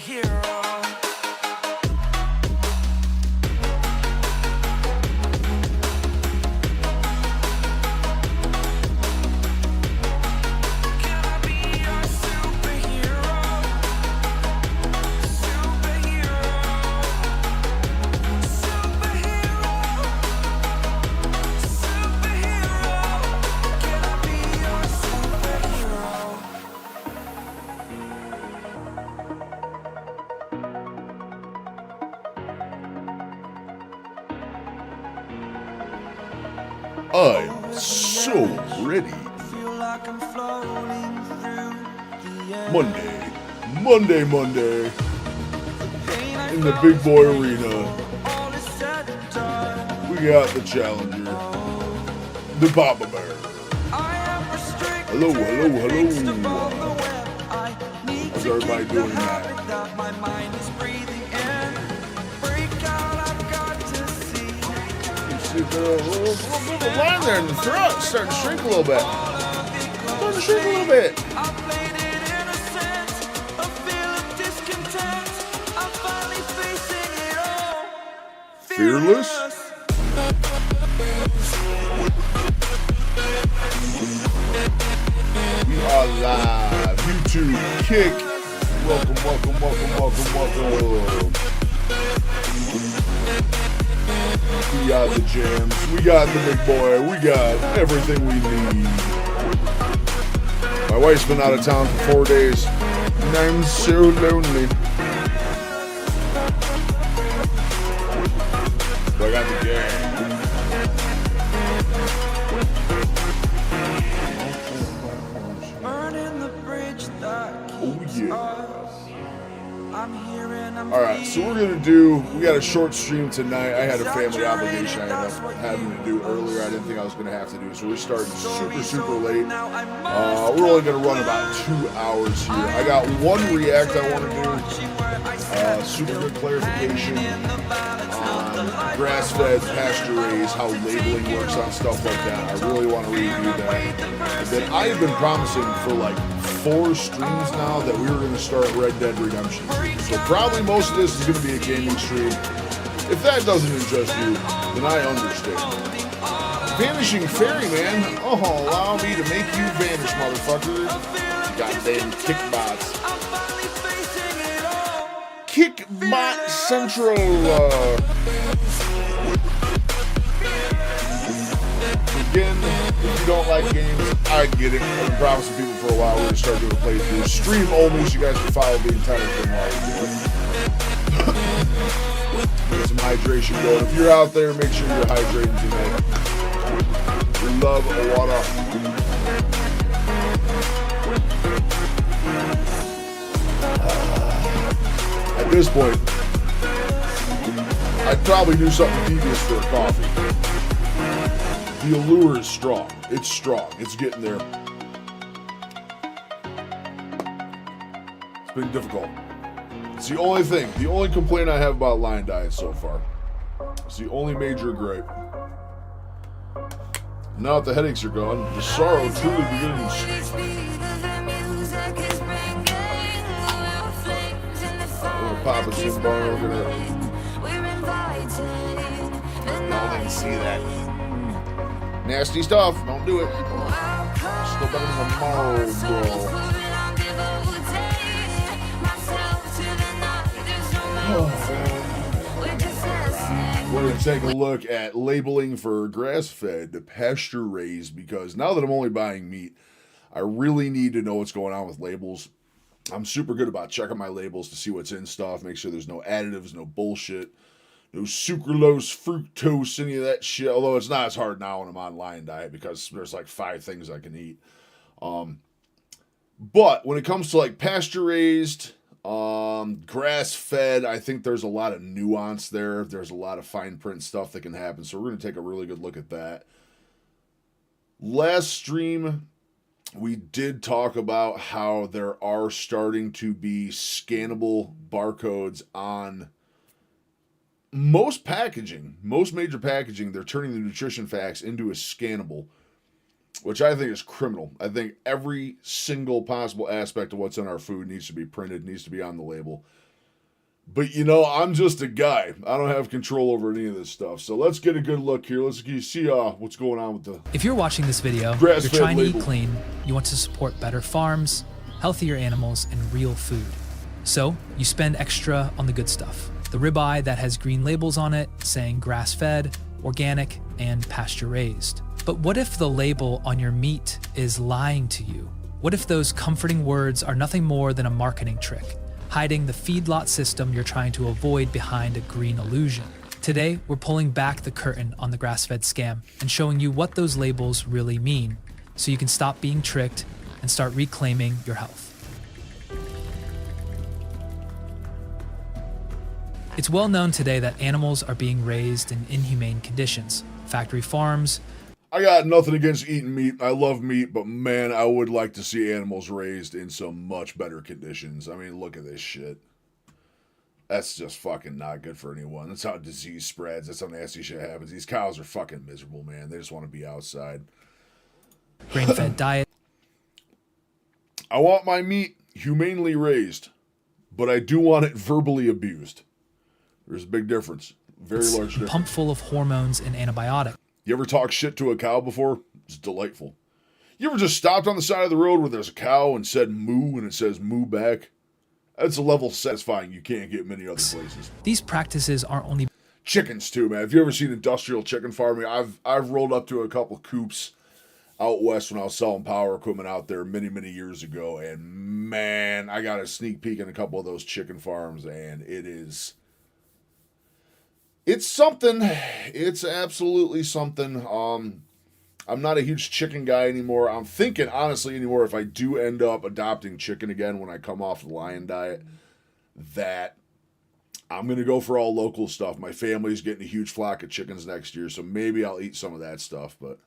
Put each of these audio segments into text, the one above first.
superhero. Can I be your superhero? Superhero. Superhero. Superhero. Can I be your superhero? I'm so ready. Feel like I'm floating through the air. Monday. In the big boy arena, All is said and done. we got the challenger, the Papa Bear. I am restricted. Hello. Fixed above the web. I need How's to everybody keep the doing habit that? that my mind is breathing in. Break out, I've got to see. You see the little bit of line there in the throat, it's starting to shrink a little bit. Starting to shrink a little bit. I played it innocent, a feel of discontent. I'm finally facing it all. Fearless? We are live. YouTube kick. Welcome. We got the jams. We got the big boy. We got everything we need. My wife's been out of town for 4 days, and I'm so lonely. So I got the gang. Burning the bridge that Oh keeps yeah. us. I'm here and I'm Alright, so we got a short stream tonight. I had a family obligation I ended up having to do earlier. I didn't think I was going to have to do, so we're starting super late. We're only going to run about 2 hours here. I got one react I want to do. Super good clarification on grass-fed, pasture-raised, how labeling works on stuff like that. I really want to review that. And then I have been promising for like 4 streams now that we were going to start Red Dead Redemption. So probably most of this is going to be a gaming stream. If that doesn't interest you, then I understand. Vanishing Fairy, man. Oh, allow me to make you vanish, motherfucker. Goddamn kickbots. Kickbot Central. Again, if you don't like games, I get it. I've been promising people for a while we're going to start doing playthroughs. Stream only, so you guys can follow the entire thing while we do it. Get some hydration going. If you're out there, make sure you're hydrating tonight. We love water. At this point, I'd probably do something devious for a coffee. The allure is strong. It's strong. It's getting there. It's been difficult. It's the only thing. The only complaint I have about Lion Diet so far. It's the only major gripe. Now that the headaches are gone, the sorrow truly begins. Papa Zimbar, we're gonna. Y'all didn't see that. Nasty stuff. Don't do it. Still better than the Marlboro. We're going to take a look at labeling for grass-fed, pasture-raised, because now that I'm only buying meat, I really need to know what's going on with labels. I'm super good about checking my labels to see what's in stuff, make sure there's no additives, no bullshit, no sucralose, fructose, any of that shit. Although it's not as hard now when I'm on Lion Diet because there's like 5 things I can eat. But when it comes to like pasture-raised, grass-fed, I think there's a lot of nuance there. There's a lot of fine print stuff that can happen. So we're going to take a really good look at that. Last stream, we did talk about how there are starting to be scannable barcodes on most packaging, most major packaging. They're turning the nutrition facts into a scannable, which I think is criminal. I think every single possible aspect of what's in our food needs to be printed, needs to be on the label. But you know, I'm just a guy. I don't have control over any of this stuff. So let's get a good look here. Let's see what's going on with the If you're watching this video, you're grass-fed trying to label. eat clean, you want to support better farms, healthier animals, and real food. So you spend extra on the good stuff. The ribeye that has green labels on it saying grass-fed, organic, and pasture-raised. But what if the label on your meat is lying to you? What if those comforting words are nothing more than a marketing trick, hiding the feedlot system you're trying to avoid behind a green illusion? Today, we're pulling back the curtain on the grass-fed scam and showing you what those labels really mean, so you can stop being tricked and start reclaiming your health. It's well known today that animals are being raised in inhumane conditions. Factory farms. I got nothing against eating meat. I love meat, but man, I would like to see animals raised in some much better conditions. I mean, look at this shit. That's just fucking not good for anyone. That's how disease spreads. That's how nasty shit happens. These cows are fucking miserable, man. They just want to be outside. Grain-fed diet. I want my meat humanely raised, but I do want it verbally abused. There's a big difference. Very large difference. Pumped full of hormones and antibiotics. You ever talk shit to a cow before? It's delightful. You ever just stopped on the side of the road where there's a cow and said moo and it says moo back? That's a level satisfying you can't get many other places. These practices aren't only Chickens too, man. Have you ever seen industrial chicken farming? I've rolled up to a couple coops out west when I was selling power equipment out there many years ago, and man, I got a sneak peek in a couple of those chicken farms, and it's something. It's absolutely something. I'm not a huge chicken guy anymore. I'm thinking, honestly, anymore, if I do end up adopting chicken again when I come off the lion diet, that I'm going to go for all local stuff. My family's getting a huge flock of chickens next year, so maybe I'll eat some of that stuff, but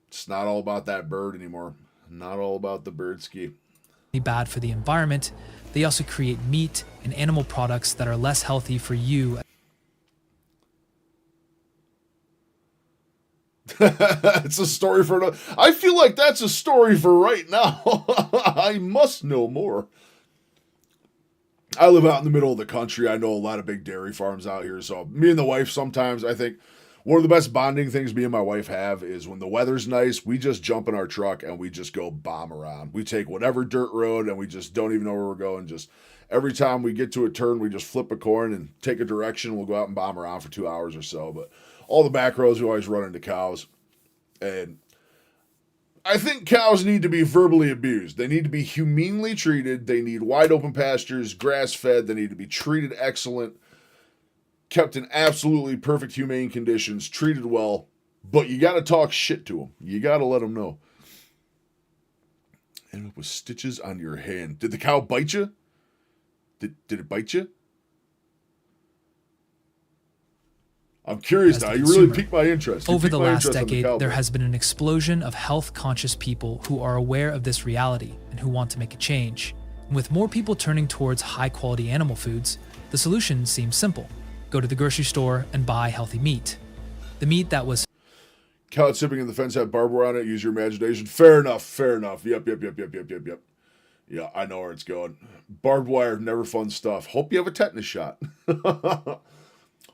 it's not all about that bird anymore. Not all about the bird ski. bad for the environment, they also create meat and animal products that are less healthy for you. It's a story for another. I feel like that's a story for right now. I must know more. I live out in the middle of the country. I know a lot of big dairy farms out here. So me and the wife, sometimes I think one of the best bonding things me and my wife have is when the weather's nice, we just jump in our truck and we just go bomb around. We take whatever dirt road and we just don't even know where we're going. Just every time we get to a turn, we just flip a corn and take a direction. We'll go out and bomb around for 2 hours or so. But all the back roads, we always run into cows. And I think cows need to be verbally abused. They need to be humanely treated. They need wide open pastures, grass fed. They need to be treated excellent, kept in absolutely perfect humane conditions, treated well. But you got to talk shit to them. You got to let them know. End up with stitches on your hand. Did the cow bite you? Did it bite you? I'm curious now. You really piqued my interest. Over the last decade, there has been an explosion of health-conscious people who are aware of this reality and who want to make a change. And with more people turning towards high-quality animal foods, the solution seems simple. Go to the grocery store and buy healthy meat. The meat that was cow tipping in the fence had barbed wire on it. Use your imagination. Fair enough. Fair enough. Yep. Yeah, I know where it's going. Barbed wire, never fun stuff. Hope you have a tetanus shot.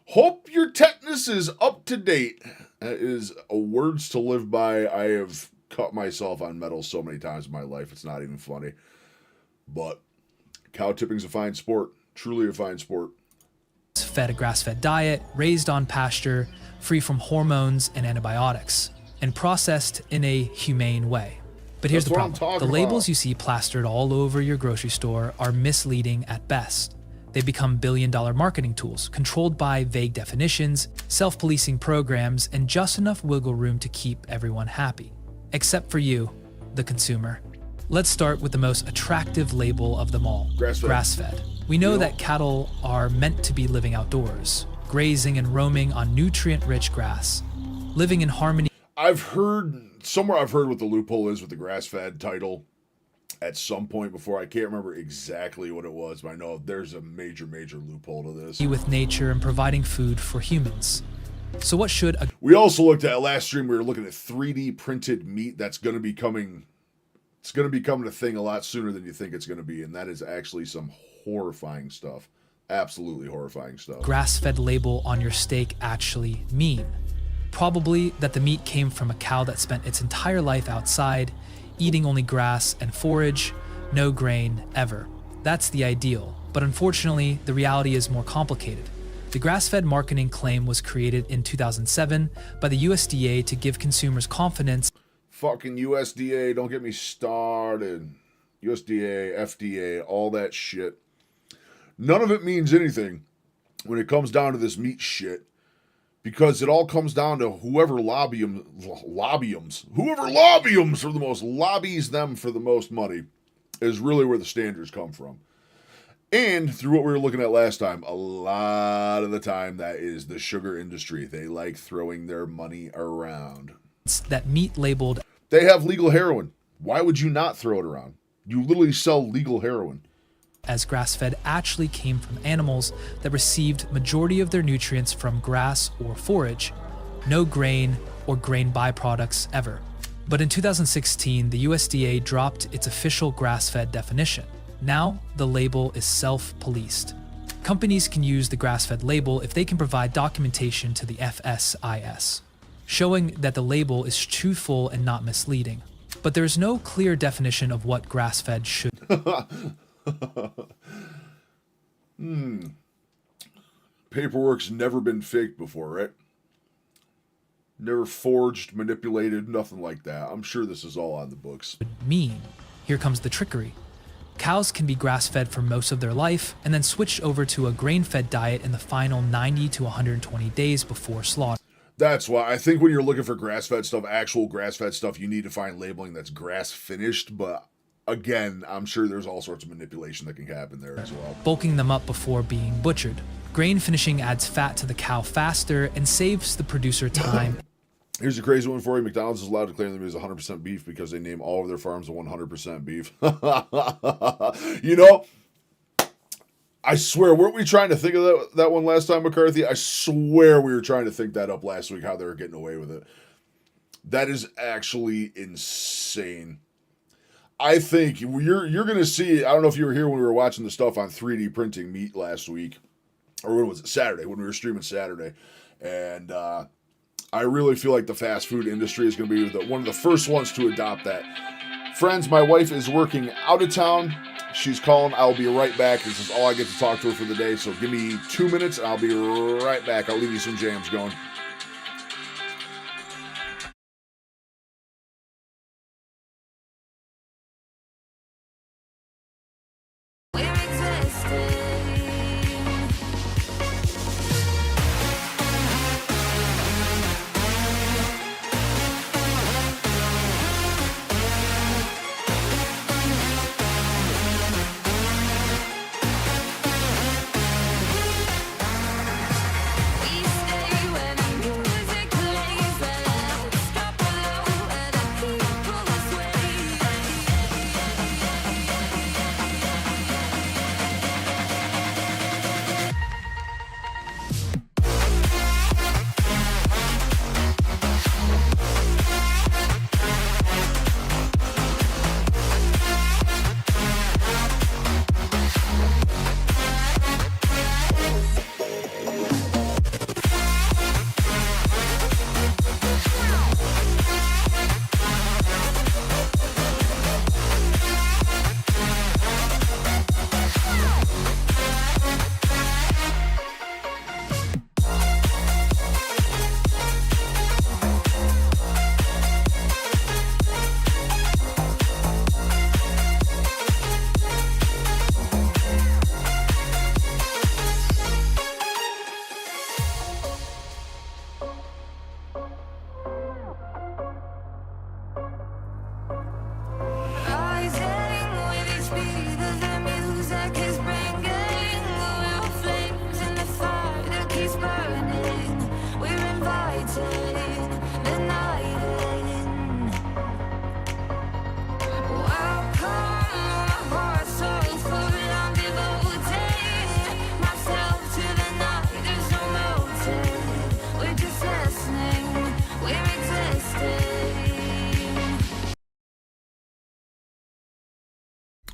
Hope your tetanus is up to date. That is words to live by. I have cut myself on metal so many times in my life. It's not even funny. But cow tipping's a fine sport. Truly a fine sport. Fed a grass-fed diet, raised on pasture, free from hormones and antibiotics, and processed in a humane way. But here's the problem. The labels you see plastered all over your grocery store are misleading at best. They become billion-dollar marketing tools, controlled by vague definitions, self-policing programs, and just enough wiggle room to keep everyone happy. Except for you, the consumer. Let's start with the most attractive label of them all, grass-fed. We know that cattle are meant to be living outdoors, grazing and roaming on nutrient-rich grass, living in harmony. I've heard what the loophole is with the grass-fed title at some point before. I can't remember exactly what it was, but I know there's a major loophole to this. With nature and providing food for humans. So what should we also looked at last stream, we were looking at 3D printed meat that's going to be coming. It's going to be coming a thing a lot sooner than you think it's going to be, and that is actually some horrifying stuff. Absolutely horrifying stuff. Grass-fed label on your steak actually mean? Probably that the meat came from a cow that spent its entire life outside, eating only grass and forage, no grain ever. That's the ideal, but unfortunately, the reality is more complicated. The grass-fed marketing claim was created in 2007 by the USDA to give consumers confidence. Fucking USDA, don't get me started. USDA, FDA, all that shit. None of it means anything when it comes down to this meat shit, because it all comes down to whoever lobbies for the most, lobbies them for the most money, is really where the standards come from. And through what we were looking at last time, a lot of the time that is the sugar industry. They like throwing their money around. That meat labeled. They have legal heroin. Why would you not throw it around? You literally sell legal heroin. As grass-fed actually came from animals that received majority of their nutrients from grass or forage, no grain or grain byproducts ever. But in 2016, the USDA dropped its official grass-fed definition. Now, the label is self-policed. Companies can use the grass-fed label if they can provide documentation to the FSIS, showing that the label is truthful and not misleading. But there's no clear definition of what grass-fed should. Paperwork's never been faked before, right? Never forged, manipulated, nothing like that. I'm sure this is all on the books. Mean. Here comes the trickery. Cows can be grass-fed for most of their life and then switch over to a grain-fed diet in the final 90 to 120 days before slaughter. That's why I think when you're looking for grass-fed stuff, actual grass-fed stuff, you need to find labeling that's grass-finished. But again, I'm sure there's all sorts of manipulation that can happen there as well. Bulking them up before being butchered. Grain finishing adds fat to the cow faster and saves the producer time. Here's a crazy one for you. McDonald's is allowed to claim them as 100% beef because they name all of their farms 100% beef. You know, I swear, weren't we trying to think of that one last time, McCarthy? I swear we were trying to think that up last week, how they were getting away with it. That is actually insane. I think you're going to see, I don't know if you were here when we were watching the stuff on 3D printing meat last week, or when was it, Saturday, when we were streaming Saturday. And I really feel like the fast food industry is going to be one of the first ones to adopt that. Friends, my wife is working out of town. She's calling. I'll be right back. This is all I get to talk to her for the day. So give me 2 minutes and I'll be right back. I'll leave you some jams going.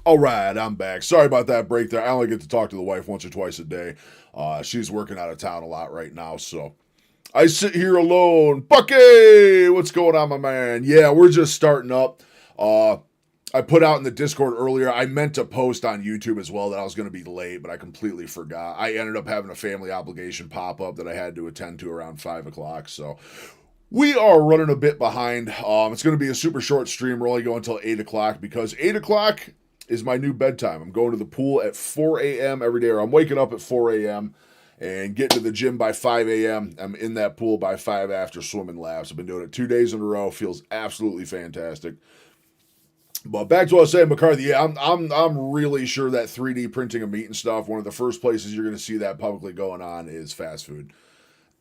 All right, I'm back. Sorry about that break there. I only get to talk to the wife once or twice a day. She's working out of town a lot right now, so I sit here alone. Bucky, what's going on, my man? Yeah, we're just starting up. I put out in the Discord earlier, I meant to post on YouTube as well that I was going to be late, but I completely forgot. I ended up having a family obligation pop up that I had to attend to around 5 o'clock, so we are running a bit behind. It's going to be a super short stream. We're only going until 8 o'clock because 8 o'clock is my new bedtime. I'm going to the pool at 4 a.m. every day, or I'm waking up at 4 a.m. and getting to the gym by 5 a.m. I'm in that pool by 5 after swimming laps. I've been doing it 2 days in a row. Feels absolutely fantastic. But back to what I was saying, McCarthy, yeah, I'm really sure that 3D printing of meat and stuff, one of the first places you're going to see that publicly going on is fast food.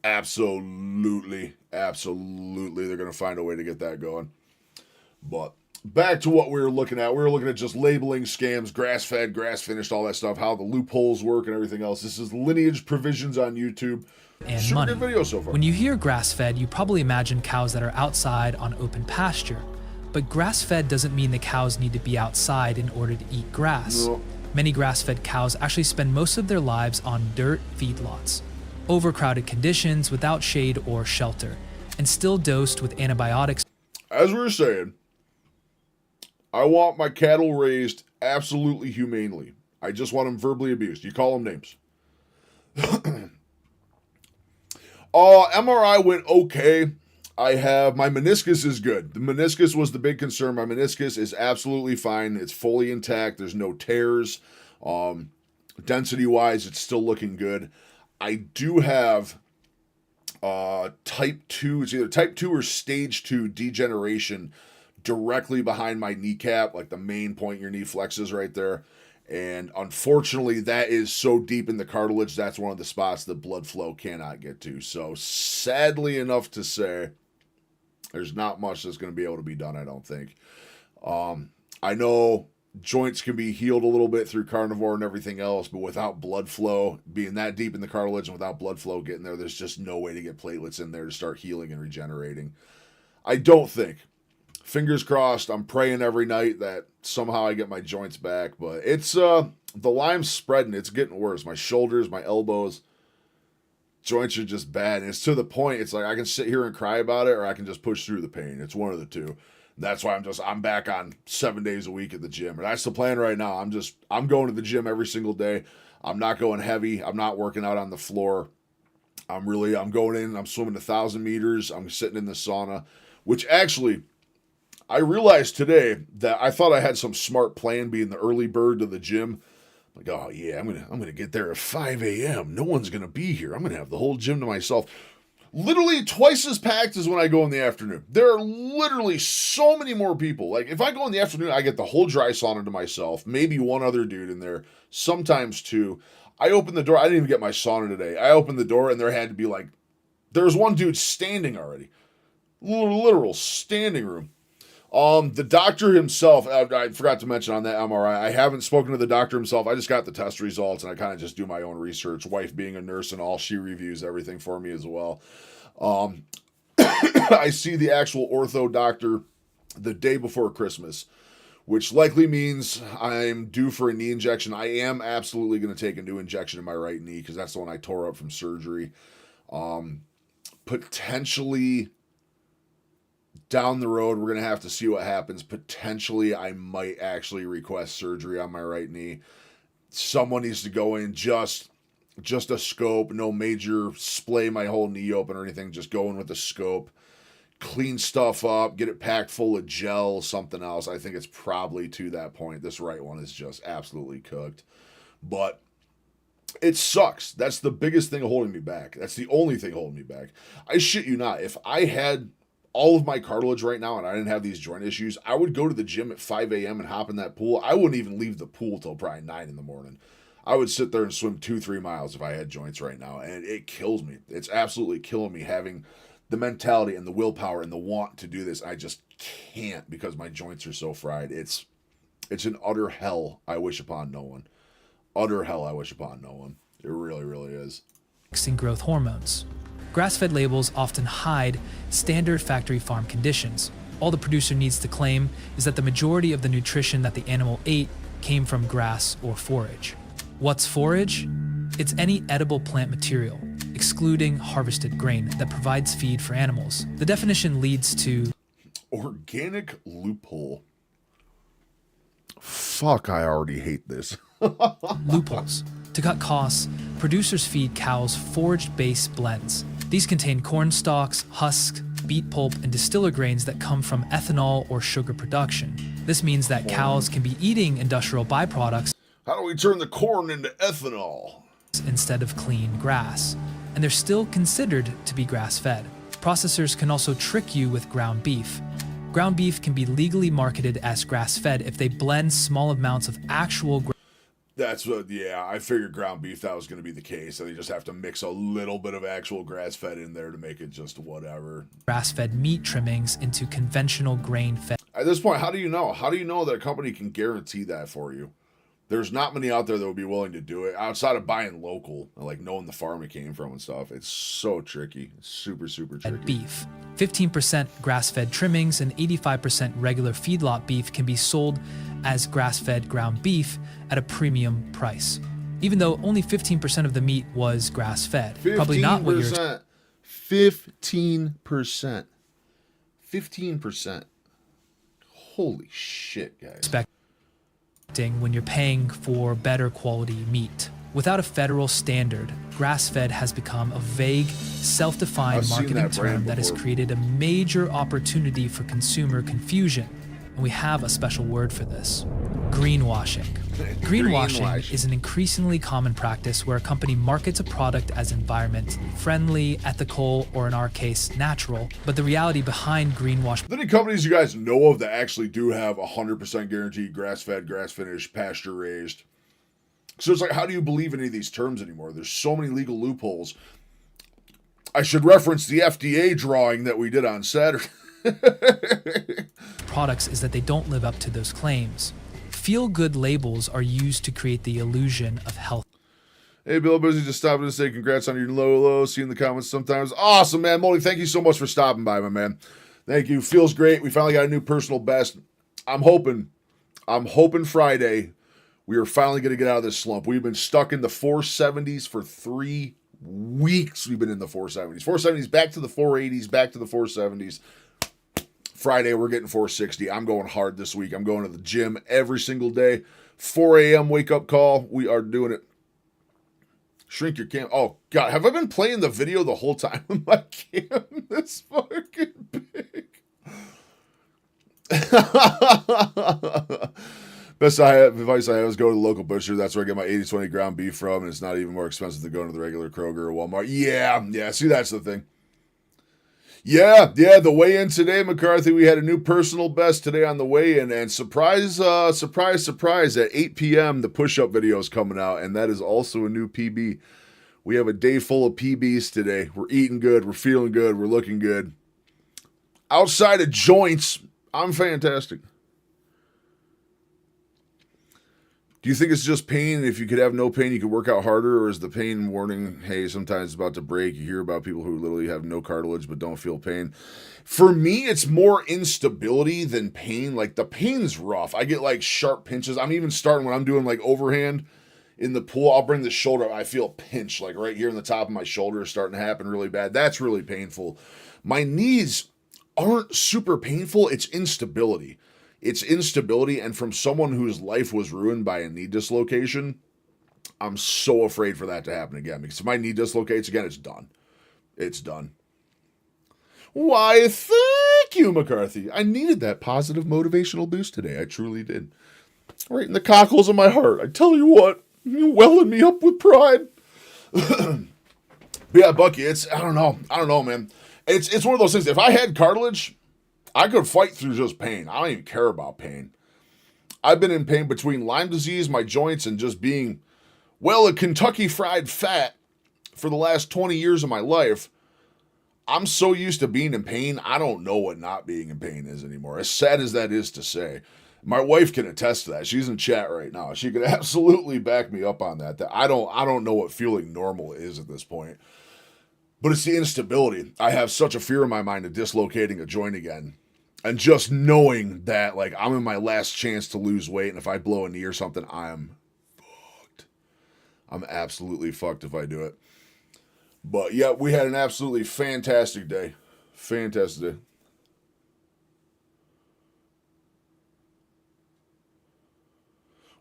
Absolutely. They're going to find a way to get that going. But back to what we were looking at. We were looking at just labeling scams, grass-fed, grass-finished, all that stuff, how the loopholes work and everything else. This is Lineage Provisions on YouTube. And super money. good video so far. When you hear grass-fed, you probably imagine cows that are outside on open pasture. But grass-fed doesn't mean the cows need to be outside in order to eat grass. No. Many grass-fed cows actually spend most of their lives on dirt feedlots, overcrowded conditions without shade or shelter, and still dosed with antibiotics. As we were saying, I want my cattle raised absolutely humanely. I just want them verbally abused. You call them names. MRI went okay. My meniscus is good. The meniscus was the big concern. My meniscus is absolutely fine. It's fully intact. There's no tears. Density-wise, it's still looking good. I do have type 2. It's either type 2 or stage 2 degeneration directly behind my kneecap, like the main point your knee flexes right there. And unfortunately, that is so deep in the cartilage, that's one of the spots that blood flow cannot get to. So sadly enough to say, there's not much that's going to be able to be done, I don't think. I know joints can be healed a little bit through carnivore and everything else, but without blood flow, being that deep in the cartilage and without blood flow getting there, there's just no way to get platelets in there to start healing and regenerating. I don't think. Fingers crossed, I'm praying every night that somehow I get my joints back, but it's, the Lyme's spreading, it's getting worse. My shoulders, my elbows, joints are just bad, and it's to the point, it's like I can sit here and cry about it, or I can just push through the pain. It's one of the two. That's why I'm back on 7 days a week at the gym, and that's the plan right now. I'm going to the gym every single day. I'm not going heavy. I'm not working out on the floor. I'm going in, I'm swimming 1,000 meters. I'm sitting in the sauna, which actually, I realized today that I thought I had some smart plan being the early bird to the gym. Like, oh yeah, I'm gonna get there at 5 a.m. No one's gonna be here. I'm gonna have the whole gym to myself. Literally twice as packed as when I go in the afternoon. There are literally so many more people. Like, if I go in the afternoon, I get the whole dry sauna to myself, maybe one other dude in there, sometimes two. I opened the door. I didn't even get my sauna today. I opened the door, and there had to be like, there was one dude standing already. Literal standing room. The doctor himself, I forgot to mention on that MRI, I haven't spoken to the doctor himself. I just got the test results, and I kind of just do my own research. Wife being a nurse and all, she reviews everything for me as well. I see the actual ortho doctor the day before Christmas, which likely means I'm due for a knee injection. I am absolutely going to take a new injection in my right knee because that's the one I tore up from surgery. Potentially down the road, we're going to have to see what happens. Potentially, I might actually request surgery on my right knee. Someone needs to go in, just a scope, no major splay my whole knee open or anything, just go in with a scope, clean stuff up, get it packed full of gel, something else. I think it's probably to that point. This right one is just absolutely cooked. But it sucks. That's the biggest thing holding me back. That's the only thing holding me back. I shit you not. If I had all of my cartilage right now and I didn't have these joint issues, I would go to the gym at 5 a.m. and hop in that pool. I wouldn't even leave the pool till probably 9 in the morning. I would sit there and swim 2-3 miles if I had joints right now, and it kills me. It's absolutely killing me having the mentality and the willpower and the want to do this. I just can't because my joints are so fried. It's an utter hell I wish upon no one. Utter hell I wish upon no one. It really, really is. And growth hormones. Grass-fed labels often hide standard factory farm conditions. All the producer needs to claim is that the majority of the nutrition that the animal ate came from grass or forage. What's forage? It's any edible plant material, excluding harvested grain, that provides feed for animals. The definition leads to organic loophole. Fuck, I already hate this. loopholes. To cut costs, producers feed cows forage-based blends. These contain corn stalks, husks, beet pulp, and distiller grains that come from ethanol or sugar production. This means that cows can be eating industrial byproducts. How do we turn the corn into ethanol? Instead of clean grass, and they're still considered to be grass-fed. Processors can also trick you with ground beef. Ground beef can be legally marketed as grass-fed if they blend small amounts of actual That's what, yeah, I figured ground beef, that was going to be the case. So they just have to mix a little bit of actual grass-fed in there to make it just whatever. grass-fed meat trimmings into conventional grain-fed. At this point, how do you know? How do you know that a company can guarantee that for you? There's not many out there that would be willing to do it outside of buying local, like knowing the farm it came from and stuff. It's so tricky. It's super, super tricky. Beef. 15% grass-fed trimmings and 85% regular feedlot beef can be sold as grass-fed ground beef at a premium price, even though only 15% of the meat was grass-fed. Probably not what you're 15%. 15%. Holy shit, guys. expecting when you're paying for better quality meat. Without a federal standard, grass-fed has become a vague, self-defined marketing term that has created a major opportunity for consumer confusion. And we have a special word for this: greenwashing. Greenwashing is an increasingly common practice where a company markets a product as environmentally friendly, ethical, or in our case, natural. But the reality behind greenwashing... Are there any companies you guys know of that actually do have 100% guaranteed grass-fed, grass-finished, pasture-raised? So it's like, how do you believe any of these terms anymore? There's so many legal loopholes. I should reference the FDA drawing that we did on Saturday. products is that they don't live up to those claims. Feel-good labels are used to create the illusion of health. Hey, Bill Busy, just stopping to say congrats on your low. See in the comments sometimes. Awesome, man. Moldy, thank you so much for stopping by, my man. Thank you. Feels great. We finally got a new personal best. I'm hoping Friday we are finally going to get out of this slump. We've been stuck in the 470s for 3 weeks. We've been in the 470s. 470s, back to the 480s, back to the 470s. Friday, we're getting 460. I'm going hard this week. I'm going to the gym every single day. 4 a.m. wake-up call. We are doing it. Shrink your cam. Oh, God. Have I been playing the video the whole time with my cam this fucking big? Best advice I have is go to the local butcher. That's where I get my 80-20 ground beef from, and it's not even more expensive than going to the regular Kroger or Walmart. Yeah. See, that's the thing. Yeah, the weigh-in today, McCarthy. We had a new personal best today on the weigh-in, and surprise, at 8 p.m., the push-up video is coming out, and that is also a new PB. We have a day full of PBs today. We're eating good. We're feeling good. We're looking good. Outside of joints, I'm fantastic. Do you think it's just pain? If you could have no pain, you could work out harder? Or is the pain warning, hey, sometimes it's about to break? You hear about people who literally have no cartilage but don't feel pain. For me, it's more instability than pain. Like, the pain's rough. I get, like, sharp pinches. I'm even starting when I'm doing, like, overhand in the pool. I'll bring the shoulder up. I feel a pinch, like, right here in the top of my shoulder is starting to happen really bad. That's really painful. My knees aren't super painful. It's instability. And from someone whose life was ruined by a knee dislocation, I'm so afraid for that to happen again. Because if my knee dislocates again, it's done. It's done. Why, thank you, McCarthy. I needed that positive motivational boost today. I truly did. Right in the cockles of my heart. I tell you what, you're welling me up with pride. But yeah, Bucky, I don't know, man. It's one of those things. If I had cartilage, I could fight through just pain. I don't even care about pain. I've been in pain between Lyme disease, my joints, and just being, a Kentucky Fried Fat for the last 20 years of my life. I'm so used to being in pain, I don't know what not being in pain is anymore. As sad as that is to say. My wife can attest to that. She's in chat right now. She could absolutely back me up on that. That I don't know what feeling normal is at this point. But it's the instability. I have such a fear in my mind of dislocating a joint again. And just knowing that, like, I'm in my last chance to lose weight, and if I blow a knee or something, I'm fucked. I'm absolutely fucked if I do it. But yeah, we had an absolutely fantastic day. Fantastic day.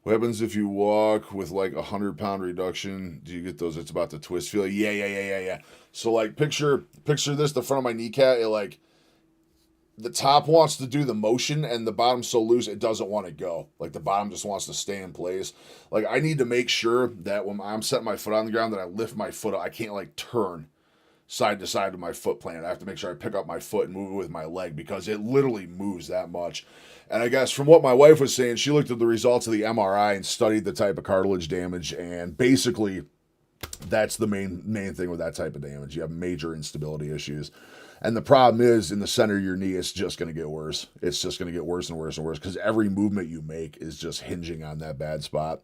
What happens if you walk with like 100-pound reduction? Do you get those? It's about to twist feeling. Yeah. So like picture this, the front of my kneecap, it like the top wants to do the motion and the bottom's so loose it doesn't want to go. Like the bottom just wants to stay in place. Like I need to make sure that when I'm setting my foot on the ground that I lift my foot up. I can't like turn side to side of my foot plant. I have to make sure I pick up my foot and move it with my leg because it literally moves that much. And I guess from what my wife was saying, she looked at the results of the MRI and studied the type of cartilage damage, and basically that's the main thing with that type of damage. You have major instability issues. And the problem is in the center of your knee, it's just going to get worse. It's just going to get worse and worse and worse because every movement you make is just hinging on that bad spot.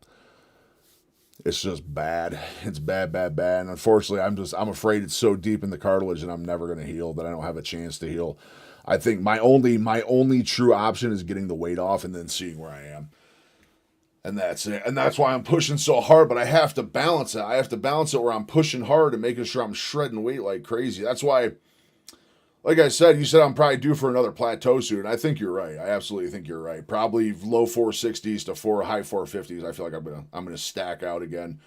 It's just bad. It's bad. And unfortunately, I'm afraid it's so deep in the cartilage and I'm never going to heal that I don't have a chance to heal. I think my only true option is getting the weight off and then seeing where I am. And that's it. And that's why I'm pushing so hard, but I have to balance it. I have to balance it where I'm pushing hard and making sure I'm shredding weight like crazy. That's why, like I said, you said I'm probably due for another plateau soon. I think you're right. I absolutely think you're right. Probably low 460s to high 450s. I feel like I'm gonna stack out again.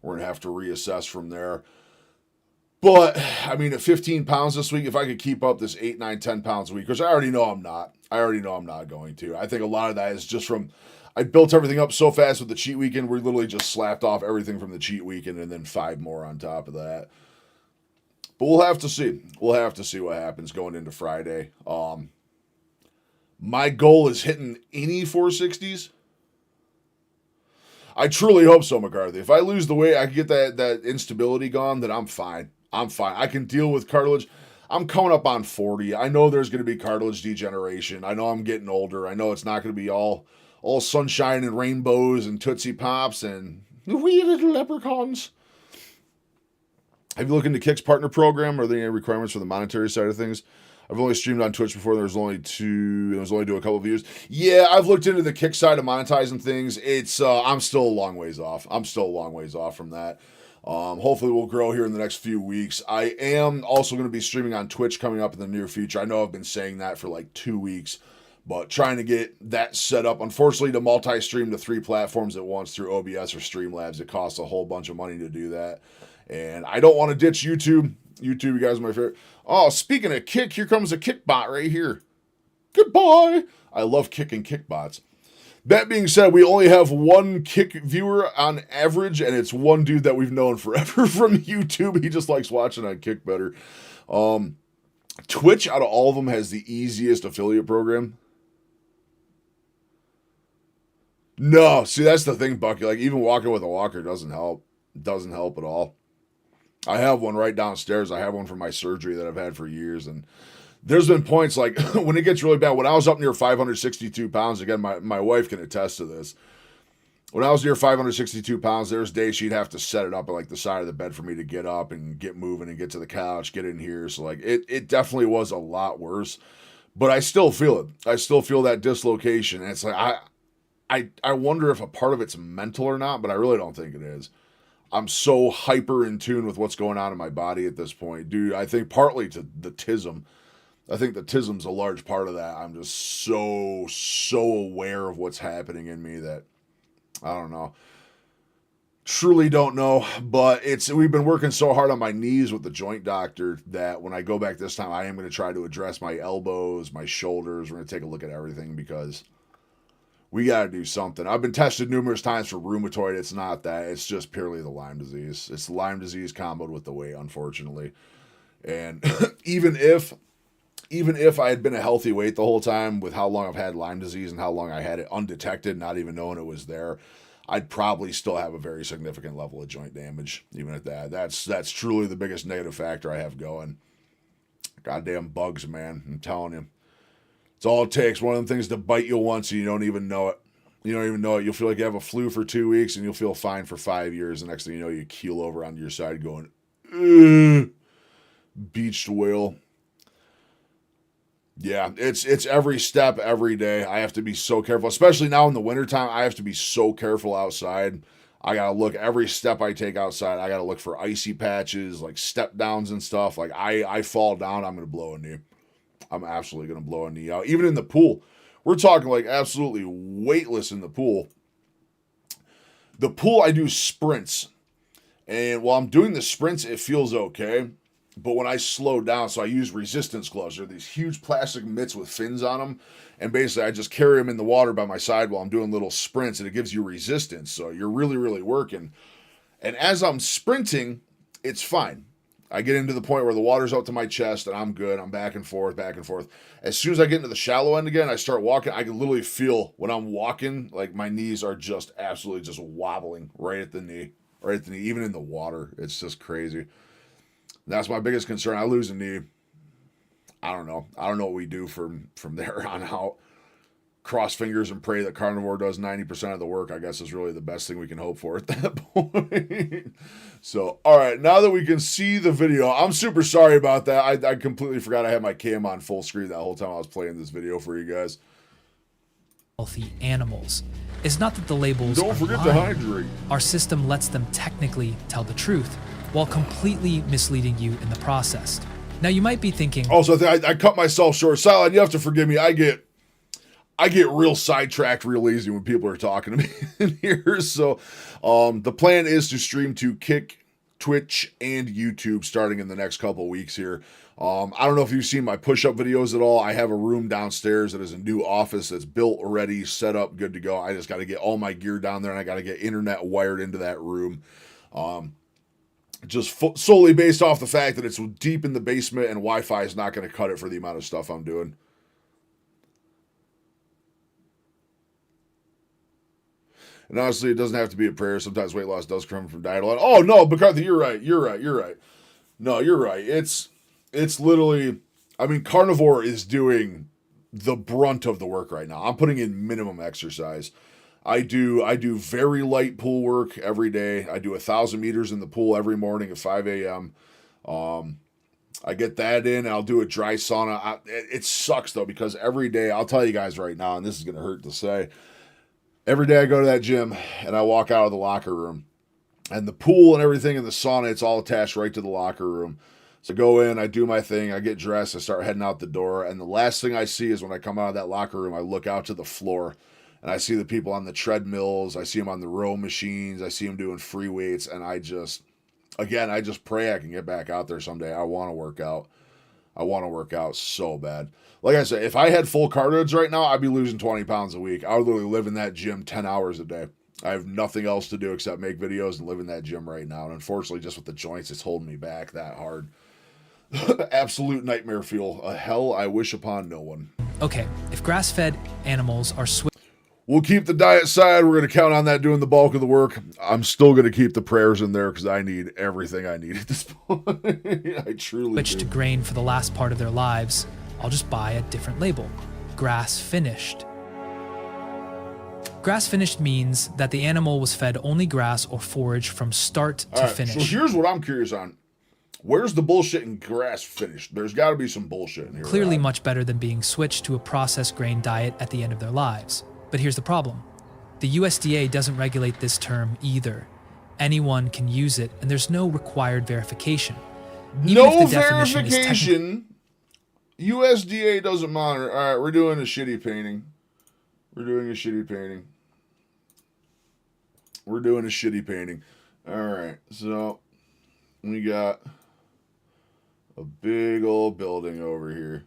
We're gonna have to reassess from there. But I mean, at 15 pounds this week, if I could keep up this 8, 9, 10 pounds a week, which I already know I'm not. I already know I'm not going to. I think a lot of that is just from I built everything up so fast with the cheat weekend. We literally just slapped off everything from the cheat weekend and then 5 more on top of that. But we'll have to see. We'll have to see what happens going into Friday. My goal is hitting any 460s. I truly hope so, McCarthy. If I lose the weight, I can get that instability gone, then I'm fine. I can deal with cartilage. I'm coming up on 40. I know there's going to be cartilage degeneration. I know I'm getting older. I know it's not going to be all sunshine and rainbows and Tootsie Pops and wee little leprechauns. Have you looked into Kick's partner program? Are there any requirements for the monetary side of things? I've only streamed on Twitch before. There was only do a couple of views. Yeah, I've looked into the Kick side of monetizing things. It's I'm still a long ways off. From that. Hopefully we'll grow here in the next few weeks. I am also going to be streaming on Twitch coming up in the near future. I know I've been saying that for like 2 weeks, but trying to get that set up. Unfortunately, to multi-stream to 3 platforms at once through OBS or Streamlabs, it costs a whole bunch of money to do that. And I don't want to ditch YouTube. YouTube, you guys are my favorite. Oh, speaking of Kick, here comes a Kick bot right here. Goodbye. I love Kick and Kick bots. That being said, we only have one Kick viewer on average, and it's one dude that we've known forever from YouTube. He just likes watching on Kick better. Twitch, out of all of them, has the easiest affiliate program. No, see, that's the thing, Bucky. Like, even walking with a walker doesn't help. Doesn't help at all. I have one right downstairs. I have one for my surgery that I've had for years, and there's been points like when it gets really bad. When I was up near 562 pounds, again, my wife can attest to this. When I was near 562 pounds, there's days she'd have to set it up at like the side of the bed for me to get up and get moving and get to the couch, get in here. So like it definitely was a lot worse, but I still feel it. I still feel that dislocation, and it's like I wonder if a part of it's mental or not, but I really don't think it is. I'm so hyper in tune with what's going on in my body at this point. Dude, I think partly to the tism. I think the tism's a large part of that. I'm just so aware of what's happening in me that, I don't know. Truly don't know, but we've been working so hard on my knees with the joint doctor that when I go back this time, I am going to try to address my elbows, my shoulders. We're going to take a look at everything because we got to do something. I've been tested numerous times for rheumatoid. It's not that. It's just purely the Lyme disease. It's the Lyme disease comboed with the weight, unfortunately. And even if I had been a healthy weight the whole time with how long I've had Lyme disease and how long I had it undetected, not even knowing it was there, I'd probably still have a very significant level of joint damage, even at that. That's truly the biggest negative factor I have going. Goddamn bugs, man. I'm telling you. It's all it takes. One of them things to bite you once and you don't even know it. You'll feel like you have a flu for 2 weeks and you'll feel fine for 5 years. The next thing you know, you keel over onto your side going, ugh. Beached whale. Yeah, it's every step every day. I have to be so careful, especially now in the wintertime. I have to be so careful outside. I gotta look every step I take outside. I gotta look for icy patches, like step downs and stuff. Like I fall down, I'm gonna blow a knee. I'm absolutely gonna blow a knee out. Even in the pool, we're talking like absolutely weightless in the pool. The pool, I do sprints, and while I'm doing the sprints, it feels okay. But when I slow down, so I use resistance gloves. They're these huge plastic mitts with fins on them. And basically, I just carry them in the water by my side while I'm doing little sprints, and it gives you resistance. So you're really, really working. And as I'm sprinting, it's fine. I get into the point where the water's up to my chest, and I'm good. I'm back and forth, back and forth. As soon as I get into the shallow end again, I start walking. I can literally feel when I'm walking, like my knees are just absolutely just wobbling right at the knee. Right at the knee, even in the water. It's just crazy. That's my biggest concern. I lose a knee. I don't know. I don't know what we do from there on out. Cross fingers and pray that carnivore does 90% of the work, I guess, is really the best thing we can hope for at that point. So, all right, now that we can see the video, I'm super sorry about that. I completely forgot I had my cam on full screen that whole time I was playing this video for you guys. Healthy animals. It's not that the labels Don't are forget lying. to hydrate. Our system lets them technically tell the truth, while completely misleading you in the process. Now you might be thinking, also, I cut myself short. Silent, you have to forgive me. I get real sidetracked real easy when people are talking to me in here. So the plan is to stream to Kick, Twitch, and YouTube starting in the next couple weeks here. I don't know if you've seen my push-up videos at all. I have a room downstairs that is a new office that's built already, set up, good to go. I just got to get all my gear down there, and I got to get internet wired into that room. Just solely based off the fact that it's deep in the basement and Wi-Fi is not going to cut it for the amount of stuff I'm doing. And honestly, it doesn't have to be a prayer. Sometimes weight loss does come from diet alone. Oh, no, McCarthy, you're right. No, you're right. It's literally, I mean, carnivore is doing the brunt of the work right now. I'm putting in minimum exercise. I do very light pool work every day. I do 1,000 meters in the pool every morning at 5 a.m. I get that in, and I'll do a dry sauna. It sucks, though, because every day, I'll tell you guys right now, and this is going to hurt to say, every day I go to that gym, and I walk out of the locker room. And the pool and everything in the sauna, it's all attached right to the locker room. So I go in, I do my thing, I get dressed, I start heading out the door, and the last thing I see is when I come out of that locker room, I look out to the floor, and I see the people on the treadmills, I see them on the row machines, I see them doing free weights, and I just pray I can get back out there someday. I want to work out. I want to work out so bad. Like I said, if I had full cartridge right now, I'd be losing 20 pounds a week. I would literally live in that gym 10 hours a day. I have nothing else to do except make videos and live in that gym right now. And unfortunately, just with the joints, it's holding me back that hard. Absolute nightmare fuel. A hell I wish upon no one. okay, if grass-fed animals are We'll keep the diet side. We're going to count on that doing the bulk of the work. I'm still going to keep the prayers in there because I need everything I need at this point. I truly switched do. to grain for the last part of their lives, I'll just buy a different label. Grass-finished. Grass-finished means that the animal was fed only grass or forage from start to All right, finish. so here's what I'm curious on. Where's the bullshit in grass finished? There's got to be some bullshit in here. Clearly right? much better than being switched to a processed grain diet at the end of their lives. But here's the problem. The USDA doesn't regulate this term either. Anyone can use it, and there's no required verification. Even No if the definition is verification. USDA doesn't monitor. All right, we're doing a shitty painting. We're doing a shitty painting. All right, so we got a big old building over here.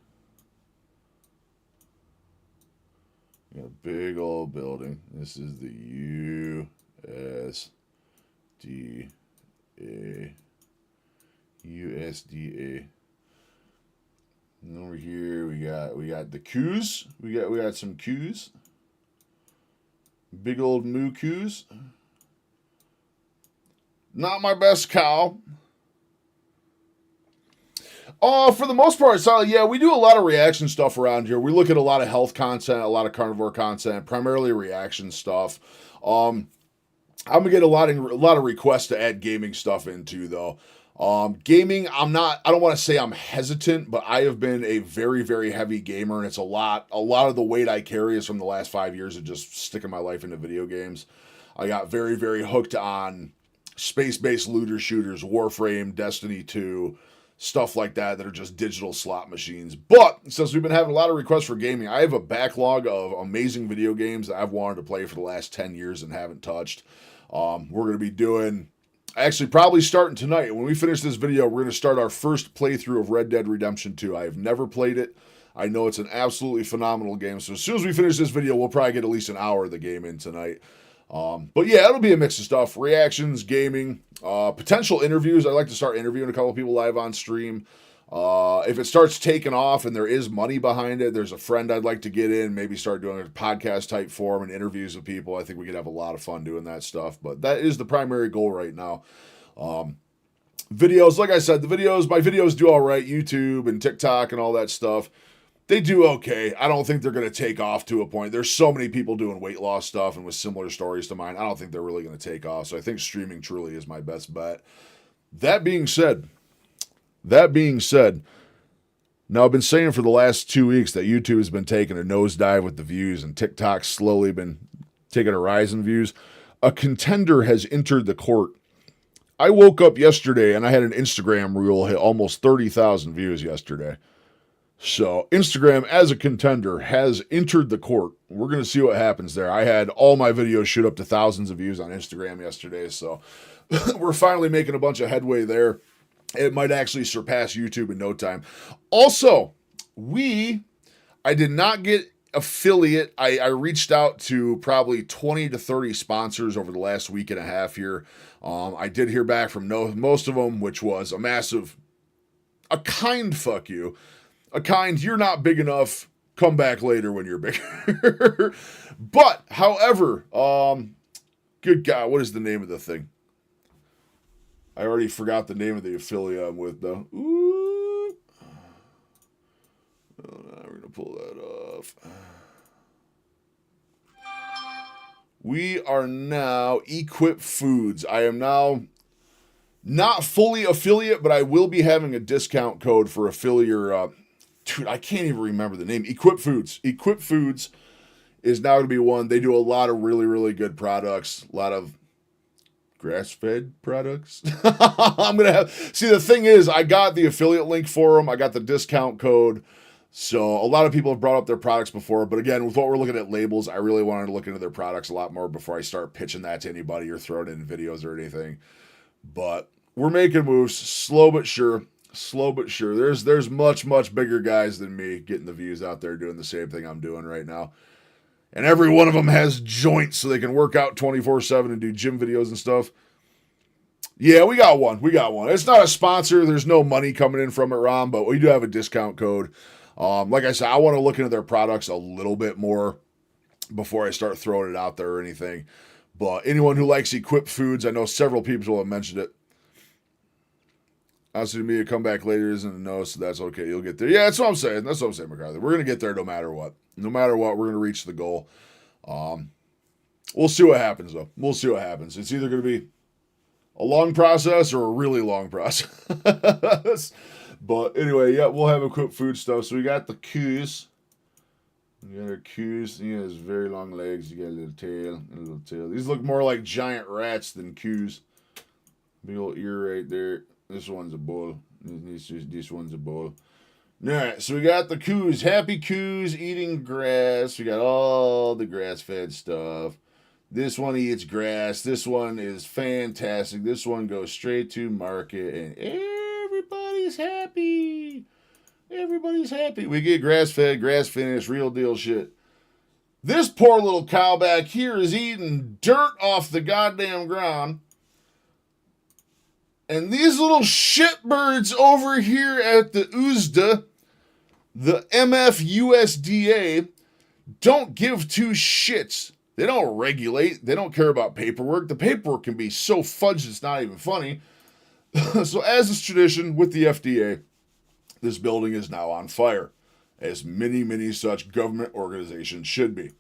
Got a big old building. This is the USDA. And over here we got the coos. We got some coos. Big old moo coos. Not my best cow. For the most part, so yeah, we do a lot of reaction stuff around here. We look at a lot of health content, a lot of carnivore content, primarily reaction stuff. I'm gonna get a lot of requests to add gaming stuff into though. Gaming, I don't want to say I'm hesitant, but I have been a very, very heavy gamer, and it's a lot of the weight I carry is from the last 5 years of just sticking my life into video games. I got very, very hooked on space-based looter shooters, Warframe, Destiny 2, stuff like that are just digital slot machines. But since we've been having a lot of requests for gaming, I have a backlog of amazing video games that I've wanted to play for the last 10 years and haven't touched. We're going to be doing, actually probably starting tonight. When we finish this video, we're going to start our first playthrough of Red Dead Redemption 2. I have never played it. I know it's an absolutely phenomenal game. So as soon as we finish this video, we'll probably get at least an hour of the game in tonight. But yeah, it'll be a mix of stuff. Reactions, gaming, potential interviews. I'd like to start interviewing a couple people live on stream. If it starts taking off and there is money behind it, there's a friend I'd like to get in, maybe start doing a podcast type form and interviews with people. I think we could have a lot of fun doing that stuff, but that is the primary goal right now. Videos, like I said, my videos do all right. YouTube and TikTok and all that stuff, they do okay. I don't think they're going to take off to a point. There's so many people doing weight loss stuff and with similar stories to mine. I don't think they're really going to take off. So I think streaming truly is my best bet. That being said, now I've been saying for the last 2 weeks that YouTube has been taking a nosedive with the views and TikTok's slowly been taking a rise in views. A contender has entered the court. I woke up yesterday and I had an Instagram reel hit almost 30,000 views yesterday. So Instagram as a contender has entered the court. We're going to see what happens there. I had all my videos shoot up to thousands of views on Instagram yesterday. So we're finally making a bunch of headway there. It might actually surpass YouTube in no time. Also, I did not get affiliate. I reached out to probably 20 to 30 sponsors over the last week and a half here. I did hear back from most of them, which was a kind fuck you. A kind, you're not big enough, come back later when you're bigger. But, however, good God, what is the name of the thing? I already forgot the name of the affiliate I'm with, though. Ooh. Oh, now we're going to pull that off. We are now Equip Foods. I am now not fully affiliate, but I will be having a discount code for affiliate. Dude, I can't even remember the name. Equip Foods. Equip Foods is now going to be one. They do a lot of really, really good products. A lot of grass-fed products. I'm going to have... See, the thing is, I got the affiliate link for them. I got the discount code. So a lot of people have brought up their products before. But again, with what we're looking at labels, I really wanted to look into their products a lot more before I start pitching that to anybody or throwing it in videos or anything. But we're making moves, slow but sure. Slow but sure. There's much, much bigger guys than me getting the views out there doing the same thing I'm doing right now. And every one of them has joints so they can work out 24/7 and do gym videos and stuff. Yeah, we got one. It's not a sponsor. There's no money coming in from it, Ron, but we do have a discount code. Like I said, I want to look into their products a little bit more before I start throwing it out there or anything. But anyone who likes Equip Foods, I know several people have mentioned it. Asking me to come back later isn't a no, so that's okay. You'll get there. Yeah, that's what I'm saying. MacArthur. We're going to get there no matter what. No matter what, we're going to reach the goal. We'll see what happens, though. We'll see what happens. It's either going to be a long process or a really long process. But anyway, yeah, we'll have Equip Food stuff. So we got the coos. We got our coos. He has very long legs. You got a little tail and a little tail. These look more like giant rats than coos. Big old ear right there. This one's a bull. This one's a bull. Alright, so we got the coos. Happy coos eating grass. We got all the grass-fed stuff. This one eats grass. This one is fantastic. This one goes straight to market, and everybody's happy. Everybody's happy. We get grass-fed, grass-finished, real deal shit. This poor little cow back here is eating dirt off the goddamn ground. And these little shitbirds over here at the USDA, the MFUSDA, don't give two shits. They don't regulate. They don't care about paperwork. The paperwork can be so fudged it's not even funny. So as is tradition with the FDA, this building is now on fire, as many, many such government organizations should be.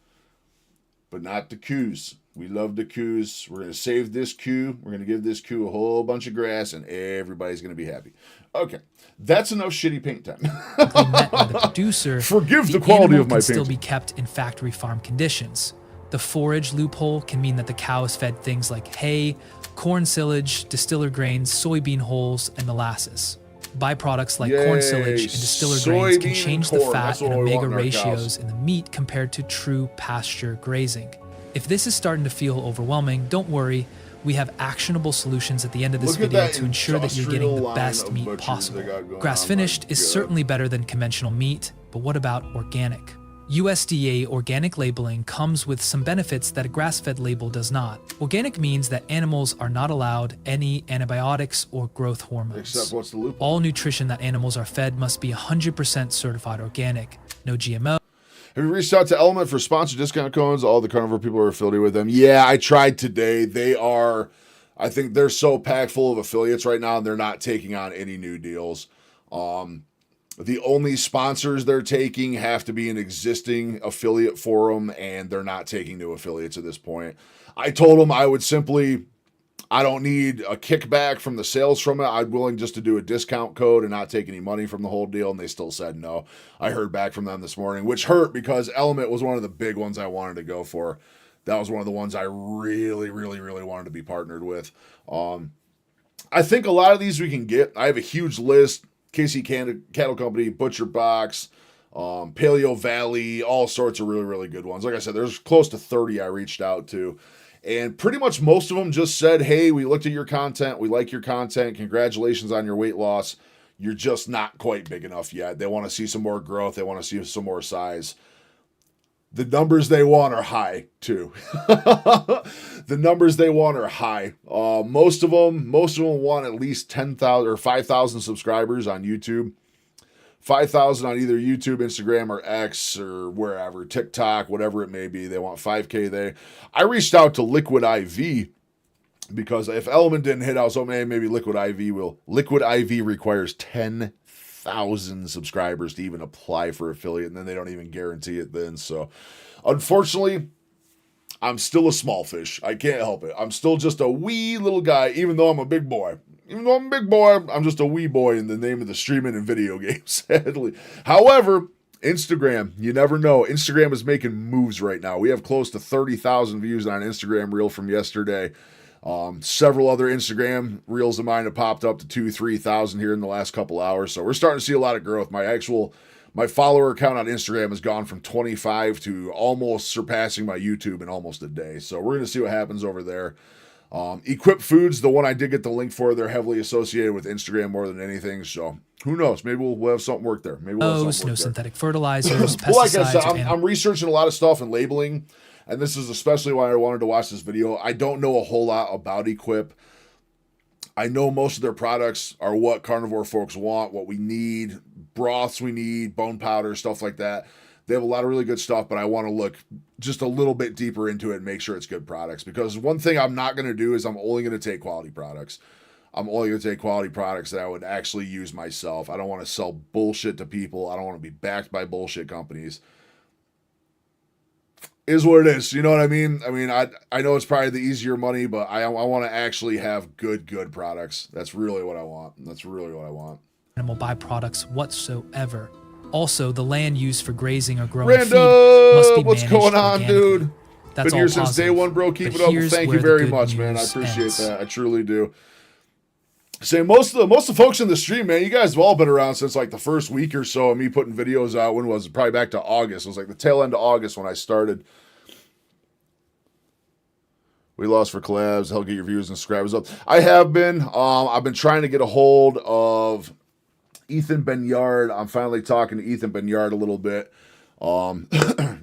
But not the coos. We love the coos. We're going to save this coo. We're going to give this coo a whole bunch of grass, and everybody's going to be happy. Okay, that's enough shitty paint time. Met by the producer, Forgive the quality animal of my can still paint. be kept in factory farm conditions. The forage loophole can mean that the cow is fed things like hay, corn silage, distiller grains, soybean hulls, and molasses. Byproducts like corn silage and distiller grains can Soybean change and the corn. fat That's and what we omega want in our cows. ratios in the meat compared to true pasture grazing. If this is starting to feel overwhelming, don't worry. We have actionable solutions at the end of this Look at video that to ensure that you're getting industrial the line best of meat butchers possible. they got going on. Grass finished My is God. certainly better than conventional meat, but what about organic? USDA organic labeling comes with some benefits that a grass-fed label does not. Organic means that animals are not allowed any antibiotics or growth hormones. Except what's the loophole? All nutrition that animals are fed must be 100% certified organic. No GMO. Have you reached out to Element for sponsored discount codes? All the carnivore people are affiliated with them. Yeah, I tried today. I think they're so packed full of affiliates right now, and they're not taking on any new deals. The only sponsors they're taking have to be an existing affiliate for them, and they're not taking new affiliates at this point. I told them I don't need a kickback from the sales from it. I'm willing just to do a discount code and not take any money from the whole deal, and they still said no. I heard back from them this morning, which hurt because Element was one of the big ones I wanted to go for. That was one of the ones I really, really, really wanted to be partnered with. I think a lot of these we can get. I have a huge list. KC Cattle Company, Butcher Box, Paleo Valley, all sorts of really, really good ones. Like I said, there's close to 30 I reached out to. And pretty much most of them just said, hey, we looked at your content. We like your content. Congratulations on your weight loss. You're just not quite big enough yet. They want to see some more growth. They want to see some more size. The numbers they want are high, too. The numbers they want are high. Most of them want at least 10,000 or 5,000 subscribers on YouTube. 5,000 on either YouTube, Instagram, or X, or wherever, TikTok, whatever it may be. They want 5K there. I reached out to Liquid IV because if Element didn't hit, I was hoping maybe Liquid IV will. Liquid IV requires 10,000 subscribers to even apply for affiliate, and then they don't even guarantee it then. So, unfortunately, I'm still a small fish. I can't help it. I'm still just a wee little guy, even though I'm a big boy. Even though I'm a big boy, I'm just a wee boy in the name of the streaming and video games, sadly. However, Instagram, you never know. Instagram is making moves right now. We have close to 30,000 views on an Instagram reel from yesterday. Several other Instagram reels of mine have popped up to 2,000-3,000 here in the last couple hours. So we're starting to see a lot of growth. My follower count on Instagram has gone from 25 to almost surpassing my YouTube in almost a day. So we're going to see what happens over there. Equip Foods, the one I did get the link for, they're heavily associated with Instagram more than anything. So who knows? Maybe we'll have something work there. Maybe we'll have something No work there. synthetic fertilizers, pesticides. Well, like I said, or I'm researching a lot of stuff and labeling, and this is especially why I wanted to watch this video. I don't know a whole lot about Equip. I know most of their products are what carnivore folks want, what we need, broths we need, bone powder, stuff like that. They have a lot of really good stuff, but I want to look just a little bit deeper into it and make sure it's good products. Because one thing I'm not going to do is I'm only going to take quality products. I'm only going to take quality products that I would actually use myself. I don't want to sell bullshit to people. I don't want to be backed by bullshit companies. Is what it is. You know what I mean? I know it's probably the easier money, but I want to actually have good products. That's really what I want. animal byproducts whatsoever. Also, the land used for grazing or growing feed must be Random, what's managed going on, organically. dude? That's Been all here since day positive. one, bro. Keep But it up. here's Thank where you the very good much, man. I news appreciate ends. that. I truly do. Say most of the folks in the stream, man, you guys have all been around since like the first week or so of me putting videos out. When was it? Probably back to August. It was like the tail end of August when I started. We lost for collabs. Help get your views and subscribers up. I have been. I've been trying to get a hold of Ethan Benyard. I'm finally talking to Ethan Benyard a little bit.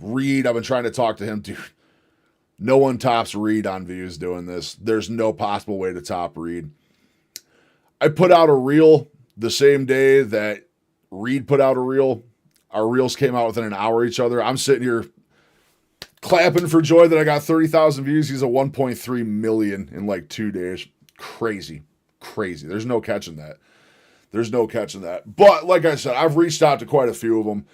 Reed, I've been trying to talk to him, dude. No one tops Reed on views doing this. There's no possible way to top Reed. I put out a reel the same day that Reed put out a reel. Our reels came out within an hour of each other. I'm sitting here clapping for joy that I got 30,000 views. He's a 1.3 million in like 2 days. Crazy. There's no catching that. But like I said, I've reached out to quite a few of them.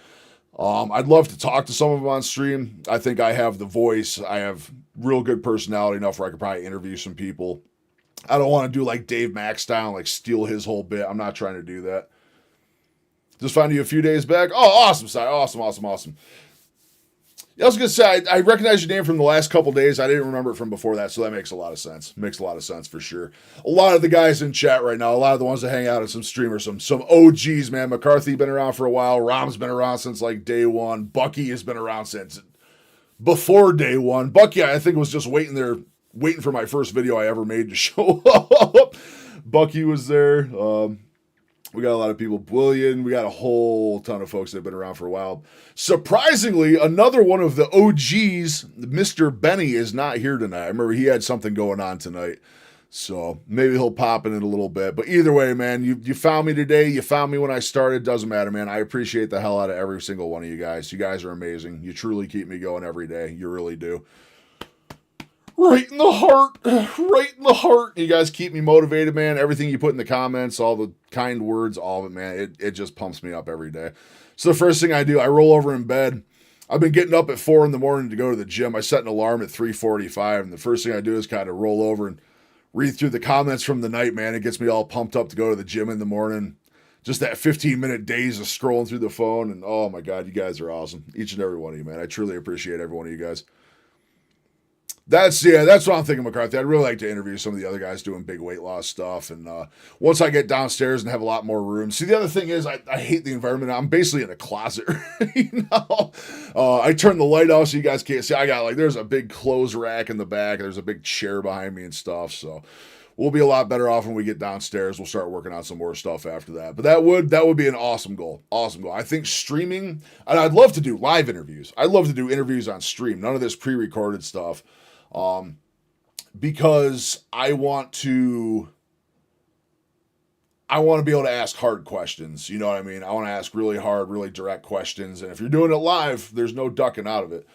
I'd love to talk to some of them on stream. I think I have the voice. I have real good personality enough where I could probably interview some people. I don't want to do like Dave Mack style, like steal his whole bit. I'm not trying to do that. Just found you a few days back. Oh, awesome, Si. Awesome. I was going to say, I recognize your name from the last couple days. I didn't remember it from before that, so that makes a lot of sense. Makes a lot of sense for sure. A lot of the guys in chat right now, a lot of the ones that hang out and some streamers, some OGs, man. McCarthy been around for a while. Rom's been around since like day one. Bucky has been around since before day one. Bucky, I think, was just waiting for my first video I ever made to show up. Bucky was there. We got a lot of people. William, we got a whole ton of folks that have been around for a while. Surprisingly, another one of the OGs, Mr. Benny, is not here tonight. I remember he had something going on tonight. So maybe he'll pop in a little bit. But either way, man, you found me today. You found me when I started. Doesn't matter, man. I appreciate the hell out of every single one of you guys. You guys are amazing. You truly keep me going every day. You really do. Right in the heart. You guys keep me motivated, man. Everything you put in the comments, all the kind words, all of it, man. It just pumps me up every day. So the first thing I do, I roll over in bed. I've been getting up at 4 a.m. to go to the gym. I set an alarm at 3:45, and the first thing I do is kind of roll over and read through the comments from the night, man. It gets me all pumped up to go to the gym in the morning. Just that 15-minute daze of scrolling through the phone, and oh my God, you guys are awesome. Each and every one of you, man. I truly appreciate every one of you guys. That's what I'm thinking, McCarthy. I'd really like to interview some of the other guys doing big weight loss stuff. And once I get downstairs and have a lot more room. See, the other thing is I hate the environment. I'm basically in a closet, I turn the light off so you guys can't see. There's a big clothes rack in the back. There's a big chair behind me and stuff. So we'll be a lot better off when we get downstairs. We'll start working on some more stuff after that. But that would be an awesome goal. I think streaming, and I'd love to do live interviews. I'd love to do interviews on stream. None of this pre-recorded stuff. Because I want to be able to ask hard questions. You know what I mean? I want to ask really hard, really direct questions. And if you're doing it live, there's no ducking out of it.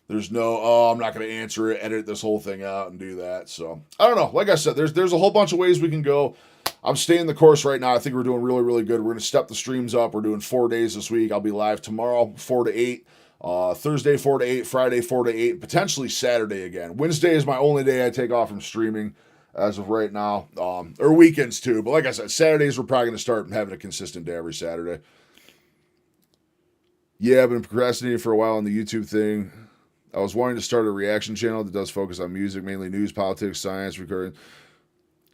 There's no, I'm not going to answer it, edit this whole thing out and do that. So I don't know. Like I said, there's a whole bunch of ways we can go. I'm staying the course right now. I think we're doing really, really good. We're going to step the streams up. We're doing 4 days this week. I'll be live tomorrow, 4 to 8. Thursday 4 to 8, Friday 4 to 8, potentially Saturday again. Wednesday is my only day I take off from streaming as of right now, or weekends too. But like I said, Saturdays we're probably going to start having a consistent day every Saturday. Yeah, I've been procrastinating for a while on the YouTube thing. I was wanting to start a reaction channel that does focus on music, mainly news, politics, science, recording.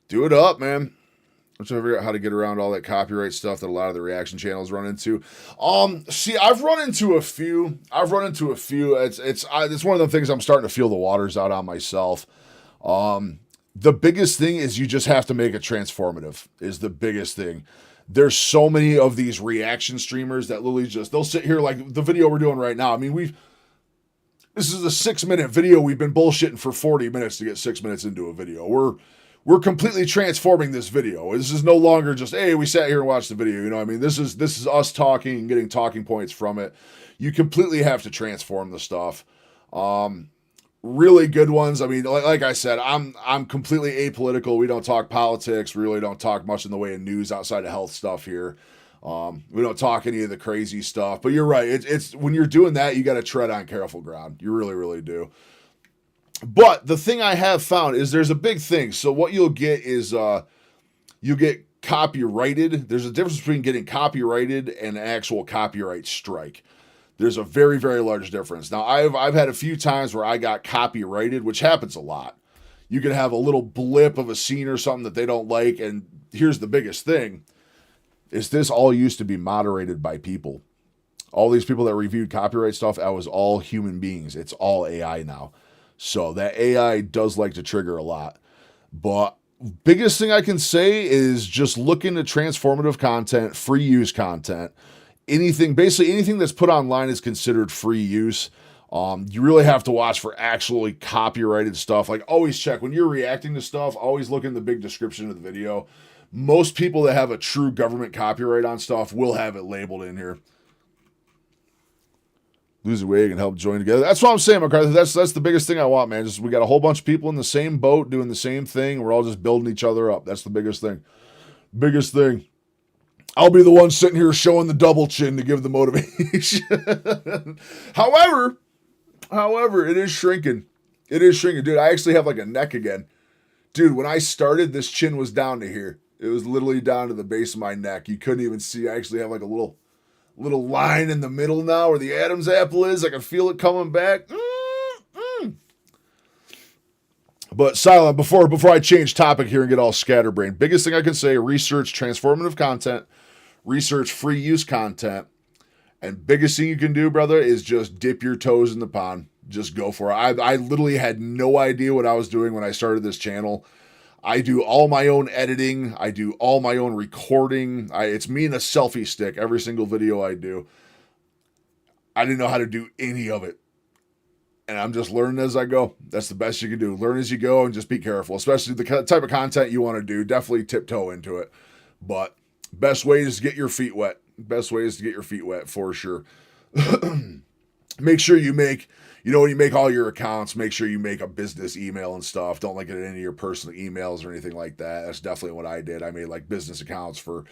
Do it up, man. I'm trying to figure out how to get around all that copyright stuff that a lot of the reaction channels run into. See, I've run into a few. It's one of the things I'm starting to feel the waters out on myself. The biggest thing is you just have to make it transformative is the biggest thing. There's so many of these reaction streamers that literally they'll sit here like the video we're doing right now. I mean, this is a 6-minute video. We've been bullshitting for 40 minutes to get 6 minutes into a video. We're completely transforming this video. This is no longer just, hey, we sat here and watched the video. You know what I mean? This is us talking and getting talking points from it. You completely have to transform the stuff. Really good ones. I mean, like I said, I'm completely apolitical. We don't talk politics. We really don't talk much in the way of news outside of health stuff here. We don't talk any of the crazy stuff. But you're right. It's when you're doing that, you got to tread on careful ground. You really, really do. But the thing I have found is there's a big thing. So what you'll get is you get copyrighted. There's a difference between getting copyrighted and an actual copyright strike. There's a very, very large difference. Now, I've had a few times where I got copyrighted, which happens a lot. You can have a little blip of a scene or something that they don't like. And here's the biggest thing, is this all used to be moderated by people. All these people that reviewed copyright stuff, that was all human beings. It's all AI now. So that AI does like to trigger a lot. But biggest thing I can say is just look into transformative content, free use content. Basically anything that's put online is considered free use. You really have to watch for actually copyrighted stuff. Like always check when you're reacting to stuff, always look in the big description of the video. Most people that have a true government copyright on stuff will have it labeled in here. Lose weight and help join together. That's what I'm saying, McCarthy. That's the biggest thing I want, man. Just we got a whole bunch of people in the same boat doing the same thing. We're all just building each other up. That's the biggest thing. Biggest thing. I'll be the one sitting here showing the double chin to give the motivation. However, it is shrinking. It is shrinking. Dude, I actually have like a neck again. Dude, when I started, this chin was down to here. It was literally down to the base of my neck. You couldn't even see. I actually have like a little line in the middle now where the Adam's apple is. I can feel it coming back. But Silent, before I change topic here and get all scatterbrained, biggest thing I can say, research transformative content, research free use content, and biggest thing you can do, brother, is just dip your toes in the pond. Just go for it. I literally had no idea what I was doing when I started this channel. I do all my own editing. I do all my own recording. It's me and a selfie stick every single video I do. I didn't know how to do any of it. And I'm just learning as I go. That's the best you can do. Learn as you go and just be careful, especially the type of content you want to do. Definitely tiptoe into it. But best way is to get your feet wet. Best way is to get your feet wet for sure. Make sure you make, when you make all your accounts, make sure you make a business email and stuff. Don't link it in any of your personal emails or anything like that. That's definitely what I did. I made like business accounts for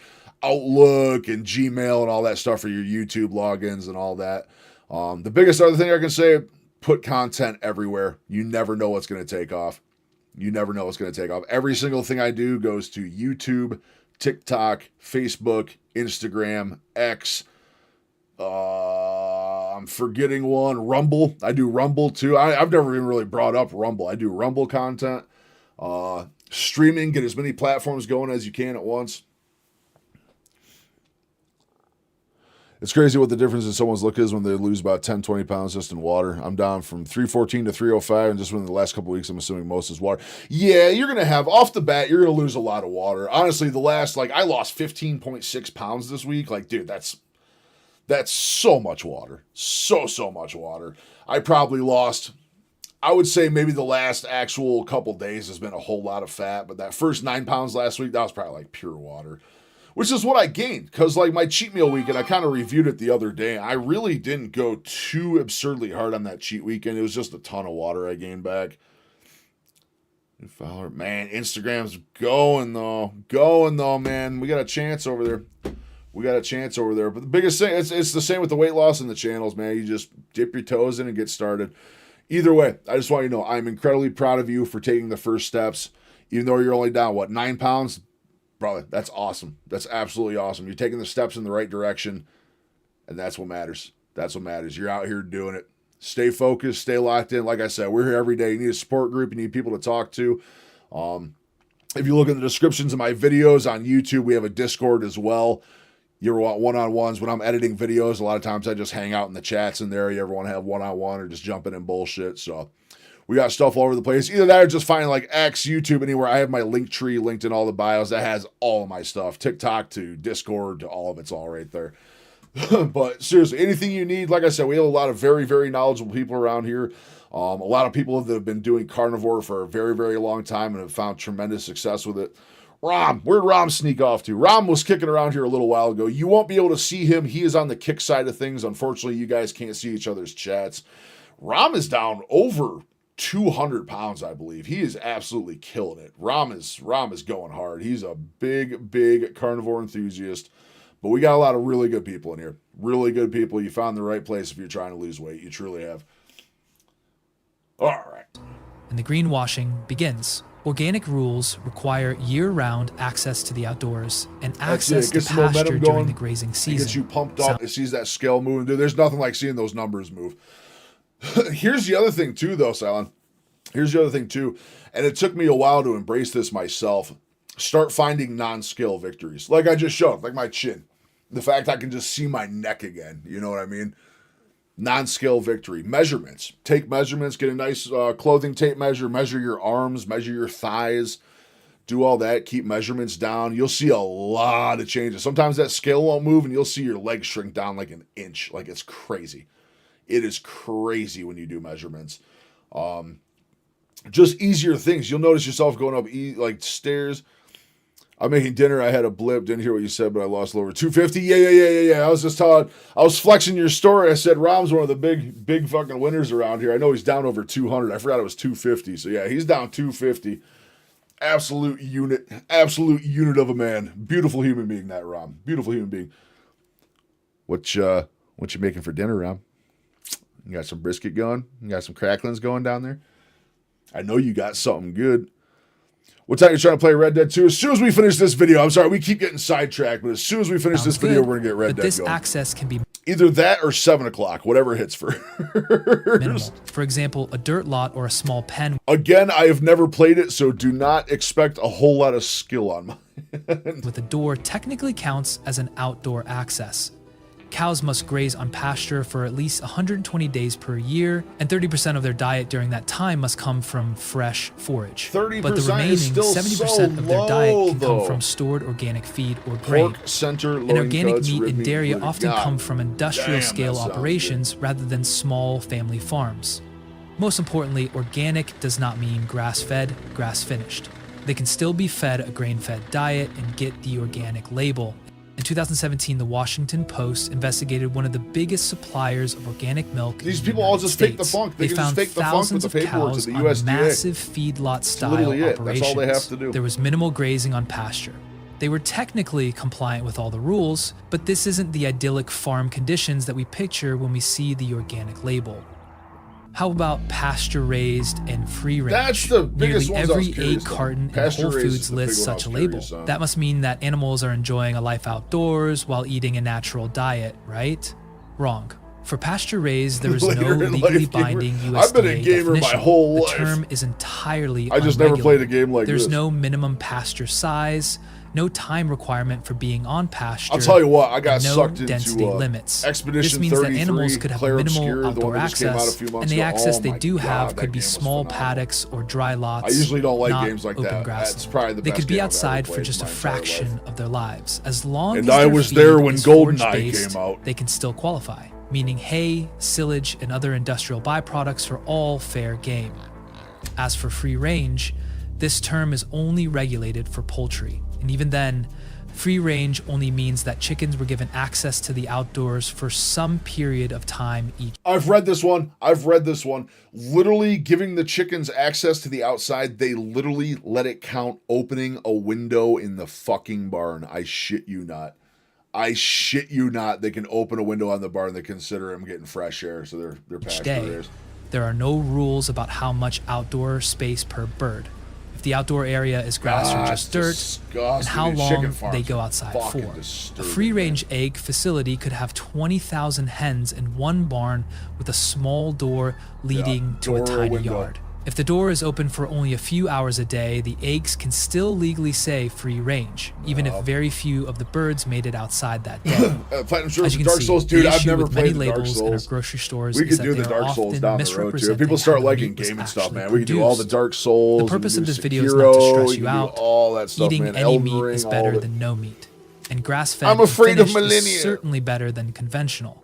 Outlook and Gmail and all that stuff for your YouTube logins and all that. The biggest other thing I can say, put content everywhere. You never know what's going to take off. You never know what's going to take off. Every single thing I do goes to YouTube, TikTok, Facebook, Instagram, X. I'm forgetting one. Rumble. I do Rumble too. I've never even really brought up Rumble. I do Rumble content. Streaming. Get as many platforms going as you can at once. It's crazy what the difference in someone's look is when they lose about 10, 20 pounds just in water. I'm down from 314 to 305, and just within the last couple of weeks, I'm assuming most is water. Yeah, you're going to have, off the bat, you're going to lose a lot of water. Honestly, I lost 15.6 pounds this week. Like, dude, that's so much water. So much water. I probably lost, I would say maybe the last actual couple days has been a whole lot of fat, but that first 9 pounds last week, that was probably like pure water. Which is what I gained, because like my cheat meal weekend, I kind of reviewed it the other day. I really didn't go too absurdly hard on that cheat weekend. It was just a ton of water I gained back. Man, Instagram's going though, man. We got a chance over there. But the biggest thing, it's the same with the weight loss and the channels, man. You just dip your toes in and get started. Either way, I just want you to know, I'm incredibly proud of you for taking the first steps. Even though you're only down, 9 pounds? Brother, that's awesome. That's absolutely awesome. You're taking the steps in the right direction, and that's what matters. You're out here doing it. Stay focused, stay locked in. Like I said, we're here every day. You need a support group. You need people to talk to. If you look in the descriptions of my videos on YouTube, we have a Discord as well. You ever want one-on-ones? When I'm editing videos, a lot of times I just hang out in the chats in there. You ever want to have one-on-one or just jump in and bullshit? So we got stuff all over the place. Either that or just find like X, YouTube, anywhere. I have my link tree linked in all the bios. That has all of my stuff. TikTok to Discord to all of it's all right there. But seriously, anything you need, like I said, we have a lot of very, very knowledgeable people around here. A lot of people that have been doing carnivore for a very, very long time and have found tremendous success with it. Where'd Rom sneak off to? Rom was kicking around here a little while ago. You won't be able to see him. He is on the kick side of things. Unfortunately, you guys can't see each other's chats. Rom is down over 200 pounds, I believe. He is absolutely killing it. Rom is going hard. He's a big carnivore enthusiast. But we got a lot of really good people in here. Really good people. You found the right place if you're trying to lose weight. You truly have. All right. And the greenwashing begins. Organic rules require year-round access to the outdoors and access to pasture during the grazing season. It gets you pumped up. It sees that scale moving. Dude, there's nothing like seeing those numbers move. Here's the other thing too, though, Silent. Here's the other thing too. And it took me a while to embrace this myself. Start finding non-scale victories. Like I just showed, like my chin. The fact I can just see my neck again. You know what I mean? Non-scale victory. Measurements. Take measurements. Get a nice clothing tape measure. Measure your arms. Measure your thighs. Do all that. Keep measurements down. You'll see a lot of changes. Sometimes that scale won't move and you'll see your legs shrink down like an inch. Like it's crazy. It is crazy when you do measurements. Just easier things. You'll notice yourself going up like stairs. I'm making dinner. I had a blip. Didn't hear what you said, but I lost a little over 250. Yeah. I was just telling. I was flexing your story. I said Rom's one of the big fucking winners around here. I know he's down over 200. I forgot it was 250. So yeah, he's down 250. Absolute unit of a man. Beautiful human being, that Rom. Beautiful human being. What you making for dinner, Rom? You got some brisket going? You got some cracklings going down there? I know you got something good. What time are you trying to play Red Dead 2? As soon as we finish this video, I'm sorry, we keep getting sidetracked, but as soon as we finish this video, we're going to get Red Dead this going. Access can be either that or 7 o'clock, whatever hits first. minimal. For example, a dirt lot or a small pen. Again, I have never played it, so do not expect a whole lot of skill on mine. With a door technically counts as an outdoor access. Cows must graze on pasture for at least 120 days per year, and 30% of their diet during that time must come from fresh forage. 30% but the remaining is still 70% of their diet can come from stored organic feed or grain. Pork, center, And organic cuts, meat and dairy included. often God, come from industrial-scale that sounds operations rather than small family farms. Most importantly, organic does not mean grass-fed, grass-finished. They can still be fed a grain-fed diet and get the organic label. In 2017, the Washington Post investigated one of the biggest suppliers of organic milk. These people all just fake the funk. They can just found fake the funk with thousands the of paperwork cows to the on USDA. massive feedlot-style literally it. operations. That's all they have to do. There was minimal grazing on pasture. They were technically compliant with all the rules, but this isn't the idyllic farm conditions that we picture when we see the organic label. How about pasture-raised and free-range? That's the biggest Nearly ones I was every curious egg on. carton in Whole Pasture-raised is Foods the big lists one I such a was label. curious on. That must mean that animals are enjoying a life outdoors while eating a natural diet, right? Wrong. For pasture-raised, there is no Later in legally life, gamer. binding USDA I've been a gamer my definition. whole The life. term is entirely I just never played a unregulated. game like There's this. no minimum pasture size, no time requirement for being on pasture. I'll tell you what, I got and no sucked density into limits. Expedition This means 33, that animals could have Claire minimal Obscure, the outdoor one that just came out a access, few months and the ago. access Oh they my do God, have that could be game was small phenomenal. paddocks or dry lots. I usually don't like not games like open that. grassland. That's probably the They best could be game I've outside ever for played just a in my entire fraction life. of their lives. As long And as I their was feed there when is GoldenEye forage-based, came out. they can still qualify, meaning hay, silage, and other industrial byproducts are all fair game. As for free range, this term is only regulated for poultry, and even then, free range only means that chickens were given access to the outdoors for some period of time each. I've read this one. Literally giving the chickens access to the outside, they literally let it count opening a window in the fucking barn. I shit you not. They can open a window on the barn. They consider them getting fresh air, so they're pasture day. raised. There are no rules about how much outdoor space per bird. If the outdoor area is grass or just dirt, and how long they go outside for. A free-range egg facility could have 20,000 hens in one barn with a small door leading to a tiny yard. If the door is open for only a few hours a day, the eggs can still legally say free range, even if very few of the birds made it outside that day. As you can Dark see, Souls, dude, the I've issue never with many played the Dark labels in our Souls. grocery stores We is could that do the they are Dark Souls often down the road too. If misrepresenting people start how the liking meat was gaming stuff, actually man, we could do all the produced. Dark Souls. The purpose we of could this do video is not to Sekiro, stress we you could do out. all that stuff, Eating man. any Elden meat Ring, is all better the- than no meat, and grass-fed I'm and afraid of finished millennia. is certainly better than conventional.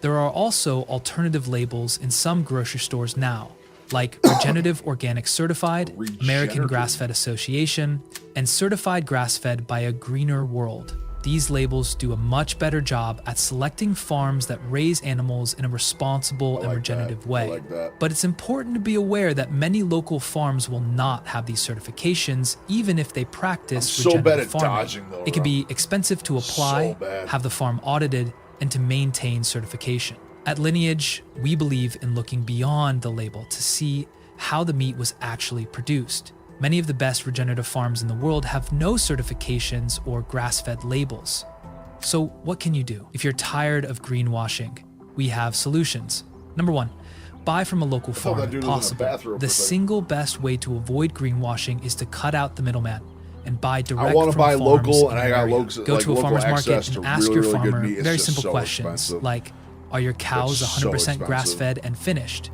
There are also alternative labels in some grocery stores now, like Regenerative Organic Certified, American Regenerative. Grass-Fed Association, and Certified Grass-Fed by A Greener World. These labels do a much better job at selecting farms that raise animals in a responsible and like regenerative that. I way. like that. But it's important to be aware that many local farms will not have these certifications, even if they practice I'm so bad regenerative at farming. dodging, though, It can Rob. be expensive to apply, So bad. have the farm audited, and to maintain certification. At Lineage, we believe in looking beyond the label to see how the meat was actually produced. Many of the best regenerative farms in the world have no certifications or grass-fed labels. So what can you do? If you're tired of greenwashing, we have solutions. Number one, buy from a local farm that if dude was in a possible. bathrobe The for a second. single best way to avoid greenwashing is to cut out the middleman and buy direct I want to from buy farms local, in and I your got area. local, Go like to a local farmer's market access and to ask really, your really good farmer meat. It's very just simple so questions expensive. like, are your cows It's so 100% expensive. grass-fed and finished?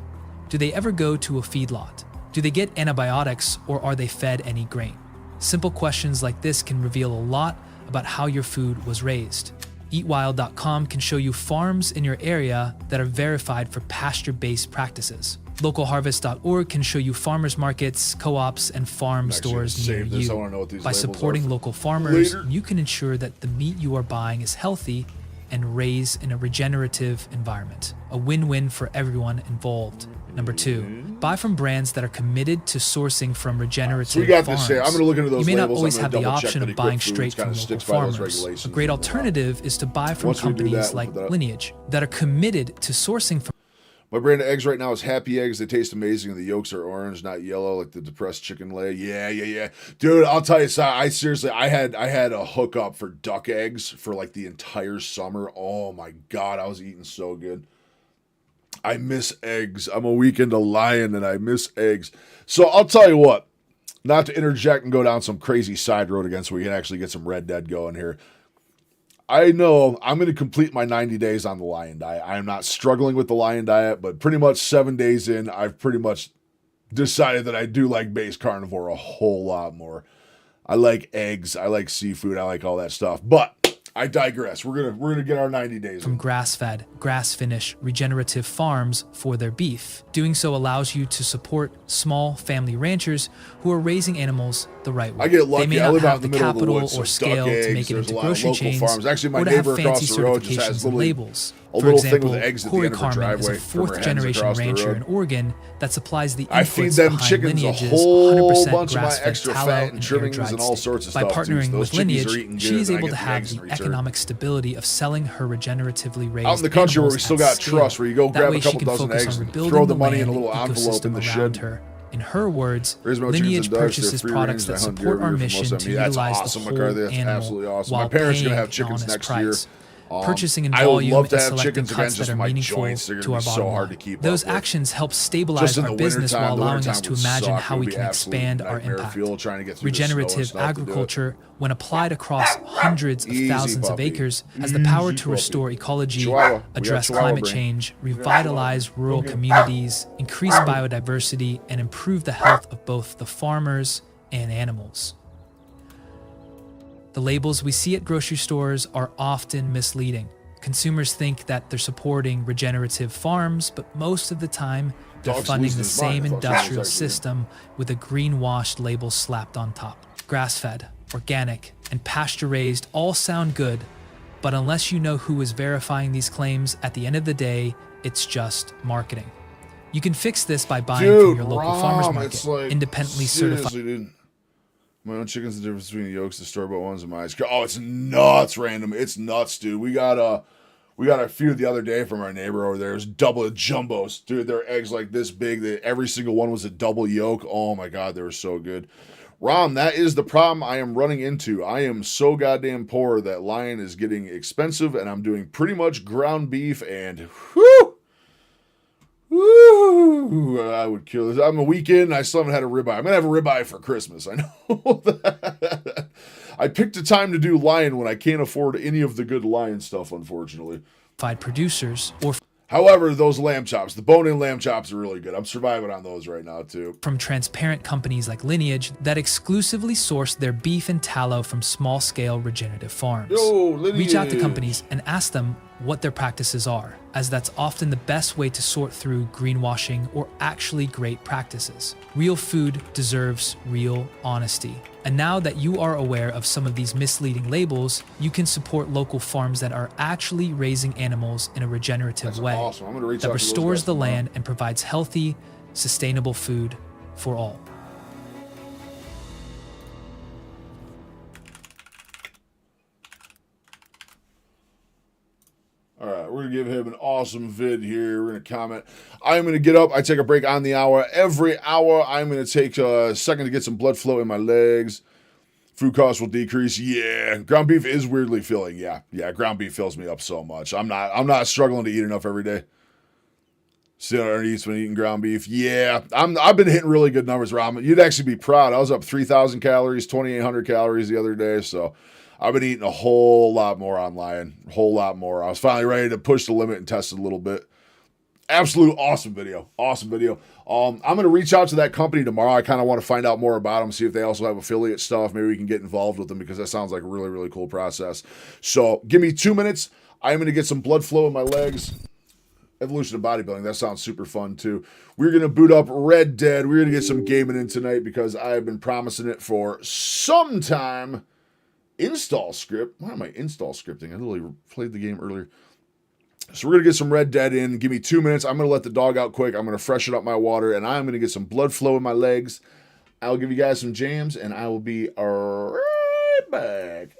Do they ever go to a feedlot? Do they get antibiotics, or are they fed any grain? Simple questions like this can reveal a lot about how your food was raised. Eatwild.com can show you farms in your area that are verified for pasture-based practices. Localharvest.org can show you farmers markets, co-ops, and farm actually stores gonna near save this. I you. wanna know what these By labels supporting are local farmers, later. you can ensure that the meat you are buying is healthy and raise in a regenerative environment. A win-win for everyone involved. Number 2, buy from brands that are committed to sourcing from regenerative So we got farms. this here. I'm going to look into those You may not labels. always I'm have gonna the double check option that of buying Equip Foods straight kinda from local sticks by those farmers. A regulations great and whatnot. alternative is to buy from Once we do companies that, we'll like put that up. Lineage that are committed to sourcing from My brand of eggs right now is Happy Eggs. They taste amazing, and the yolks are orange, not yellow, like the depressed chicken lay. Yeah. Dude, I'll tell you, I seriously, I had a hookup for duck eggs for like the entire summer. Oh my God, I was eating so good. I miss eggs. I'm a week into Lion, and I miss eggs. So I'll tell you what, not to interject and go down some crazy side road again so we can actually get some Red Dead going here. I know I'm going to complete my 90 days on the Lion diet. I am not struggling with the Lion diet, but pretty much 7 days in, I've pretty much decided that I do like base carnivore a whole lot more. I like eggs. I like seafood. I like all that stuff. But I digress. We're gonna get our 90 days from in. grass-fed, grass-finished, regenerative farms for their beef. Doing so allows you to support small family ranchers who are raising animals the right way. I get lucky. They may I not live out have in the the middle of the capital woods, so or duck scale to eggs, make it there's into a lot of grocery local chains, farms. Actually, my or to have neighbor across fancy the road just has certifications and literally labels. a For little thing example, with eggs at the Corey end of her Carmen is a driveway for her hens fourth-generation across the rancher road. in Oregon that supplies the I feed inputs them behind chickens a Lineage's whole 100% bunch of my grass-fed extra tallow fat and and trimmings air-dried and all steak. sorts of By stuff, too. partnering So those with chickies are Lineage, eating she good, is and I able get to the have eggs in the return. economic stability of selling her regeneratively raised Out in the country where we animals still at got scale. trust, where you go That grab way a she couple can dozen focus eggs on and rebuilding throw the the money in land a little and envelope in the ecosystem around shed. her. In her words, Raise my chickens Lineage and ducks. They're purchases free products range. that I hunt support deer our from mission most of to them. Yeah, that's utilize awesome, the whole McCarthy. That's animal absolutely awesome. while My parents are paying gonna have an chickens honest next price. year. Purchasing in I would volume love to and have selecting chickens again cuts just that for are my meaningful joints. They're to gonna our be bottom so hard line. to keep Those up with. actions help Just stabilize in our the business wintertime, while the allowing wintertime us to would imagine suck. how It we would be can absolute expand our nightmare impact. fuel trying to get through the snow and Regenerative stuff to do it. agriculture, when applied across hundreds of Easy, thousands of puppy. acres, has the power Easy, to puppy. restore ecology, Chihuahua. We got address Chihuahua climate brain. change, revitalize rural communities, increase biodiversity, and improve the health of both the farmers and animals. The labels we see at grocery stores are often misleading. Consumers think that they're supporting regenerative farms, but most of the time, they're Dog's funding losing the his mind. same I thought someone was industrial actually- system with a greenwashed label slapped on top. Grass-fed, organic, and pasture-raised all sound good, but unless you know who is verifying these claims, at the end of the day, it's just marketing. You can fix this by buying Dude, from your local farmer's Rom, market, it's like, independently seriously, certified. dude. My own chicken's the difference between the yolks, the store-bought ones, and my ice cream. Oh, it's nuts, random. It's nuts, dude. We got a few the other day from our neighbor over there. It was double jumbos, dude. Their eggs like this big. Every single one was a double yolk. Oh my God, they were so good. Rom, that is the problem I am running into. I am so goddamn poor that Lion is getting expensive, and I'm doing pretty much ground beef, and whoo, I would kill this. I'm a weekend. I still haven't had a ribeye. I'm gonna have a ribeye for Christmas. I know that. I picked a time to do Lion when I can't afford any of the good Lion stuff, unfortunately. producers or However, those lamb chops, the bone-in lamb chops are really good. I'm surviving on those right now, too. from transparent companies like Lineage that exclusively source their beef and tallow from small-scale regenerative farms. Reach out to Lineage. companies and ask them what their practices are, as that's often the best way to sort through greenwashing or actually great practices. Real food deserves real honesty. And now that you are aware of some of these misleading labels, you can support local farms that are actually raising animals in a regenerative That's way awesome. I'm gonna reach that out to those restores guys the tomorrow. land and provides healthy, sustainable food for all. All right, we're going to give him an awesome vid here. We're going to comment. I'm going to get up. I take a break on the hour. Every hour, I'm going to take a second to get some blood flow in my legs. Food costs will decrease. Yeah, ground beef is weirdly filling. Yeah, ground beef fills me up so much. I'm not struggling to eat enough every day. Sit underneath when eating ground beef. Yeah, I've been hitting really good numbers, Rob. You'd actually be proud. I was up 3,000 calories, 2,800 calories the other day, so I've been eating a whole lot more on Lion. A whole lot more. I was finally ready to push the limit and test it a little bit. Absolute awesome video. Awesome video. I'm going to reach out to that company tomorrow. I kind of want to find out more about them, see if they also have affiliate stuff. Maybe we can get involved with them because that sounds like a really, really cool process. So give me 2 minutes. I'm going to get some blood flow in my legs. Evolution of bodybuilding. That sounds super fun too. We're going to boot up Red Dead. We're going to get some gaming in tonight because I've been promising it for some time. install script. Why am I install scripting? I literally played the game earlier. So we're going to get some Red Dead in. Give me 2 minutes. I'm going to let the dog out quick. I'm going to freshen up my water, and I'm going to get some blood flow in my legs. I'll give you guys some jams, and I will be right back.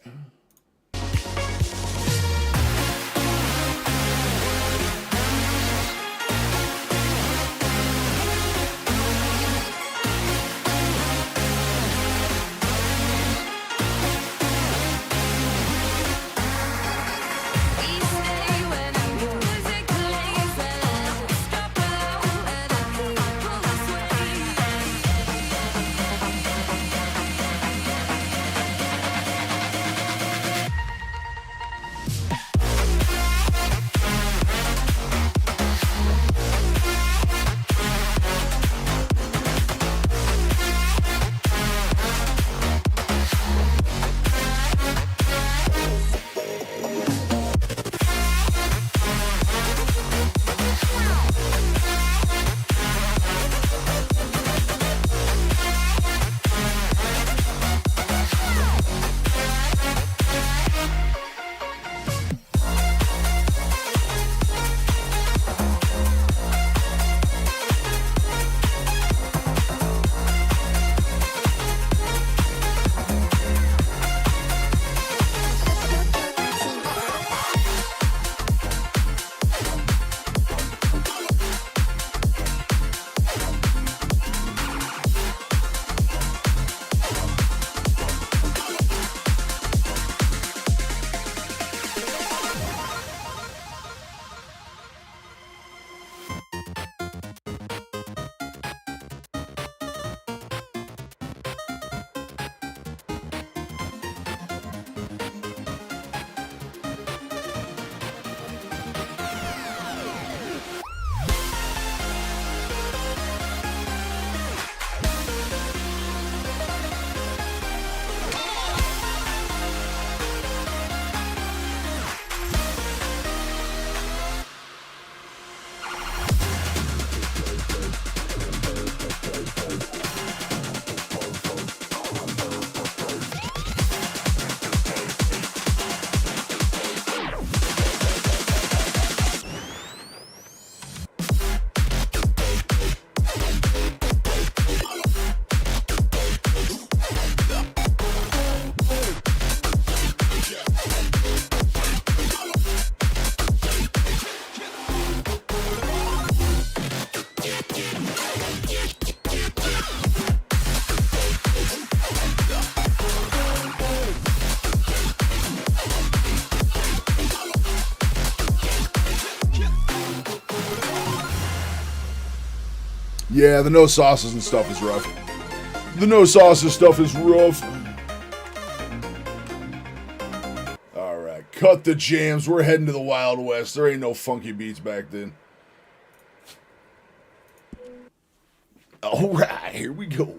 Yeah, the no sauces and stuff is rough. The no sauces stuff is rough. Alright, cut the jams. We're heading to the Wild West. There ain't no funky beats back then. Alright, here we go.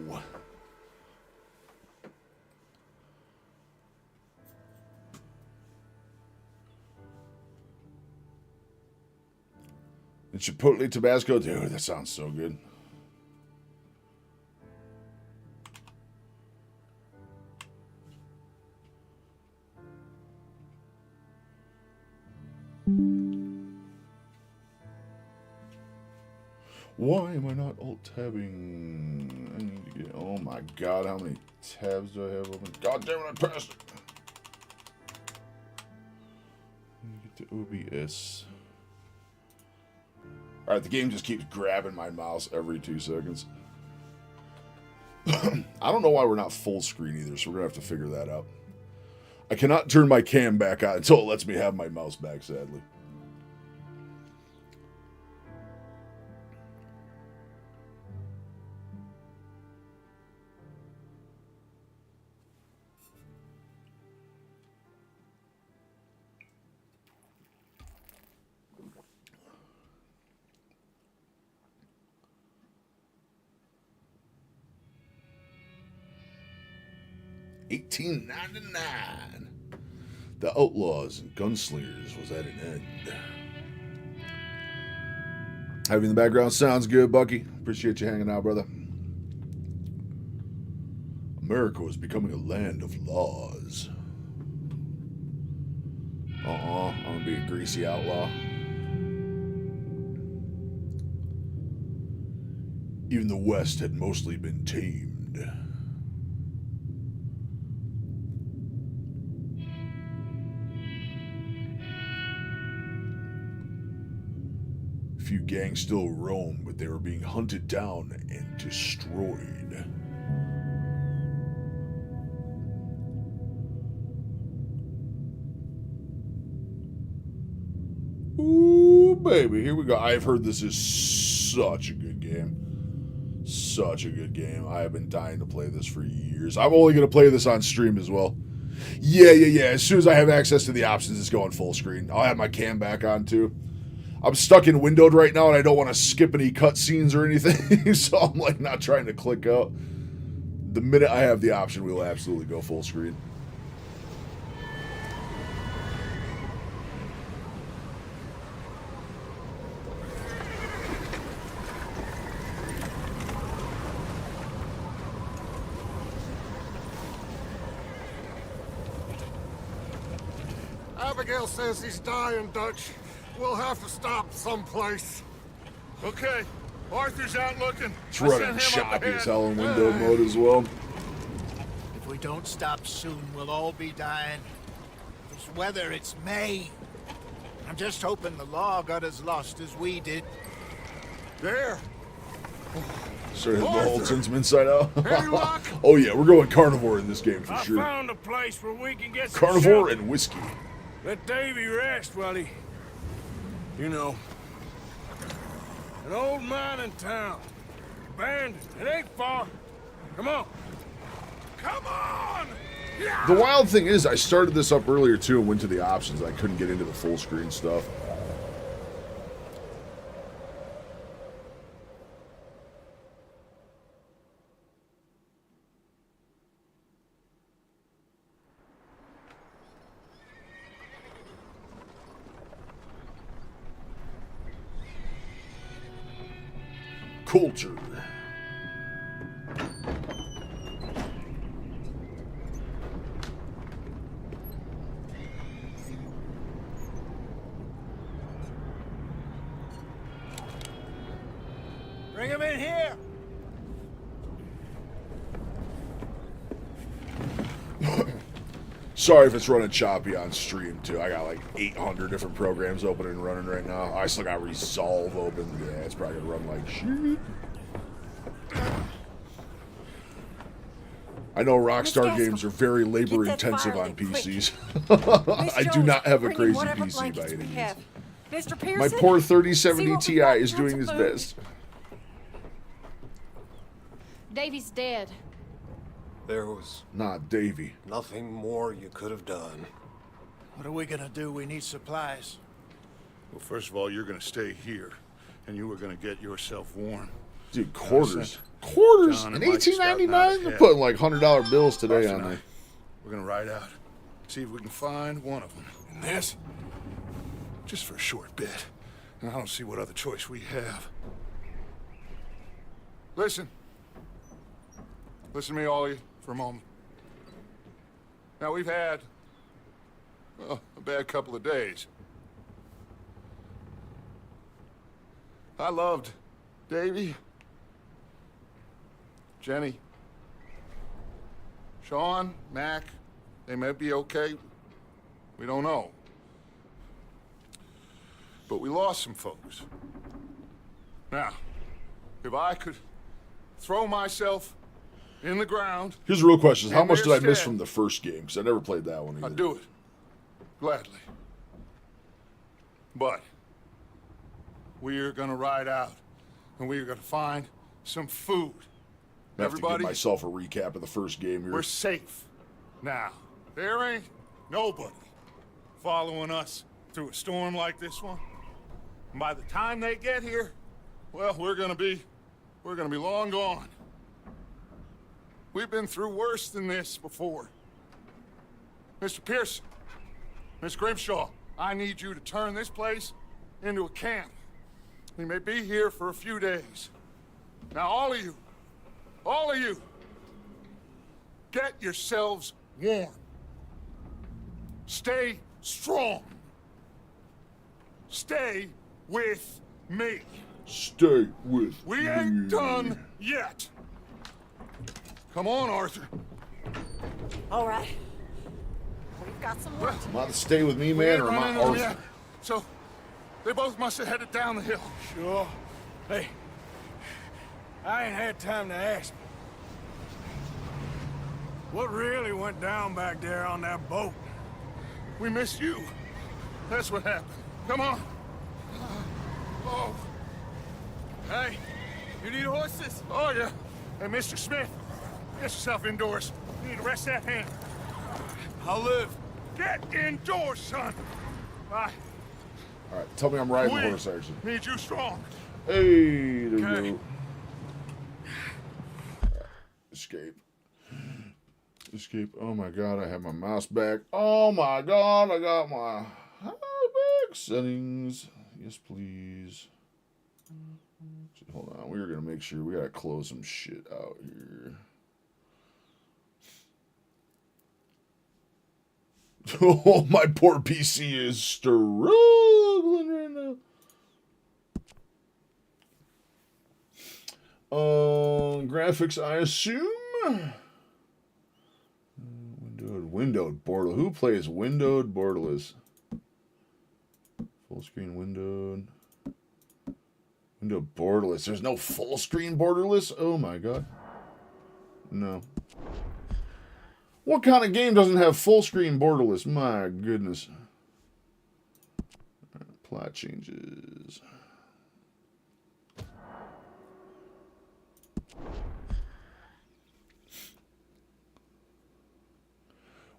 And Chipotle Tabasco. Dude, that sounds so good. Why am I not alt-tabbing? I need to get... Oh my god, how many tabs do I have open? God damn it, I passed it! Get to OBS. Alright, the game just keeps grabbing my mouse every 2 seconds. I don't know why we're not full screen either, so we're going to have to figure that out. I cannot turn my cam back on until it lets me have my mouse back, sadly. $18.99. The Outlaws and Gunslingers was at an end. Having the background sounds good, Bucky. Appreciate you hanging out, brother. America is becoming a land of laws. be a greasy outlaw. Even the West had mostly been tamed. Few gangs still roam, but they were being hunted down and destroyed. Ooh, baby, here we go. I've heard this is such a good game. Such a good game. I have been dying to play this for years. I'm only going to play this on stream as well. Yeah. As soon as I have access to the options, it's going full screen. I'll have my cam back on, too. I'm stuck in windowed right now, and I don't want to skip any cutscenes or anything, so I'm like not trying to click out. The minute I have the option, we will absolutely go full screen. Abigail says he's dying, Dutch. We'll have to stop someplace. Okay, Arthur's out looking. It's running choppy as hell in window mode as well. If we don't stop soon, we'll all be dying. This weather, it's May. I'm just hoping the law got as lost as we did. There. Started the whole since inside out. Any luck? Oh yeah, we're going carnivore in this game for sure. I found a place where we can get some Carnivore shelter. and whiskey. Let Davy rest while he... You know. An old mining town. Abandoned. It ain't far. Come on. Come on! Yeah! The wild thing is, I started this up earlier too and went to the options. I couldn't get into the full screen stuff. Culture. Bring him in here. Sorry if it's running choppy on stream too. I got like 800 different programs open and running right now. I still got Resolve open. Yeah, it's probably gonna run like shit. I know Rockstar games are very labor intensive on PCs. I do not have a crazy PC by any means. Mr. Pearson, My poor 3070 see what we Ti got, is have doing some his food. best. Davy's dead. There was Not Davy. nothing more you could have done. What are we gonna do? We need supplies. Well, first of all, you're gonna stay here, and you are gonna get yourself warm. Dude, quarters. Quarters? John In and Mike scouting out $18.99? They're ahead. putting like $100 bills today Arthur on and I, there. we're gonna ride out, see if we can find one of them. And this, just for a short bit. And I don't see what other choice we have. Listen. Listen to me, all of you, for a moment. Now, we've had, well, a bad couple of days. I loved Davy, Jenny, Sean, Mac. They may be okay. We don't know. But we lost some folks. Now, if I could throw myself in the ground, Here's the real question. How And much did I they're miss dead. from the first game? Because I never played that one either. I'd do it. Gladly. But we're gonna ride out, and we're gonna find some food. I have to give Everybody, myself a recap of the first game here. we're safe now. There ain't nobody following us through a storm like this one. And by the time they get here, well, we're gonna be long gone. We've been through worse than this before. Mr. Pearson, Miss Grimshaw, I need you to turn this place into a camp. We may be here for a few days. Now, all of you, get yourselves warm. Stay strong. stay with me. Stay with We ain't me. done yet. Come on, Arthur. All right. We've got some work. Am I to stay with me, We man, ain't or am run I into them Arthur? yet. So, they both must have headed down the hill. Sure. Hey, I ain't had time to ask. What really went down back there on that boat? We missed you. That's what happened. Come on. Oh. Hey, you need horses? Oh, yeah. Hey, Mr. Smith, get yourself indoors. You need to rest that hand. I'll live. Get indoors, son. Bye. All right, tell me I'm riding the We horse, actually. need you strong. Hey, there we Okay. go. Escape. Escape. Oh my god, I have my mouse back. Oh my god, I got my mouse back. Settings. Yes, please. Hold on, we're gonna make sure we gotta close some shit out here. Oh, my poor PC is struggling right now. Graphics, I assume. Windowed borderless. Who plays windowed borderless? Full screen windowed. Windowed borderless. There's no full screen borderless? Oh my god. No. What kind of game doesn't have full screen borderless? My goodness. Plot changes.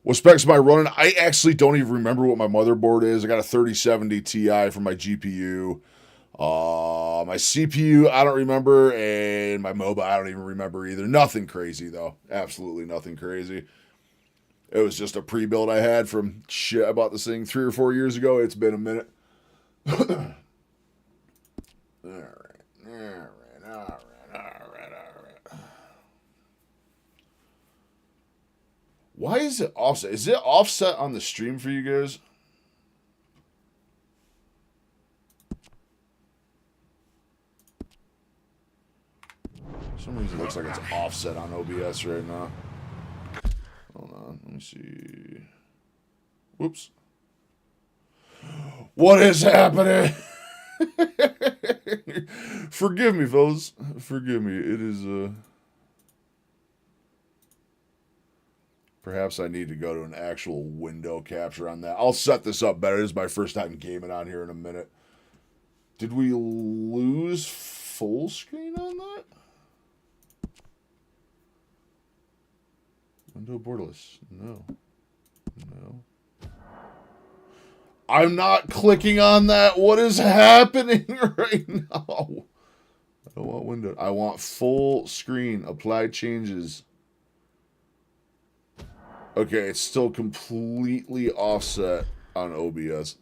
What specs am I running? I actually don't even remember what my motherboard is. I got a 3070 Ti for my GPU. My CPU, I don't remember. And my mobile, I don't even remember either. Nothing crazy, though. Absolutely nothing crazy. It was just a pre-build I had from shit. I bought this thing 3 or 4 years ago. It's been a minute. All right. Why is it offset? Is it offset on the stream for you guys? For some reason it looks like it's offset on OBS right now. Hold on, let me see. Whoops. What is happening? Forgive me, fellas. Forgive me. It is, perhaps I need to go to an actual window capture on that. I'll set this up better. This is my first time gaming on here in a minute. Did we lose full screen on that? Window borderless. No. No. I'm not clicking on that. What is happening right now? I don't want window. I want full screen. Apply changes. Okay, it's still completely offset on OBS.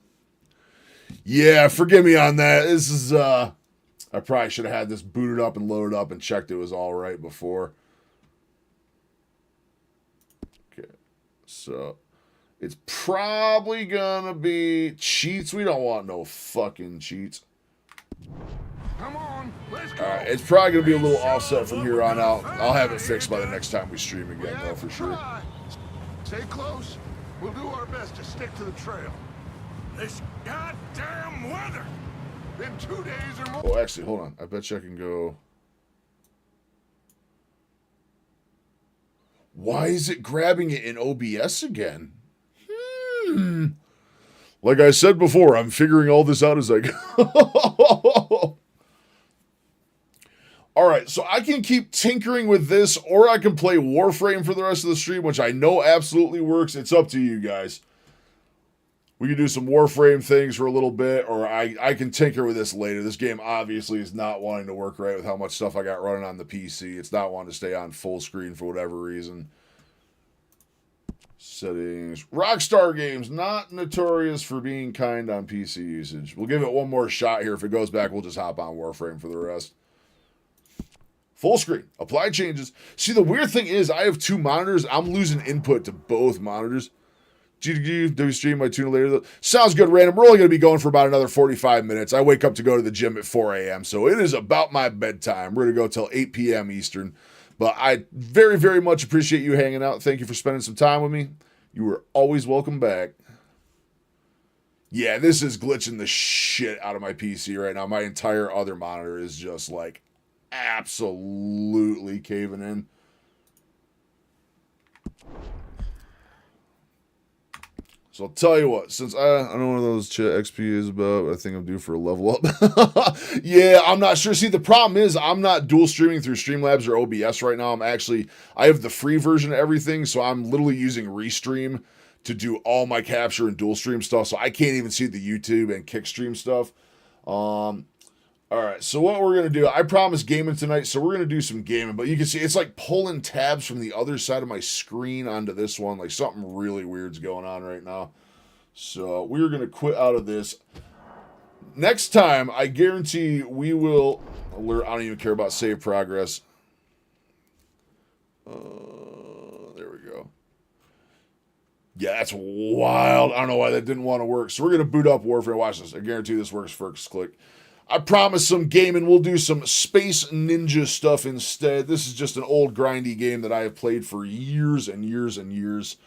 Yeah, forgive me on that. This is, I probably should have had this booted up and loaded up and checked it was all right before. Okay, so it's probably gonna be cheats. We don't want no fucking cheats. Come on, let's go. Alright, it's probably gonna be a little offset from here on out. I'll have it fixed by the next time we stream again, though, for sure. Stay close. We'll do our best to stick to the trail. This goddamn weather! Been 2 days or more. Oh, actually, hold on. I bet you I can go. Why is it grabbing it in OBS again? Like I said before, I'm figuring all this out as I go. All right, so I can keep tinkering with this, or I can play Warframe for the rest of the stream, which I know absolutely works. It's up to you guys. We can do some Warframe things for a little bit, or I can tinker with this later. This game obviously is not wanting to work right with how much stuff I got running on the PC. It's not wanting to stay on full screen for whatever reason. Settings. Rockstar Games, not notorious for being kind on PC usage. We'll give it one more shot here. If it goes back, we'll just hop on Warframe for the rest. Full screen. Apply changes. See, the weird thing is I have 2 monitors. I'm losing input to both monitors. Do we stream my tuna later? Sounds good, Random. We're only going to be going for about another 45 minutes. I wake up to go to the gym at 4 a.m., so it is about my bedtime. We're going to go till 8 p.m. Eastern. But I very, very much appreciate you hanging out. Thank you for spending some time with me. You are always welcome back. Yeah, this is glitching the shit out of my PC right now. My entire other monitor is just like absolutely caving in. So I'll tell you what, since I don't know what those chat XP is about, I think I'm due for a level up. Yeah, I'm not sure. See, the problem is I'm not dual streaming through Streamlabs or OBS right now. I have the free version of everything, so I'm literally using Restream to do all my capture and dual stream stuff, so I can't even see the YouTube and Kickstream stuff. All right, so what we're going to do, I promised gaming tonight, so we're going to do some gaming, but you can see it's like pulling tabs from the other side of my screen onto this one, like something really weird's going on right now. So we're going to quit out of this. Next time, I guarantee we will alert. I don't even care about save progress. There we go. Yeah, that's wild. I don't know why that didn't want to work. So we're going to boot up Warfare. Watch this. I guarantee this works first click. I promise some gaming. We'll do some Space Ninja stuff instead. This is just an old grindy game that I have played for years and years and years.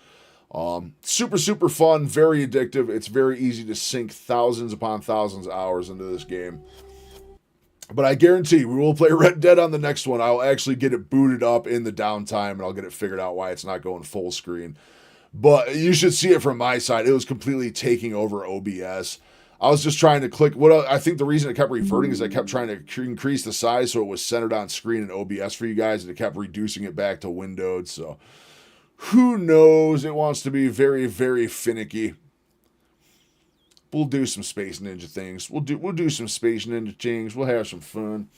Super, super fun. Very addictive. It's very easy to sink thousands upon thousands of hours into this game. But I guarantee we will play Red Dead on the next one. I'll actually get it booted up in the downtime, and I'll get it figured out why it's not going full screen. But you should see it from my side. It was completely taking over OBS. I was just trying to click. I think the reason it kept reverting is I kept trying to increase the size so it was centered on screen in OBS for you guys, and it kept reducing it back to windowed. So who knows? It wants to be very, very finicky. We'll do some Space Ninja things. We'll do some Space Ninja things. We'll have some fun.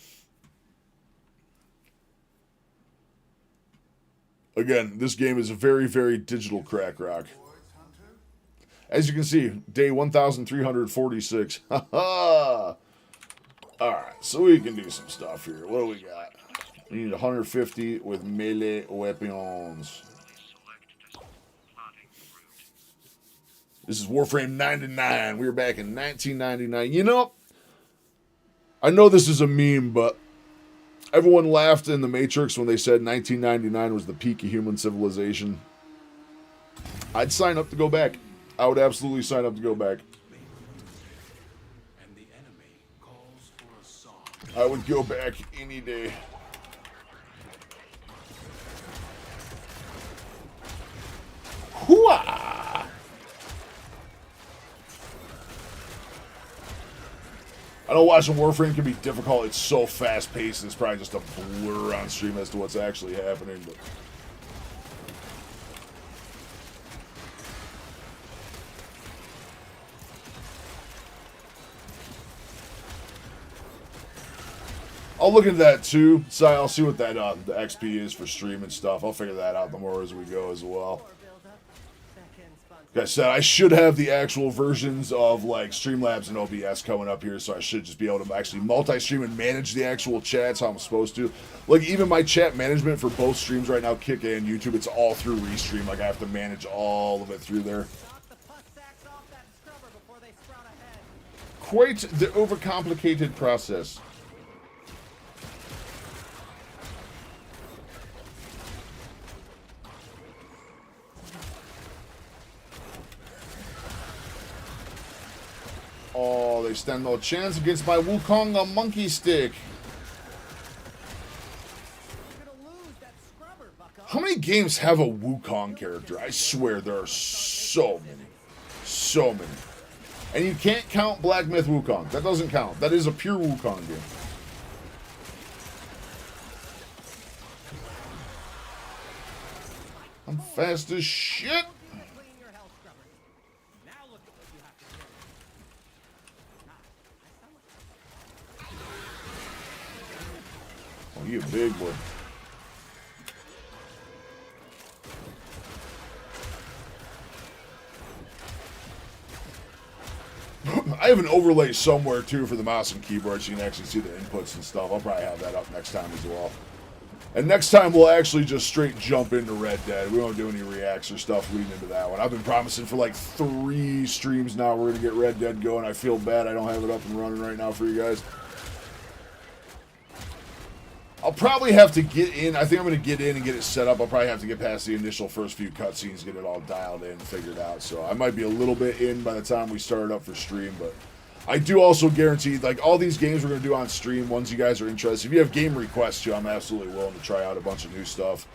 Again, this game is a very, very digital crack rock. As you can see, day 1,346. Ha ha! Alright, so we can do some stuff here. What do we got? We need 150 with melee weapons. This is Warframe 99. We were back in 1999. You know, I know this is a meme, but everyone laughed in The Matrix when they said 1999 was the peak of human civilization. I'd sign up to go back. I would absolutely sign up to go back. And the enemy calls for a song. I would go back any day. Hooah! I know watching Warframe can be difficult. It's so fast-paced. It's probably just a blur on stream as to what's actually happening. But I'll look into that too. So I'll see what that the XP is for stream and stuff. I'll figure that out the more as we go as well. Like I said, I should have the actual versions of like Streamlabs and OBS coming up here, so I should just be able to actually multi-stream and manage the actual chats how I'm supposed to. Like even my chat management for both streams right now, Kick and YouTube, it's all through Restream. Like I have to manage all of it through there. Quite the overcomplicated process. Oh, they stand no chance against my Wukong monkey stick. How many games have a Wukong character? I swear there are so many. So many. And you can't count Black Myth Wukong. That doesn't count. That is a pure Wukong game. I'm fast as shit. Oh, you a big boy. I have an overlay somewhere too for the mouse and keyboard so you can actually see the inputs and stuff. I'll probably have that up next time as well. And next time we'll actually just straight jump into Red Dead. We won't do any reacts or stuff leading into that one. I've been promising for like 3 streams now we're going to get Red Dead going. I feel bad I don't have it up and running right now for you guys. I'll probably have to get in. I think I'm going to get in and get it set up. I'll probably have to get past the initial first few cutscenes, get it all dialed in, figured out. So I might be a little bit in by the time we start it up for stream, but I do also guarantee, like, all these games we're going to do on stream, ones you guys are interested. If you have game requests, too, I'm absolutely willing to try out a bunch of new stuff.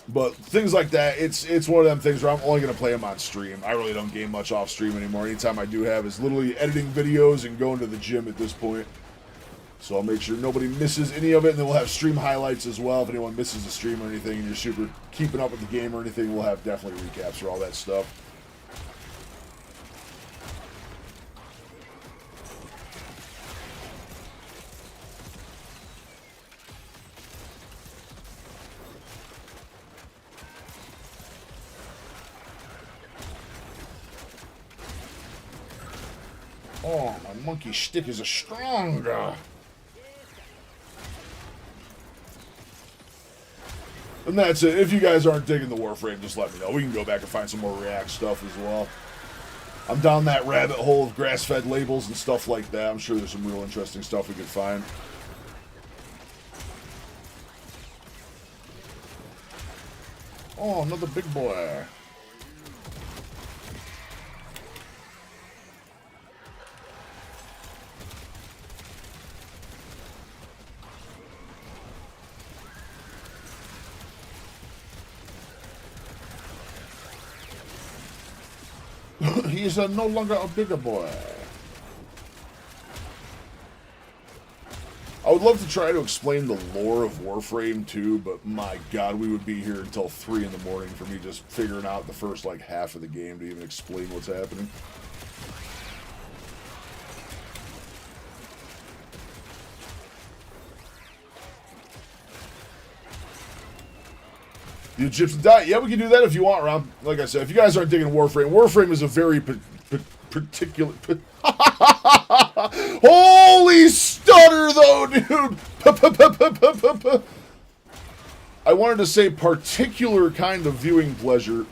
But things like that, it's one of them things where I'm only going to play them on stream. I really don't game much off stream anymore. Anytime I do have is literally editing videos and going to the gym at this point. So I'll make sure nobody misses any of it, and then we'll have stream highlights as well. If anyone misses a stream or anything and you're super keeping up with the game or anything, we'll have definitely recaps for all that stuff. Oh, my monkey stick is stronger. And that's it. If you guys aren't digging the Warframe, just let me know. We can go back and find some more React stuff as well. I'm down that rabbit hole of grass-fed labels and stuff like that. I'm sure there's some real interesting stuff we could find. Oh, another big boy. He is no longer a bigger boy. I would love to try to explain the lore of Warframe too, but my god, we would be here until 3 in the morning for me just figuring out the first like half of the game to even explain what's happening. The Egyptian diet. Yeah, we can do that if you want, Rob. Like I said, if you guys aren't digging Warframe, Warframe is a very particular... Holy stutter, though, dude! I wanted to say particular kind of viewing pleasure.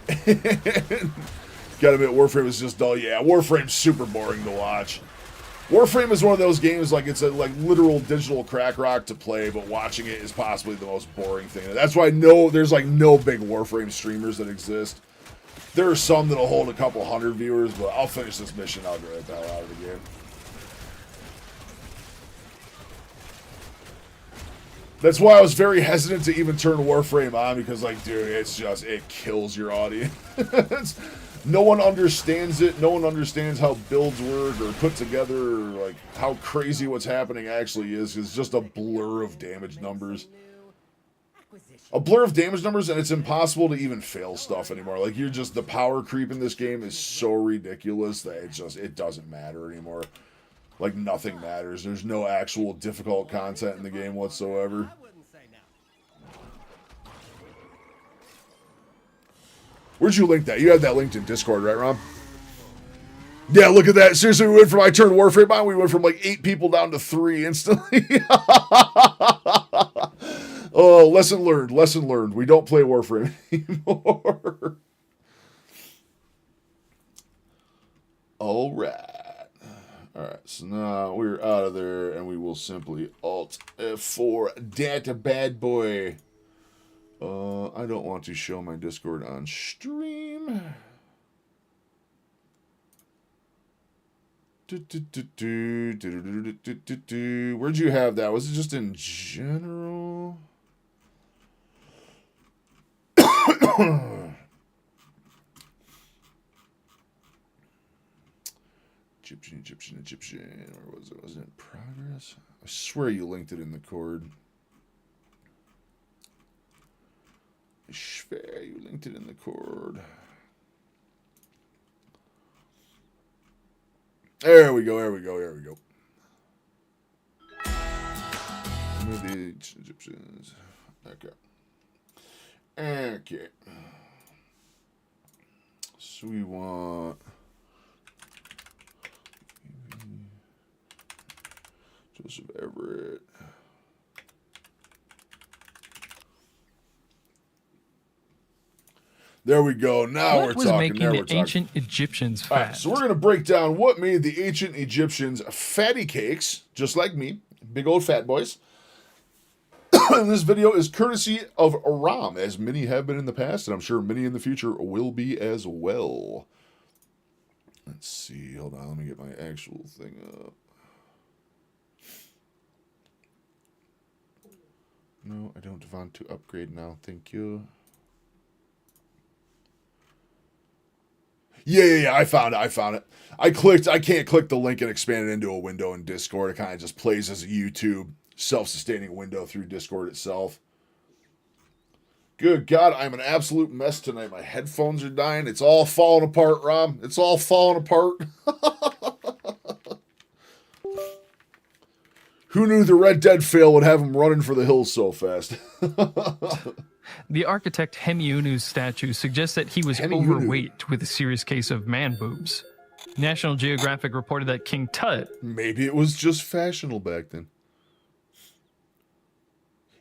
Gotta admit, Warframe is just dull. Yeah, Warframe's super boring to watch. Warframe is one of those games, like, it's a literal digital crack rock to play, but watching it is possibly the most boring thing. And that's why there's like no big Warframe streamers that exist. There are some that'll hold a couple hundred viewers, but I'll finish this mission, I'll get the hell out of the game. That's why I was very hesitant to even turn Warframe on, because, like, dude, it's just, it kills your audience. No one understands it. No one understands how builds work or put together, or like how crazy what's happening actually is. It's just a blur of damage numbers. A blur of damage numbers, and it's impossible to even fail stuff anymore. Like, you're just, the power creep in this game is so ridiculous that it doesn't matter anymore. Like, nothing matters. There's no actual difficult content in the game whatsoever. Where'd you link that? You had that linked in Discord, right, Rob? Yeah, look at that. Seriously, we went from, I turned Warframe on, we went from like 8 people down to 3 instantly. Oh, lesson learned. Lesson learned. We don't play Warframe anymore. All right. All right, so now we're out of there, and we will simply Alt F4 that bad boy. I don't want to show my Discord on stream. Where'd you have that? Was it just in general? Egyptian. Where was it? Was it in progress? I swear you linked it in the cord. I swear you linked it in the cord. There we go, there we go, there we go. The Egyptians. Okay. Okay. So we want Joseph Everett. There we go. Now we're What was talking. making Now the we're talking. ancient Egyptians All right, fat? so we're going to break down what made the ancient Egyptians fatty cakes, just like me, big old fat boys. And this video is courtesy of Aram, as many have been in the past, and I'm sure many in the future will be as well. Let's see. Hold on. Let me get my actual thing up. No, I don't want to upgrade now. Thank you. Yeah, I found it. I can't click the link and expand it into a window in Discord. It kind of just plays as a YouTube self-sustaining window through Discord itself. Good God, I'm an absolute mess tonight. My headphones are dying. It's all falling apart, Rom. It's all falling apart. Who knew the Red Dead fail would have him running for the hills so fast? The architect Hemiunu's statue suggests that he was overweight with a serious case of man boobs. National Geographic reported that King Tut... Maybe it was just fashionable back then.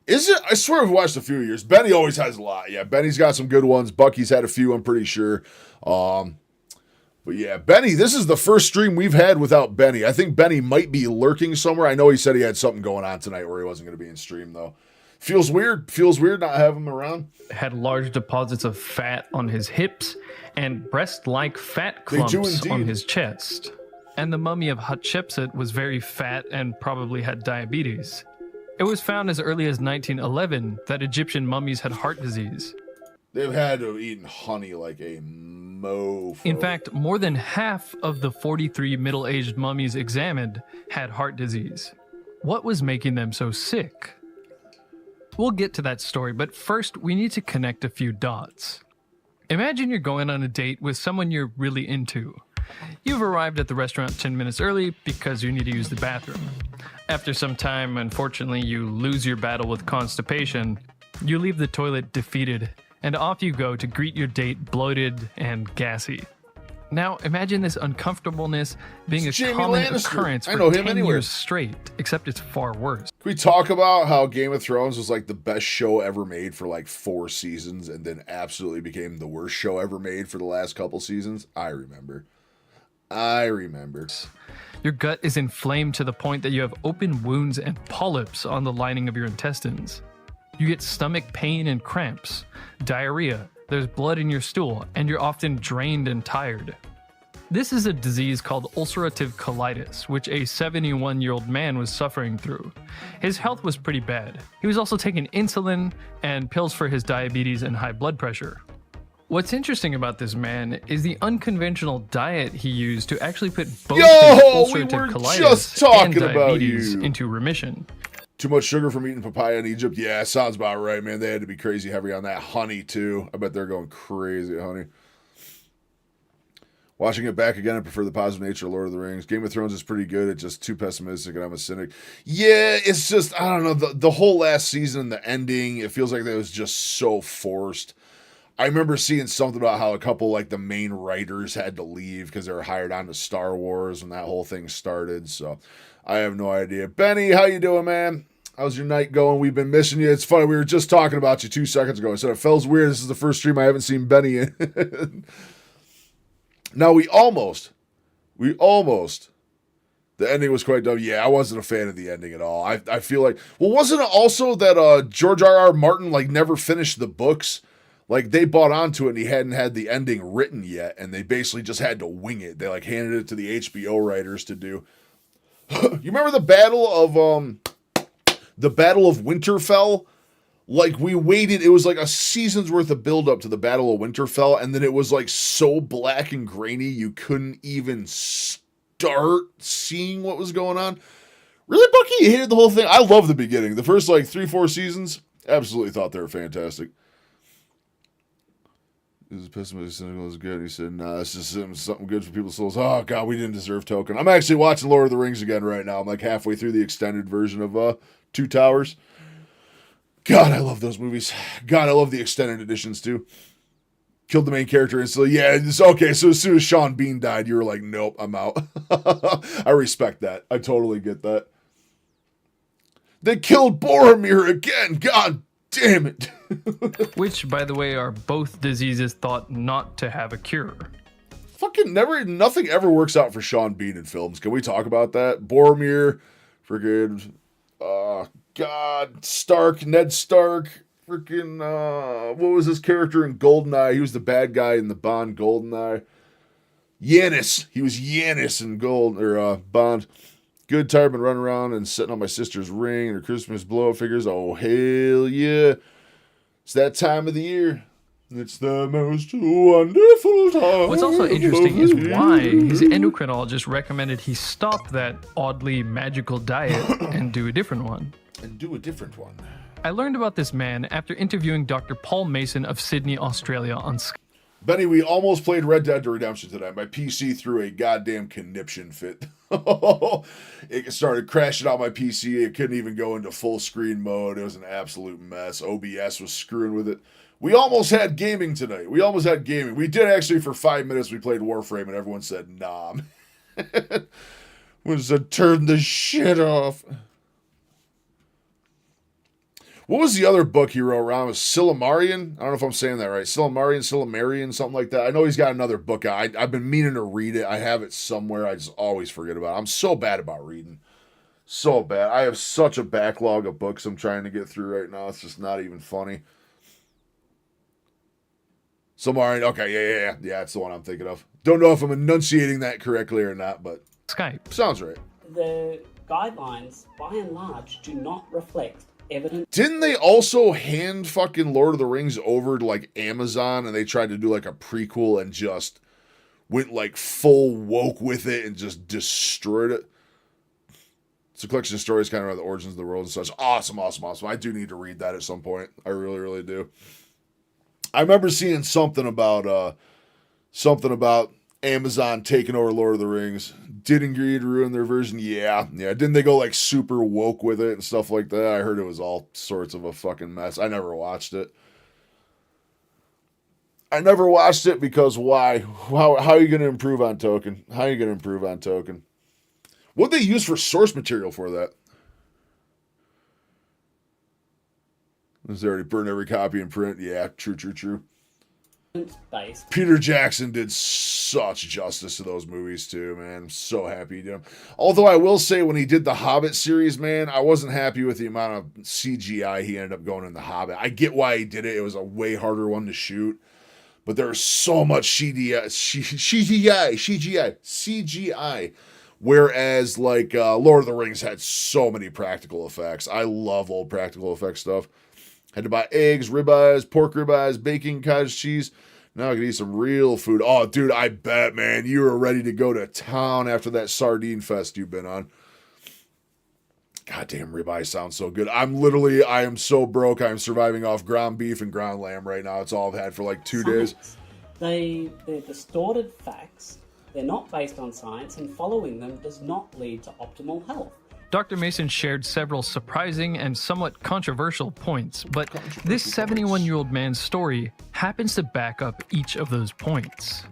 Is it? I swear I've watched a few years. Benny always has a lot. Yeah, Benny's got some good ones. Bucky's had a few, I'm pretty sure. But yeah, Benny, this is the first stream we've had without Benny. I think Benny might be lurking somewhere. I know he said he had something going on tonight where he wasn't going to be in stream, though. Feels weird. Feels weird not having him around. Had large deposits of fat on his hips and breast-like fat clumps on his chest. And the mummy of Hatshepsut was very fat and probably had diabetes. It was found as early as 1911 that Egyptian mummies had heart disease. They've had to have eaten honey like a mofo. In fact, more than half of the 43 middle-aged mummies examined had heart disease. What was making them so sick? We'll get to that story, but first we need to connect a few dots. Imagine you're going on a date with someone you're really into. You've arrived at the restaurant 10 minutes early because you need to use the bathroom. After some time, unfortunately, you lose your battle with constipation. You leave the toilet defeated, and off you go to greet your date bloated and gassy. Now, imagine this uncomfortableness being a common occurrence for 10 years straight, except it's far worse. Can we talk about how Game of Thrones was like the best show ever made for like 4 seasons and then absolutely became the worst show ever made for the last couple seasons? I remember. Your gut is inflamed to the point that you have open wounds and polyps on the lining of your intestines. You get stomach pain and cramps, diarrhea, there's blood in your stool, and you're often drained and tired. This is a disease called ulcerative colitis, which a 71-year-old man was suffering through. His health was pretty bad. He was also taking insulin and pills for his diabetes and high blood pressure. What's interesting about this man is the unconventional diet he used to actually put both his ulcerative colitis and diabetes into remission. Too much sugar from eating papaya in Egypt? Yeah, sounds about right, man. They had to be crazy heavy on that honey, too. I bet they're going crazy at honey. Watching it back again, I prefer the positive nature of Lord of the Rings. Game of Thrones is pretty good. It's just too pessimistic, and I'm a cynic. Yeah, it's just, I don't know, the whole last season, the ending, it feels like that was just so forced. I remember seeing something about how a couple, like, the main writers had to leave because they were hired on to Star Wars when that whole thing started, so I have no idea. Benny, how you doing, man? How's your night going? We've been missing you. It's funny, we were just talking about you 2 seconds ago. I said, it feels weird. This is the first stream I haven't seen Benny in. Now, we almost, the ending was quite dumb. Yeah, I wasn't a fan of the ending at all. I feel like, well, wasn't it also that George R.R. Martin, like, never finished the books? Like, they bought onto it and he hadn't had the ending written yet, and they basically just had to wing it. They, like, handed it to the HBO writers to do. You remember the Battle of Winterfell? Like, we waited, it was like a season's worth of build-up to the Battle of Winterfell, and then it was, like, so black and grainy you couldn't even start seeing what was going on. Really, Bucky? You hated the whole thing? I love the beginning. The first, like, 3-4 seasons, absolutely thought they were fantastic. His pessimistic cynical is good. He said, nah, it's just something good for people's souls. Oh, God, we didn't deserve Token. I'm actually watching Lord of the Rings again right now. I'm like halfway through the extended version of Two Towers. God, I love those movies. God, I love the extended editions, too. Killed the main character instantly. Yeah, it's okay. So as soon as Sean Bean died, you were like, nope, I'm out. I respect that. I totally get that. They killed Boromir again. God damn it. Which, by the way, are both diseases thought not to have a cure. Fucking nothing ever works out for Sean Bean in films. Can we talk about that? Boromir, freaking, Ned Stark, freaking, what was his character in GoldenEye? He was the bad guy in the Bond GoldenEye. Yanis. He was Yanis in Bond. Good time and run around and sitting on my sister's ring and her Christmas blow figures. Oh, hell yeah. It's that time of the year. It's the most wonderful time. What's also interesting is why his endocrinologist recommended he stop that oddly magical diet and do a different one. I learned about this man after interviewing Dr. Paul Mason of Sydney, Australia on Skype. Benny, we almost played Red Dead Redemption today. My PC threw a goddamn conniption fit. It started crashing out my PC. It couldn't even go into full screen mode. It was an absolute mess. OBS was screwing with it. We almost had gaming today. We did actually for 5 minutes. We played Warframe and everyone said, nah. Was to turn the shit off. What was the other book he wrote around? It was Silmarillion? I don't know if I'm saying that right. Silmarillion, something like that. I know he's got another book out. I've been meaning to read it. I have it somewhere. I just always forget about it. I'm so bad about reading. So bad. I have such a backlog of books I'm trying to get through right now. It's just not even funny. Silmarillion. Okay, yeah. That's the one I'm thinking of. Don't know if I'm enunciating that correctly or not, but Skype. Sounds right. The guidelines, by and large, do not reflect evidence. Didn't they also hand fucking Lord of the Rings over to like Amazon and they tried to do like a prequel and just went like full woke with it and just destroyed it? It's a collection of stories kind of around the origins of the world and such. Awesome. I do need to read that at some point. I really, really do. I remember seeing something about Amazon taking over Lord of the Rings. Didn't agree to ruin their version. Yeah. Didn't they go like super woke with it and stuff like that? I heard it was all sorts of a fucking mess. I never watched it. Because why? How are you going to improve on Token? What'd they use for source material for that? Was they already burned every copy in print? Yeah, true. Based. Peter Jackson did such justice to those movies too, man. I'm so happy he did them. Although I will say when he did the Hobbit series, man, I wasn't happy with the amount of CGI he ended up going in the Hobbit. I get why he did it. It was a way harder one to shoot. But there was so much CGI. Whereas like Lord of the Rings had so many practical effects. I love old practical effects stuff. Had to buy eggs, ribeyes, pork ribeyes, bacon, cottage cheese. Now I can eat some real food. Oh, dude, I bet, man, you were ready to go to town after that sardine fest you've been on. Goddamn, ribeye sounds so good. I am so broke. I'm surviving off ground beef and ground lamb right now. It's all I've had for like 2 days. They're distorted facts. They're not based on science, and following them does not lead to optimal health. Dr. Mason shared several surprising and somewhat controversial points, but this 71-year-old man's story happens to back up each of those points.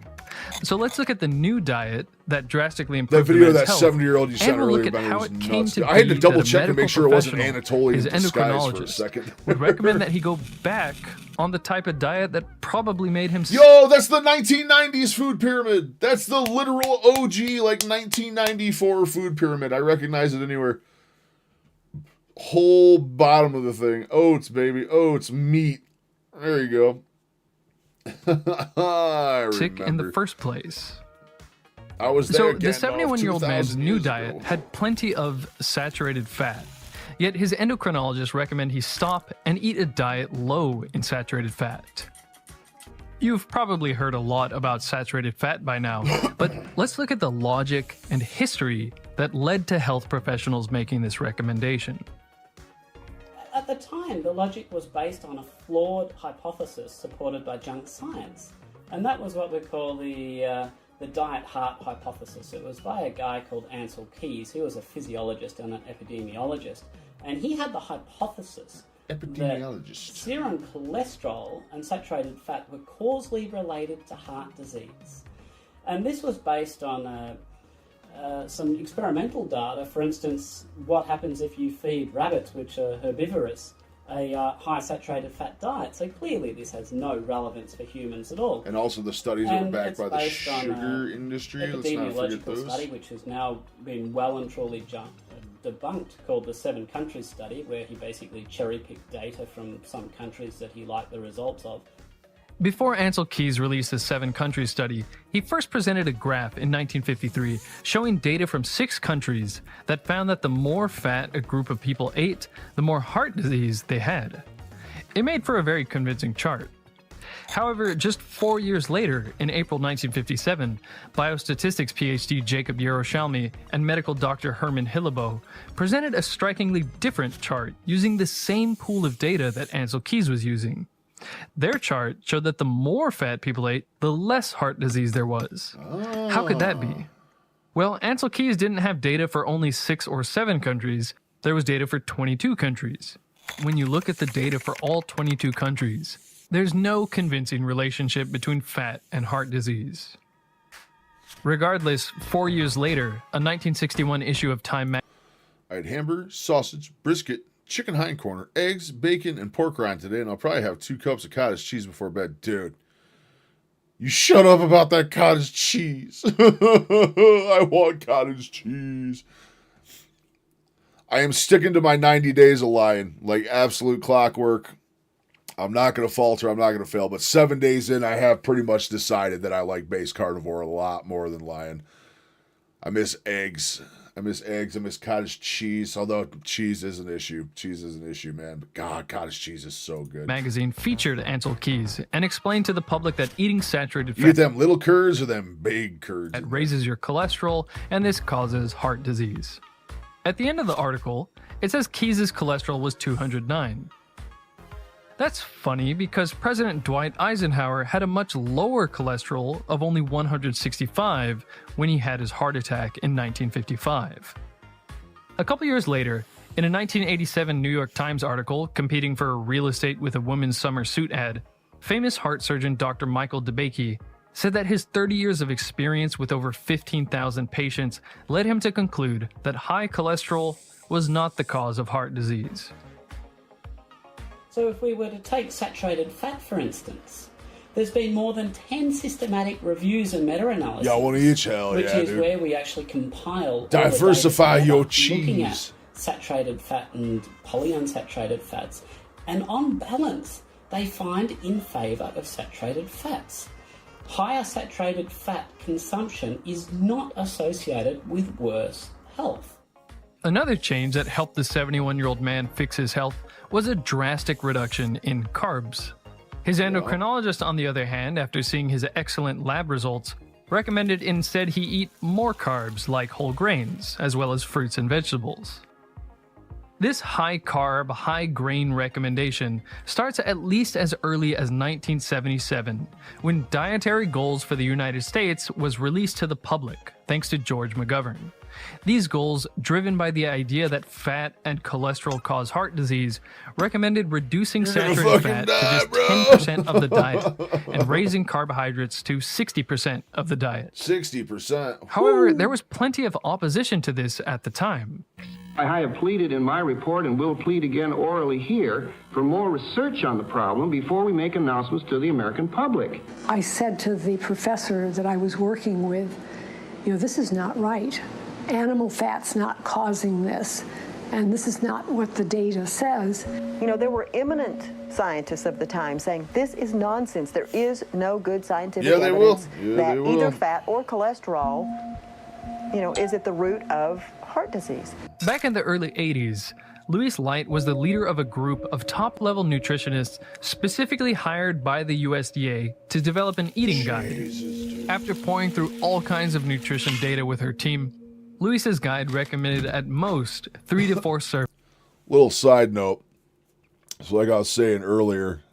So let's look at the new diet that drastically improved the video of that health, 70-year-old you sent and we'll earlier look at about how it it was came nuts. to I had to be double that a check to make sure it wasn't medical Anatolian professional, his disguise for a endocrinologist, second. would recommend that he go back on the type of diet that probably made him Yo, that's the 1990s food pyramid. That's the literal OG, like 1994 food pyramid. I recognize it anywhere. Whole bottom of the thing. Oats, baby. Oats, meat. There you go. I sick remember. in the first place. I was there So again, the 71-year-old man's 2,000 new years diet ago. had plenty of saturated fat. Yet his endocrinologist recommend he stop and eat a diet low in saturated fat. You've probably heard a lot about saturated fat by now, but let's look at the logic and history that led to health professionals making this recommendation. At the time, the logic was based on a flawed hypothesis supported by junk science, and that was what we call the diet heart hypothesis. It was by a guy called Ansel Keys. He was a physiologist and an epidemiologist, and he had the hypothesis that serum cholesterol and saturated fat were causally related to heart disease. And this was based on some experimental data. For instance, what happens if you feed rabbits, which are herbivorous, a high saturated fat diet. So clearly this has no relevance for humans at all. And also the studies are And backed it's by the based on sugar industry. Let's not forget epidemiological those. study, which has now been well and truly debunked, called the 7 Countries Study, where he basically cherry-picked data from some countries that he liked the results of. Before Ansel Keys released his 7 Countries study, he first presented a graph in 1953 showing data from 6 countries that found that the more fat a group of people ate, the more heart disease they had. It made for a very convincing chart. However, just 4 years later, in April 1957, biostatistics PhD Jacob Yerushalmi and medical doctor Herman Hillebo presented a strikingly different chart using the same pool of data that Ansel Keys was using. Their chart showed that the more fat people ate, the less heart disease there was. How could that be? Well, Ansel Keys didn't have data for only 6 or 7 countries, there was data for 22 countries. When you look at the data for all 22 countries, there's no convincing relationship between fat and heart disease. Regardless, 4 years later, a 1961 issue of Time magazine. I had hamburger, sausage, brisket, chicken hind corner, eggs, bacon, and pork rind today, and I'll probably have 2 cups of cottage cheese before bed. Dude, you shut up about that cottage cheese. I want cottage cheese. I am sticking to my 90 days of lying, like absolute clockwork. I'm not going to falter. I'm not going to fail. But 7 days in, I have pretty much decided that I like base carnivore a lot more than lion. I miss eggs. I miss cottage cheese, although cheese is an issue. Cheese is an issue, man. But God, cottage cheese is so good. Magazine featured Ansel Keys and explained to the public that eating saturated You fat get them little curds or them big curds? that raises your cholesterol, and this causes heart disease. At the end of the article, it says Keys' cholesterol was 209. That's funny because President Dwight Eisenhower had a much lower cholesterol of only 165 when he had his heart attack in 1955. A couple years later, in a 1987 New York Times article competing for real estate with a woman's summer suit ad, famous heart surgeon Dr. Michael DeBakey said that his 30 years of experience with over 15,000 patients led him to conclude that high cholesterol was not the cause of heart disease. So if we were to take saturated fat, for instance, there's been more than 10 systematic reviews and meta-analyses. Y'all want to eat? Hell which yeah, is dude. where we actually compile Diversify all the data your together, looking at cheese. saturated fat and polyunsaturated fats. And on balance, they find in favour of saturated fats. Higher saturated fat consumption is not associated with worse health. Another change that helped the 71-year-old man fix his health was a drastic reduction in carbs. His endocrinologist, on the other hand, after seeing his excellent lab results, recommended instead he eat more carbs like whole grains, as well as fruits and vegetables. This high-carb, high-grain recommendation starts at least as early as 1977, when Dietary Goals for the United States was released to the public, thanks to George McGovern. These goals, driven by the idea that fat and cholesterol cause heart disease, recommended reducing saturated fat to just 10% of the diet and raising carbohydrates to 60% of the diet. 60%. However, there was plenty of opposition to this at the time. I have pleaded in my report and will plead again orally here for more research on the problem before we make announcements to the American public. I said to the professor that I was working with, this is not right. Animal fat's not causing this, and this is not what the data says. There were eminent scientists of the time saying this is nonsense. There is no good scientific evidence that either fat or cholesterol, is at the root of heart disease. Back in the early 80s, Louis Light was the leader of a group of top-level nutritionists specifically hired by the USDA to develop an eating guide. After pouring through all kinds of nutrition data with her team, Louis's guide recommended at most 3 to 4 servings. Little side note. So like I was saying earlier,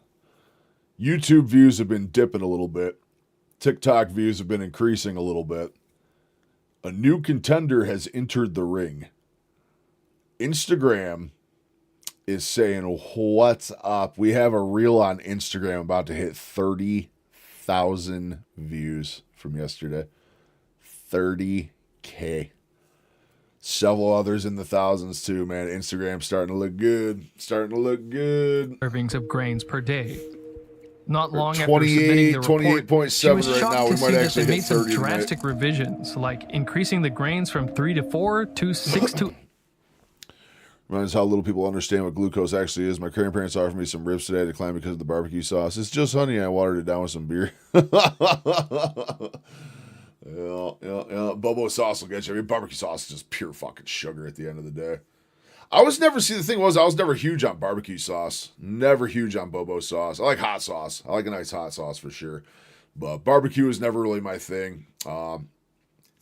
YouTube views have been dipping a little bit. TikTok views have been increasing a little bit. A new contender has entered the ring. Instagram is saying, what's up? We have a reel on Instagram about to hit 30,000 views from yesterday. 30K. Several others in the thousands too, man. Instagram's starting to look good. Starting to look good. Servings of grains per day. Not long after submitting the report, 28.7 was right shocked now. to We see might that actually they hit made some 30 tonight. drastic revisions, like increasing the grains from 3 to 4 to 6 to... Reminds how little people understand what glucose actually is. My grandparents offered me some ribs today. I declined because of the barbecue sauce. It's just honey. I watered it down with some beer. Yeah. Bobo sauce will get you. I mean, barbecue sauce is just pure fucking sugar at the end of the day. I was never huge on barbecue sauce. Never huge on Bobo sauce. I like hot sauce. I like a nice hot sauce for sure. But barbecue is never really my thing.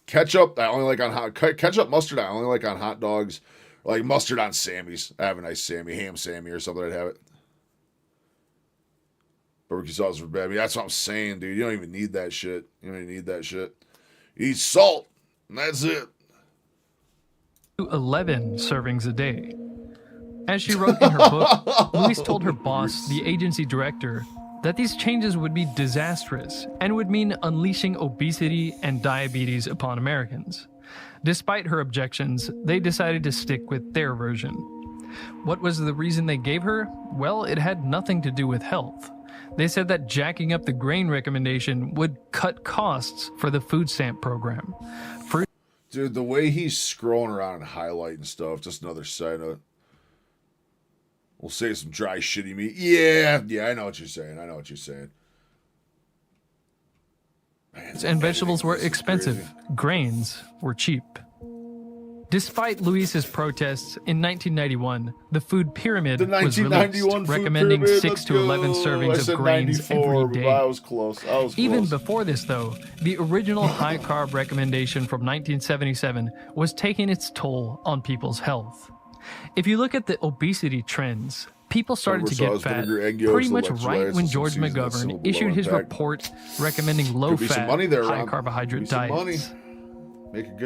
Ketchup, I only like on ketchup, mustard, I only like on hot dogs. Like mustard on Sammy's. I have a nice Sammy, ham Sammy or something, I'd have it. Barbecue sauce for bad. I mean, that's what I'm saying, dude. You don't even need that shit. You don't even need that shit. You eat salt, and that's it. 11 servings a day. As she wrote in her book, Louise told her boss, the agency director, that these changes would be disastrous and would mean unleashing obesity and diabetes upon Americans. Despite her objections, they decided to stick with their version. What was the reason they gave her? Well, it had nothing to do with health. They said that jacking up the grain recommendation would cut costs for the food stamp program. Dude, the way he's scrolling around and highlighting stuff, just another side note. We'll say some dry, shitty meat. Yeah, I know what you're saying. Man, and vegetables were expensive. Crazy. Grains were cheap. Despite Luis's protests, in 1991, the food pyramid was released, recommending 6 to 11 servings of grains every day. I was close. Even before this, though, the original high-carb recommendation from 1977 was taking its toll on people's health. If you look at the obesity trends, people started to get fat pretty much right when George McGovern issued his report recommending low-fat, high-carbohydrate diets.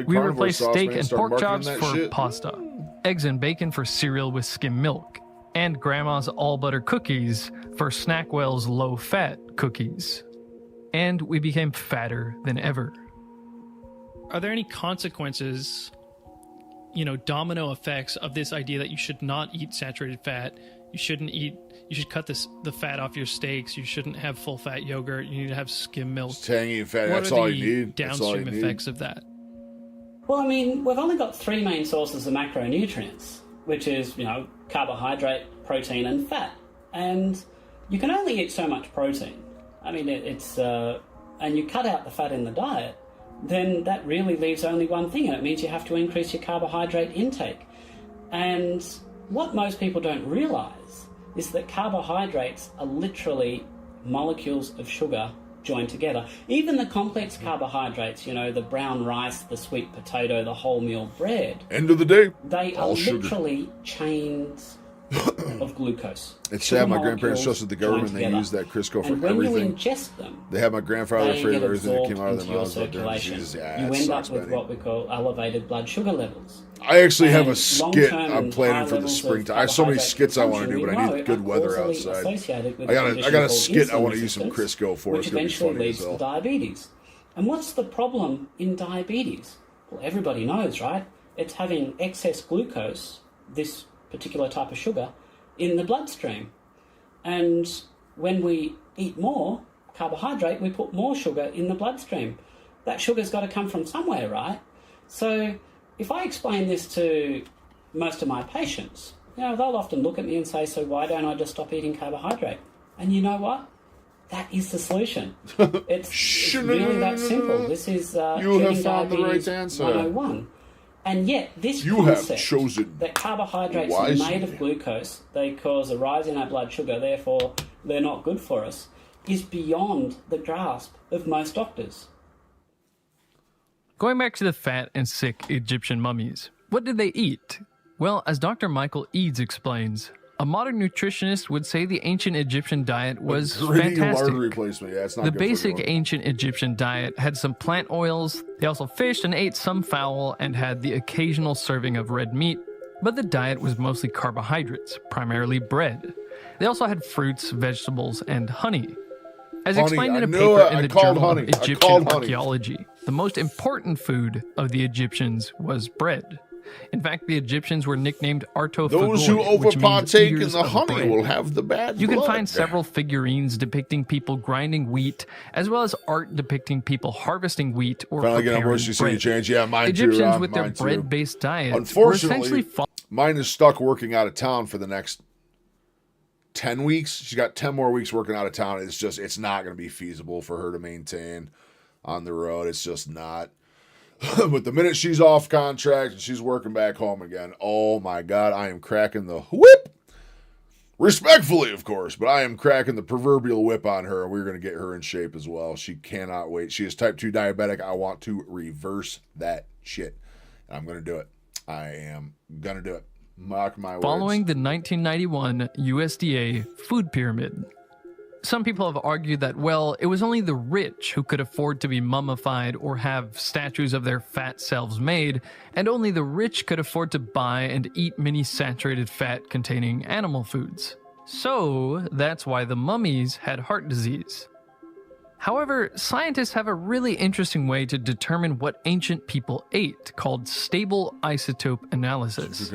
We replaced steak and pork chops for pasta, eggs and bacon for cereal with skim milk, and Grandma's all-butter cookies for Snackwell's low-fat cookies. And we became fatter than ever. Are there any consequences, domino effects of this idea that you should not eat saturated fat? You should cut the fat off your steaks. You shouldn't have full-fat yogurt. You need to have skim milk. It's tangy and fatty. What That's are all the you need. downstream effects of that? Well, I mean, we've only got three main sources of macronutrients, which is, carbohydrate, protein, and fat. And you can only eat so much protein. I mean, and you cut out the fat in the diet, then that really leaves only one thing, and it means you have to increase your carbohydrate intake. And what most people don't realise is that carbohydrates are literally molecules of sugar joined together. Even the complex carbohydrates, the brown rice, the sweet potato, the wholemeal bread. End of the day, they are literally chains of glucose. It's sad my grandparents trusted the government. They used that Crisco for when everything. You ingest them, they had my grandfather afraid of everything that came out of into their your mouths. circulation. You end up with what we call elevated blood sugar levels. I actually have a skit I'm planning for the springtime. I have so many skits I want to do, but I need good weather outside. I got a skit I want to use some Crisco for. Which eventually leads to diabetes. And what's the problem in diabetes? Well, everybody knows, right? It's having excess glucose, this particular type of sugar, in the bloodstream. And when we eat more carbohydrate, we put more sugar in the bloodstream. That sugar's got to come from somewhere, right? So if I explain this to most of my patients, they'll often look at me and say, so why don't I just stop eating carbohydrate? And you know what? That is the solution. It's really that simple. This is you have found the right answer. 101. And yet, this concept that carbohydrates are made of glucose, they cause a rise in our blood sugar, therefore they're not good for us, is beyond the grasp of most doctors. Going back to the fat and sick Egyptian mummies, what did they eat? Well, as Dr. Michael Eads explains, a modern nutritionist would say the ancient Egyptian diet was fantastic. The basic ancient Egyptian diet had some plant oils, they also fished and ate some fowl and had the occasional serving of red meat, but the diet was mostly carbohydrates, primarily bread. They also had fruits, vegetables, and honey. As explained in a paper in the Journal of Egyptian Archaeology, the most important food of the Egyptians was bread. In fact, the Egyptians were nicknamed Artophagoi, Those who which means overpartake in eaters the of honey bread. will have the bad You can blood. find several figurines depicting people grinding wheat, as well as art depicting people harvesting wheat or Finally getting preparing on Roasty City bread. Change. Yeah, mine Egyptians too. with their Mine too. bread-based diet were Unfortunately, essentially mine is stuck working out of town for the next 10 weeks. She's got 10 more weeks working out of town. It's not going to be feasible for her to maintain on the road. It's just not. But the minute she's off contract and she's working back home again, oh my God, I am cracking the whip. Respectfully, of course, but I am cracking the proverbial whip on her, and we're going to get her in shape as well. She cannot wait. She is type 2 diabetic. I want to reverse that shit. And I'm going to do it. I am going to do it. Mark my words. following the 1991 USDA food pyramid. Some people have argued that, well, it was only the rich who could afford to be mummified or have statues of their fat selves made, and only the rich could afford to buy and eat many saturated fat containing animal foods. So that's why the mummies had heart disease. However, scientists have a really interesting way to determine what ancient people ate, called stable isotope analysis.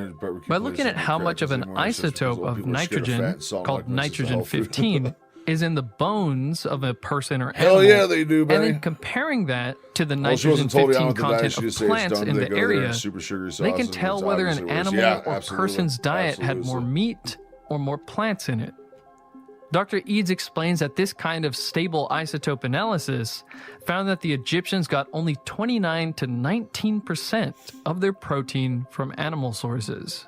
By looking at how much of an isotope of nitrogen, called nitrogen-15, is in the bones of a person or animal. Hell yeah, they do, And Benny. then comparing that to the Well, she wasn't totally on nitrogen-15 with the diet. content She of just said it's plants done. in They the go there and area, super sugary they sauce can and tell it's whether an obviously worse. animal Yeah, or absolutely. person's diet had more Absolutely. meat or more plants in it. Dr. Eads explains that this kind of stable isotope analysis found that the Egyptians got only 29 to 19% of their protein from animal sources.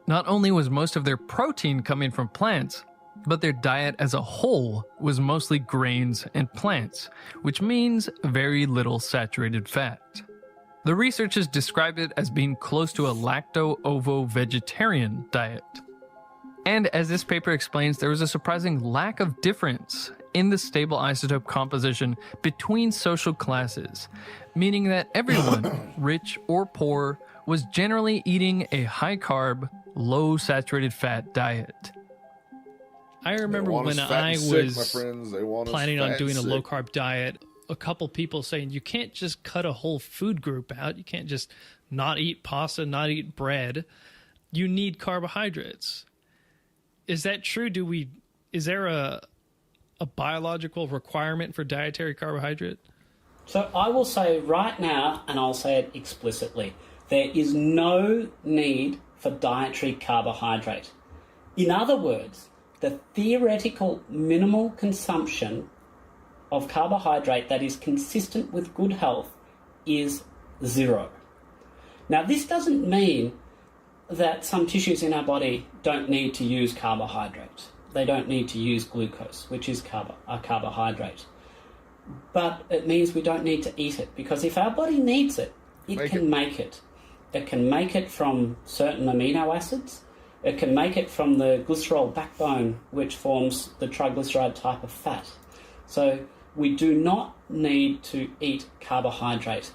Not only was most of their protein coming from plants, but their diet as a whole was mostly grains and plants, which means very little saturated fat. The researchers described it as being close to a lacto-ovo-vegetarian diet. And as this paper explains, there was a surprising lack of difference in the stable isotope composition between social classes, meaning that everyone, rich or poor, was generally eating a high-carb, low-saturated fat diet. I remember want when us fat I and sick, was my friends. They want us planning fat on and doing a sick. low carb diet, a couple people saying you can't just cut a whole food group out. You can't just not eat pasta, not eat bread. You need carbohydrates. Is that true? Is there a biological requirement for dietary carbohydrate? So I will say right now, and I'll say it explicitly, there is no need for dietary carbohydrate. In other words, the theoretical minimal consumption of carbohydrate that is consistent with good health is 0. Now, this doesn't mean that some tissues in our body don't need to use carbohydrate. They don't need to use glucose, which is a carbohydrate. But it means we don't need to eat it, because if our body needs it, it can make it. It can make it from certain amino acids. It can make it from the glycerol backbone, which forms the triglyceride type of fat. So we do not need to eat carbohydrate.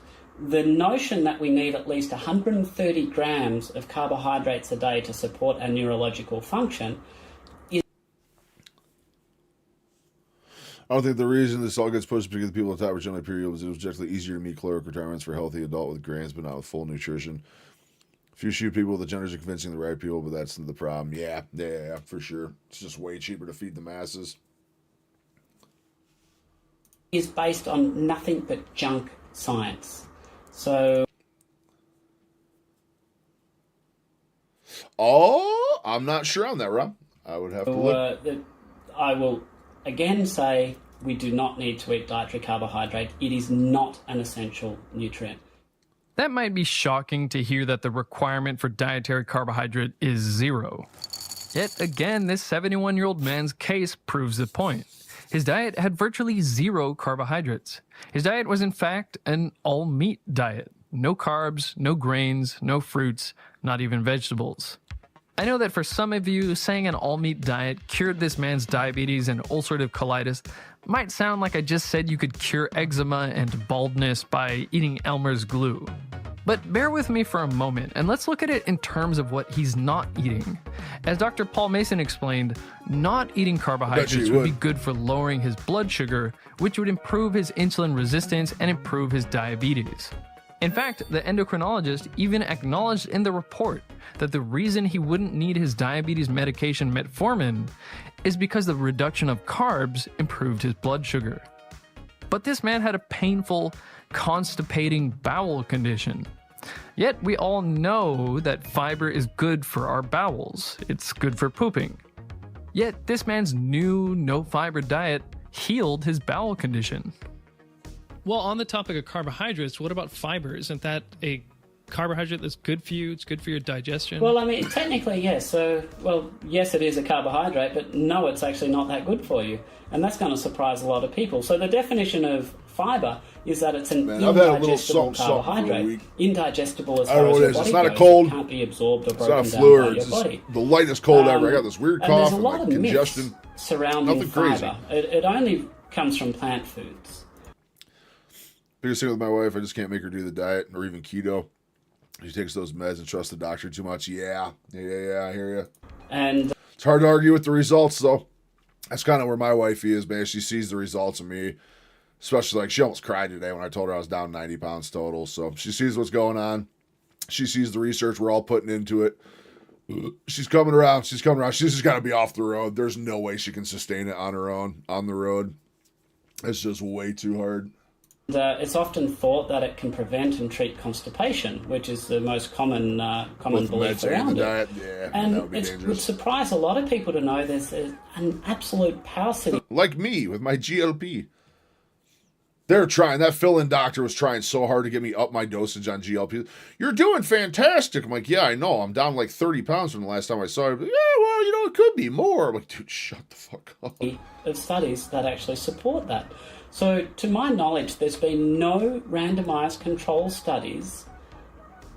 The notion that we need at least 130 grams of carbohydrates a day to support our neurological function is... I don't think the reason this all gets pushed because the people at the top were generally period was it was objectively easier to meet caloric requirements for a healthy adult with grains, but not with full nutrition. Few shoot people with the genders are convincing the right people, but that's the problem. Yeah, for sure. It's just way cheaper to feed the masses. Is based on nothing but junk science. So... Oh, I'm not sure on that, Rob. I would have to look. I will again say we do not need to eat dietary carbohydrate. It is not an essential nutrient. That might be shocking to hear that the requirement for dietary carbohydrate is 0. Yet again, this 71-year-old man's case proves the point. His diet had virtually 0 carbohydrates. His diet was in fact an all-meat diet. No carbs, no grains, no fruits, not even vegetables. I know that for some of you, saying an all-meat diet cured this man's diabetes and ulcerative colitis might sound like I just said you could cure eczema and baldness by eating Elmer's glue. But bear with me for a moment, and let's look at it in terms of what he's not eating. As Dr. Paul Mason explained, not eating carbohydrates would be good for lowering his blood sugar, which would improve his insulin resistance and improve his diabetes. In fact, the endocrinologist even acknowledged in the report that the reason he wouldn't need his diabetes medication metformin is because the reduction of carbs improved his blood sugar. But this man had a painful, constipating bowel condition. Yet we all know that fiber is good for our bowels. It's good for pooping. Yet this man's new no-fiber diet healed his bowel condition. Well, on the topic of carbohydrates, what about fiber? Isn't that a carbohydrate that's good for you? It's good for your digestion? Well, I mean, technically, yes. Yes, it is a carbohydrate, but no, it's actually not that good for you. And that's going to surprise a lot of people. So the definition of fiber is that it's an indigestible carbohydrate. Indigestible as far as your body it's not goes. a cold. It can't be absorbed or It's broken not a down flu. by It's your body. the lightest cold ever. I got this weird cough and and congestion. Myths surrounding Nothing crazy. fiber. It only comes from plant foods. Biggest thing with my wife, I just can't make her do the diet or even keto. She takes those meds and trusts the doctor too much. Yeah, I hear you. And it's hard to argue with the results, though. That's kind of where my wife is, man. She sees the results of me. Especially, like, she almost cried today when I told her I was down 90 pounds total. So she sees what's going on. She sees the research we're all putting into it. She's coming around. She's just got to be off the road. There's no way she can sustain it on her own, on the road. It's just way too hard. It's often thought that it can prevent and treat constipation, which is the most common belief around it. Yeah, and that would be it dangerous. would surprise a lot of people to know there's an absolute power city. Like me with my GLP. They're trying. That fill-in doctor was trying so hard to get me up my dosage on GLP. You're doing fantastic. I'm like, yeah, I know. I'm down like 30 pounds from the last time I saw you. Yeah, well, it could be more. I'm like, dude, shut the fuck up. Of studies that actually support that. So, to my knowledge, there's been no randomized control studies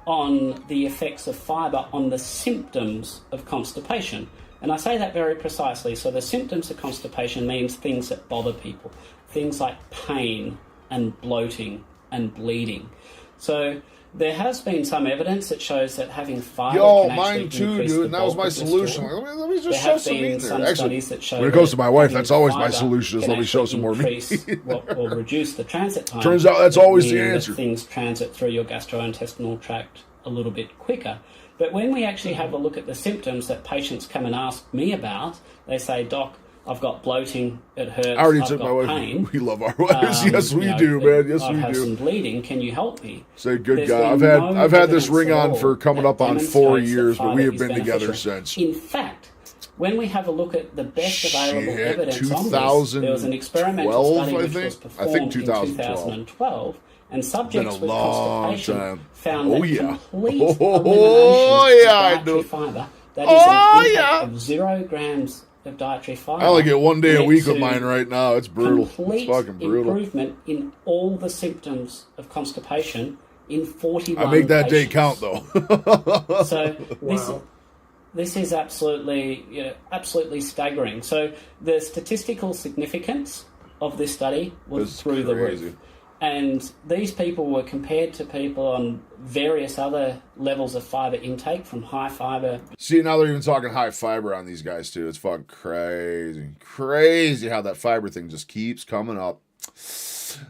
on the effects of fiber on the symptoms of constipation. And I say that very precisely. So the symptoms of constipation means things that bother people. Things like pain and bloating and bleeding. So there has been some evidence that shows that having fiber can actually mine too, increase dude. the And that was bulk my of the solution. stool. Let me just There show have some been meat some there. Actually, studies that show when it comes to my wife, having that's always my fiber solution, is can let me show actually some more meat. increase or reduce the transit time. Turns out that's always the meaning that answer. Things transit through your gastrointestinal tract a little bit quicker. But when we actually have a look at the symptoms that patients come and ask me about, they say, "Doc, I've got bloating, it hurts, I already I've took got my wife. pain. We love our wives. Yes, we do, man. Yes, I we have do. some bleeding. Can you help me?" Say, good There's God. been I've had this evidence ring at on all for coming that up on 4 demonstrates that years, but we fiber have is been together beneficial. since. In fact, when we have a look at the best available Shit, evidence on this, there was an experimental 2012, study I which think? was I performed think in 2012, and subjects with constipation found that complete elimination of dietary fiber, that is an intake of 0 grams of dietary fiber. I only get 1 day a led week with to mine right now. It's brutal. It's complete fucking brutal. improvement in all the symptoms of constipation in 41 I make that day patients. count, though. So this is absolutely staggering. So the statistical significance of this study was through the roof. And these people were compared to people on various other levels of fiber intake, from high fiber. See, now they're even talking high fiber on these guys, too. It's fucking crazy. Crazy how that fiber thing just keeps coming up.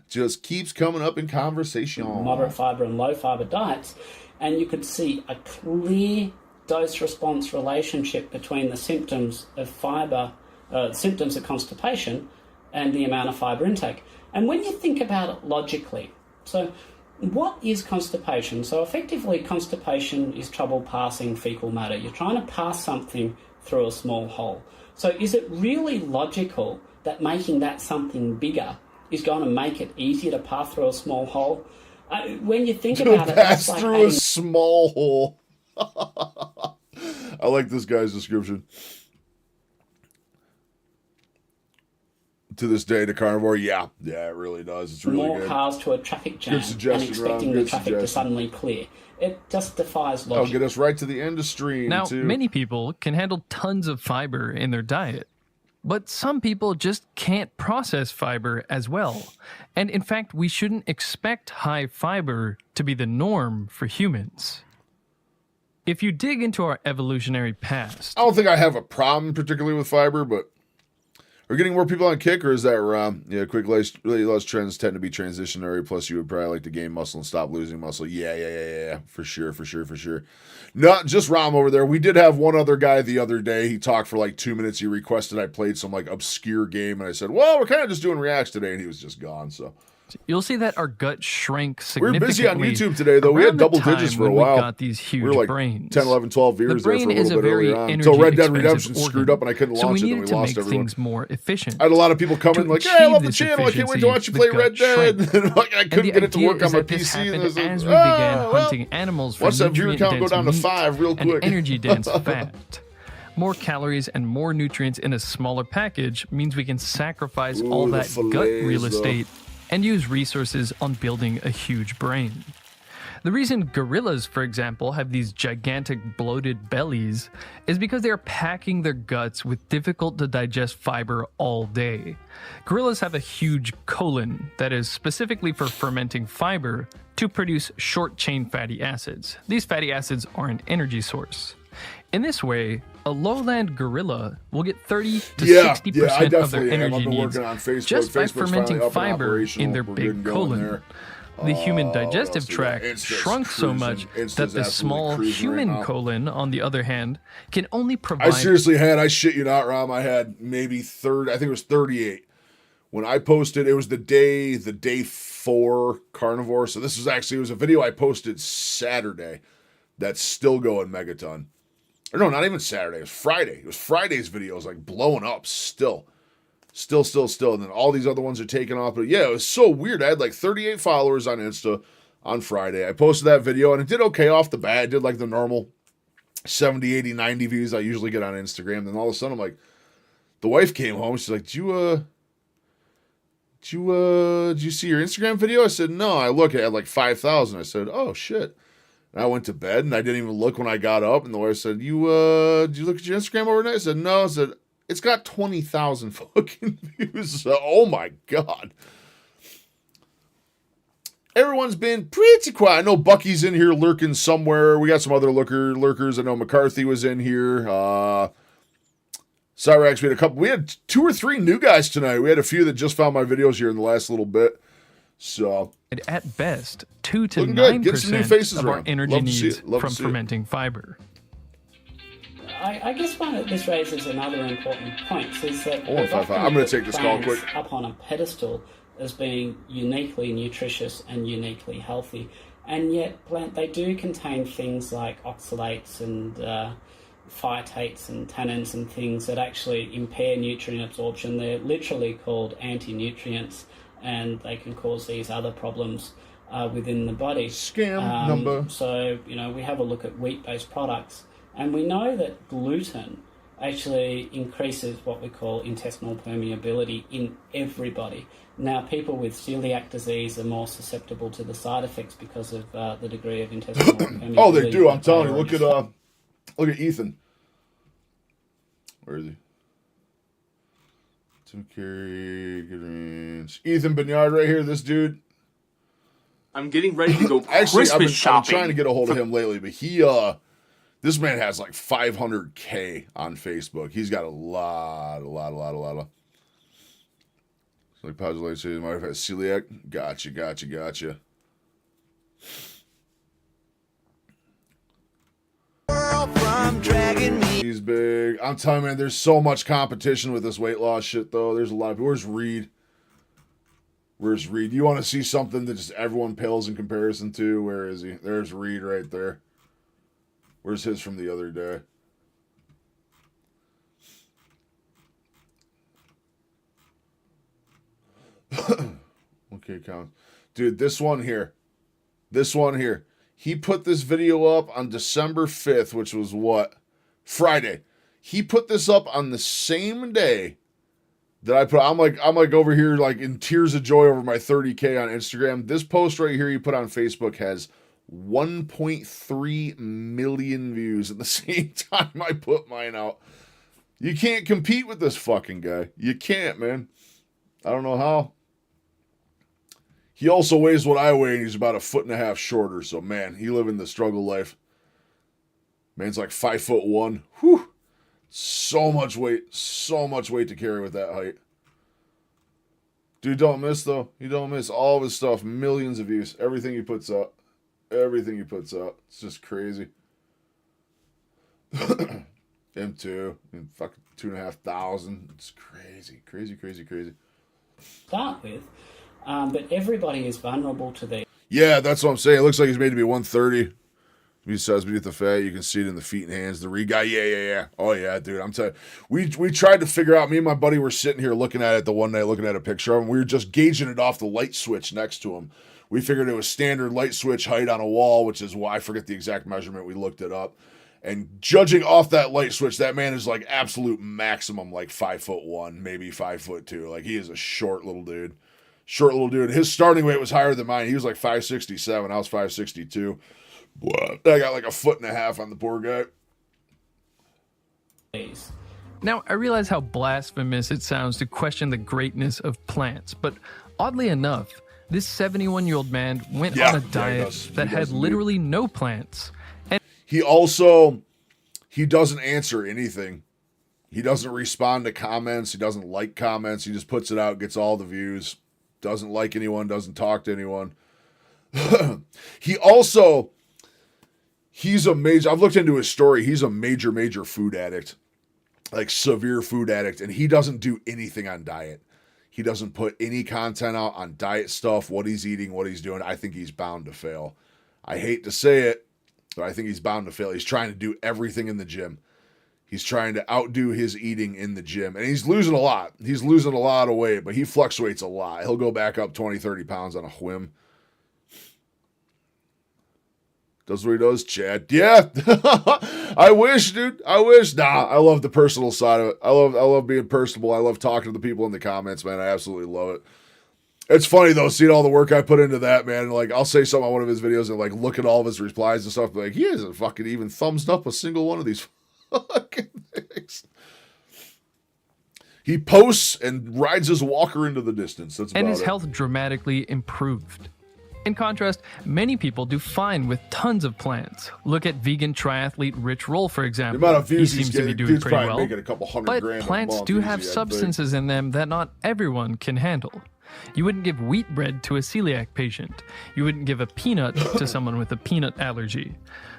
Just keeps coming up in conversation. Moderate fiber and low fiber diets. And you could see a clear dose-response relationship between the symptoms of symptoms of constipation and the amount of fiber intake. And when you think about it logically, so what is constipation? So effectively, constipation is trouble passing fecal matter. You're trying to pass something through a small hole. So is it really logical that making that something bigger is going to make it easier to pass through a small hole? When you think about it, that's like through a small hole. I like this guy's description. To this day, to carnivore, yeah, it really does. It's really more good. cars to a traffic jam Good suggestion, and expecting Ron. the traffic to suddenly clear. It just defies logic. I'll get us right to the industry. Now, many people can handle tons of fiber in their diet, but some people just can't process fiber as well. And in fact, we shouldn't expect high fiber to be the norm for humans. If you dig into our evolutionary past, I don't think I have a problem particularly with fiber, but Are getting more people on Kick, or is that Rom? Yeah, quick weight loss trends tend to be transitionary. Plus, you would probably like to gain muscle and stop losing muscle. Yeah. For sure. Not just Rom over there. We did have one other guy the other day. He talked for like 2 minutes. He requested I played some like obscure game, and I said, "Well, we're kind of just doing reacts today," and he was just gone. So. You'll see that our gut shrank We were significantly. busy on YouTube today, though. We had double digits for a while. We got these huge we were like brains. 10, 11, 12 viewers there for a little bit earlier on. Until Red Dead Redemption screwed up and I couldn't launch it, and we lost everyone. Things more efficient. I had a lot of people coming like, "Hey, I love the channel. I can't wait to watch you play Red Dead." Like, I couldn't get it to work on my PC. And as we began hunting animals for watch that viewer count go down to meat 5 real quick. And energy-dense fat. More calories and more nutrients in a smaller package means we can sacrifice all that gut real estate and use resources on building a huge brain. The reason gorillas, for example, have these gigantic bloated bellies is because they are packing their guts with difficult to digest fiber all day. Gorillas have a huge colon that is specifically for fermenting fiber to produce short-chain fatty acids. These fatty acids are an energy source. In this way, a lowland gorilla will get 30 to 60% of their energy needs just by fermenting fiber in their big colon. The human digestive tract shrunk so much that the small human colon, on the other hand, can only provide... I shit you not, Rom, I had maybe 30, I think it was 38. When I posted, it was the day 4 carnivore. So this was actually, it was a video I posted Saturday that's still going megaton. Or no, not even Saturday. It was Friday. It was Friday's video. It was like blowing up still. And then all these other ones are taking off. But yeah, it was so weird. I had like 38 followers on Insta on Friday. I posted that video and it did okay off the bat. It did like the normal 70, 80, 90 views I usually get on Instagram. Then all of a sudden I'm like, the wife came home. She's like, did you see your Instagram video? I said, no. I look, it had like 5,000. I said, oh shit. And I went to bed and I didn't even look when I got up. And the wife said, did you look at your Instagram overnight? I said, no. I said, it's got 20,000 fucking views. So, oh my God. Everyone's been pretty quiet. I know Bucky's in here lurking somewhere. We got some other lurkers. I know McCarthy was in here. Cyrax, we had 2 or 3 new guys tonight. We had a few that just found my videos here in the last little bit. So, at best, 2 to 9% of our energy needs from fermenting fiber. I guess one of this raises another important point, is that I'm going to take this call quick. Up on a pedestal as being uniquely nutritious and uniquely healthy, and yet they do contain things like oxalates and phytates and tannins and things that actually impair nutrient absorption. They're literally called anti-nutrients, and they can cause these other problems within the body. Scam number. So, we have a look at wheat-based products, and we know that gluten actually increases what we call intestinal permeability in everybody. Now, people with celiac disease are more susceptible to the side effects because of the degree of intestinal permeability. Oh, they do. I'm telling you. Look at Ethan. Where is he? Ethan Bernard right here, this dude. I'm getting ready to go Actually, Christmas shopping. I've been trying to get a hold of him lately, but this man has like 500K on Facebook. He's got a lot. It's like positive say my wife has celiac. Gotcha. He's big. I'm telling you, man, there's so much competition with this weight loss shit, though. There's a lot of people. Where's Reed? You want to see something that just everyone pales in comparison to? Where is he? There's Reed right there. Where's his from the other day? Okay, count. Dude, this one here. He put this video up on December 5th, which was what? Friday. He put this up on the same day that I put. I'm like over here like in tears of joy over my 30K on Instagram. This post right here he put on Facebook has 1.3 million views at the same time I put mine out. You can't compete with this fucking guy. You can't, man. I don't know how. He also weighs what I weigh, and he's about 1.5 feet shorter. So, man, he living the struggle life. Man's like 5'1". Whew. So much weight to carry with that height. Dude, don't miss, though. You don't miss all of his stuff. Millions of views. Everything he puts up. It's just crazy. Him too. And fucking 2,500. It's crazy. Start with, but everybody is vulnerable to these. Yeah, that's what I'm saying. It looks like he's made to be 130. Besides beneath the fat, you can see it in the feet and hands. The guy, yeah. Oh yeah, dude. I'm telling you, we tried to figure out. Me and my buddy were sitting here looking at it the one night, looking at a picture of him. We were just gauging it off the light switch next to him. We figured it was standard light switch height on a wall, which is why I forget the exact measurement. We looked it up, and judging off that light switch, that man is like absolute maximum, like 5'1", maybe 5'2". Like he is a short little dude. His starting weight was higher than mine. He was like 567. I was 562. I got like a 1.5 feet on the poor guy. Now, I realize how blasphemous it sounds to question the greatness of plants, but oddly enough, this 71-year-old man went on a diet that had literally no plants. And he doesn't answer anything. He doesn't respond to comments. He doesn't like comments. He just puts it out, gets all the views. Doesn't like anyone, doesn't talk to anyone. He's a major, I've looked into his story. He's a major food addict, like severe food addict. And he doesn't do anything on diet. He doesn't put any content out on diet stuff, what he's eating, what he's doing. I think he's bound to fail. I hate to say it, but I think he's bound to fail. He's trying to do everything in the gym. He's trying to outdo his eating in the gym. And he's losing a lot. He's losing a lot of weight, but he fluctuates a lot. He'll go back up 20, 30 pounds on a whim. Does what he does, Chad. Yeah. I wish, dude. I wish. Nah, I love the personal side of it. I love being personable. I love talking to the people in the comments, man. I absolutely love it. It's funny, though, seeing all the work I put into that, man. Like, I'll say something on one of his videos and, like, look at all of his replies and stuff. Like, he hasn't fucking even thumbs up a single one of these fucking things. He posts and rides his walker into the distance. That's about it. And his health dramatically improved. In contrast, many people do fine with tons of plants. Look at vegan triathlete Rich Roll, for example. The amount of views he seems to be doing pretty well. Making a couple $100 grand plants do have substances in them that not everyone can handle. You wouldn't give wheat bread to a celiac patient. You wouldn't give a peanut to someone with a peanut allergy.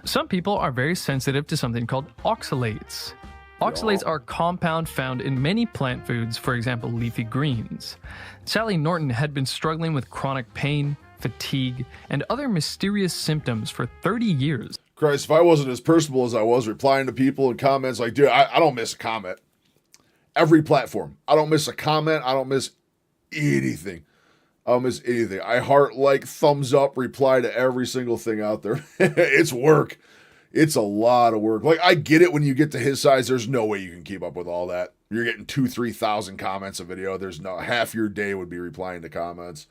Some people are very sensitive to something called oxalates. Oxalates are a compound found in many plant foods, for example, leafy greens. Sally Norton had been struggling with chronic pain, fatigue, and other mysterious symptoms for 30 years. Christ, if I wasn't as personable as I was replying to people in comments, like, dude, I don't miss a comment. Every platform. I don't miss a comment. I don't miss anything. I heart, like, thumbs up, reply to every single thing out there. It's work. It's a lot of work. Like, I get it when you get to his size. There's no way you can keep up with all that. You're getting 2,000-3,000 comments a video. There's no half your day would be replying to comments.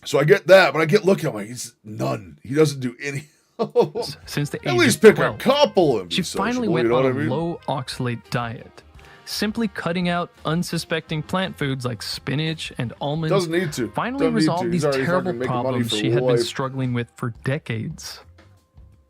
So I get that, but I get looking. I'm like, he's none. He doesn't do any. Since the age at least of pick 12, a couple of. She finally went on a low oxalate diet, simply cutting out unsuspecting plant foods like spinach and almonds. Doesn't need to. Finally resolved these terrible problems she had been struggling with for decades.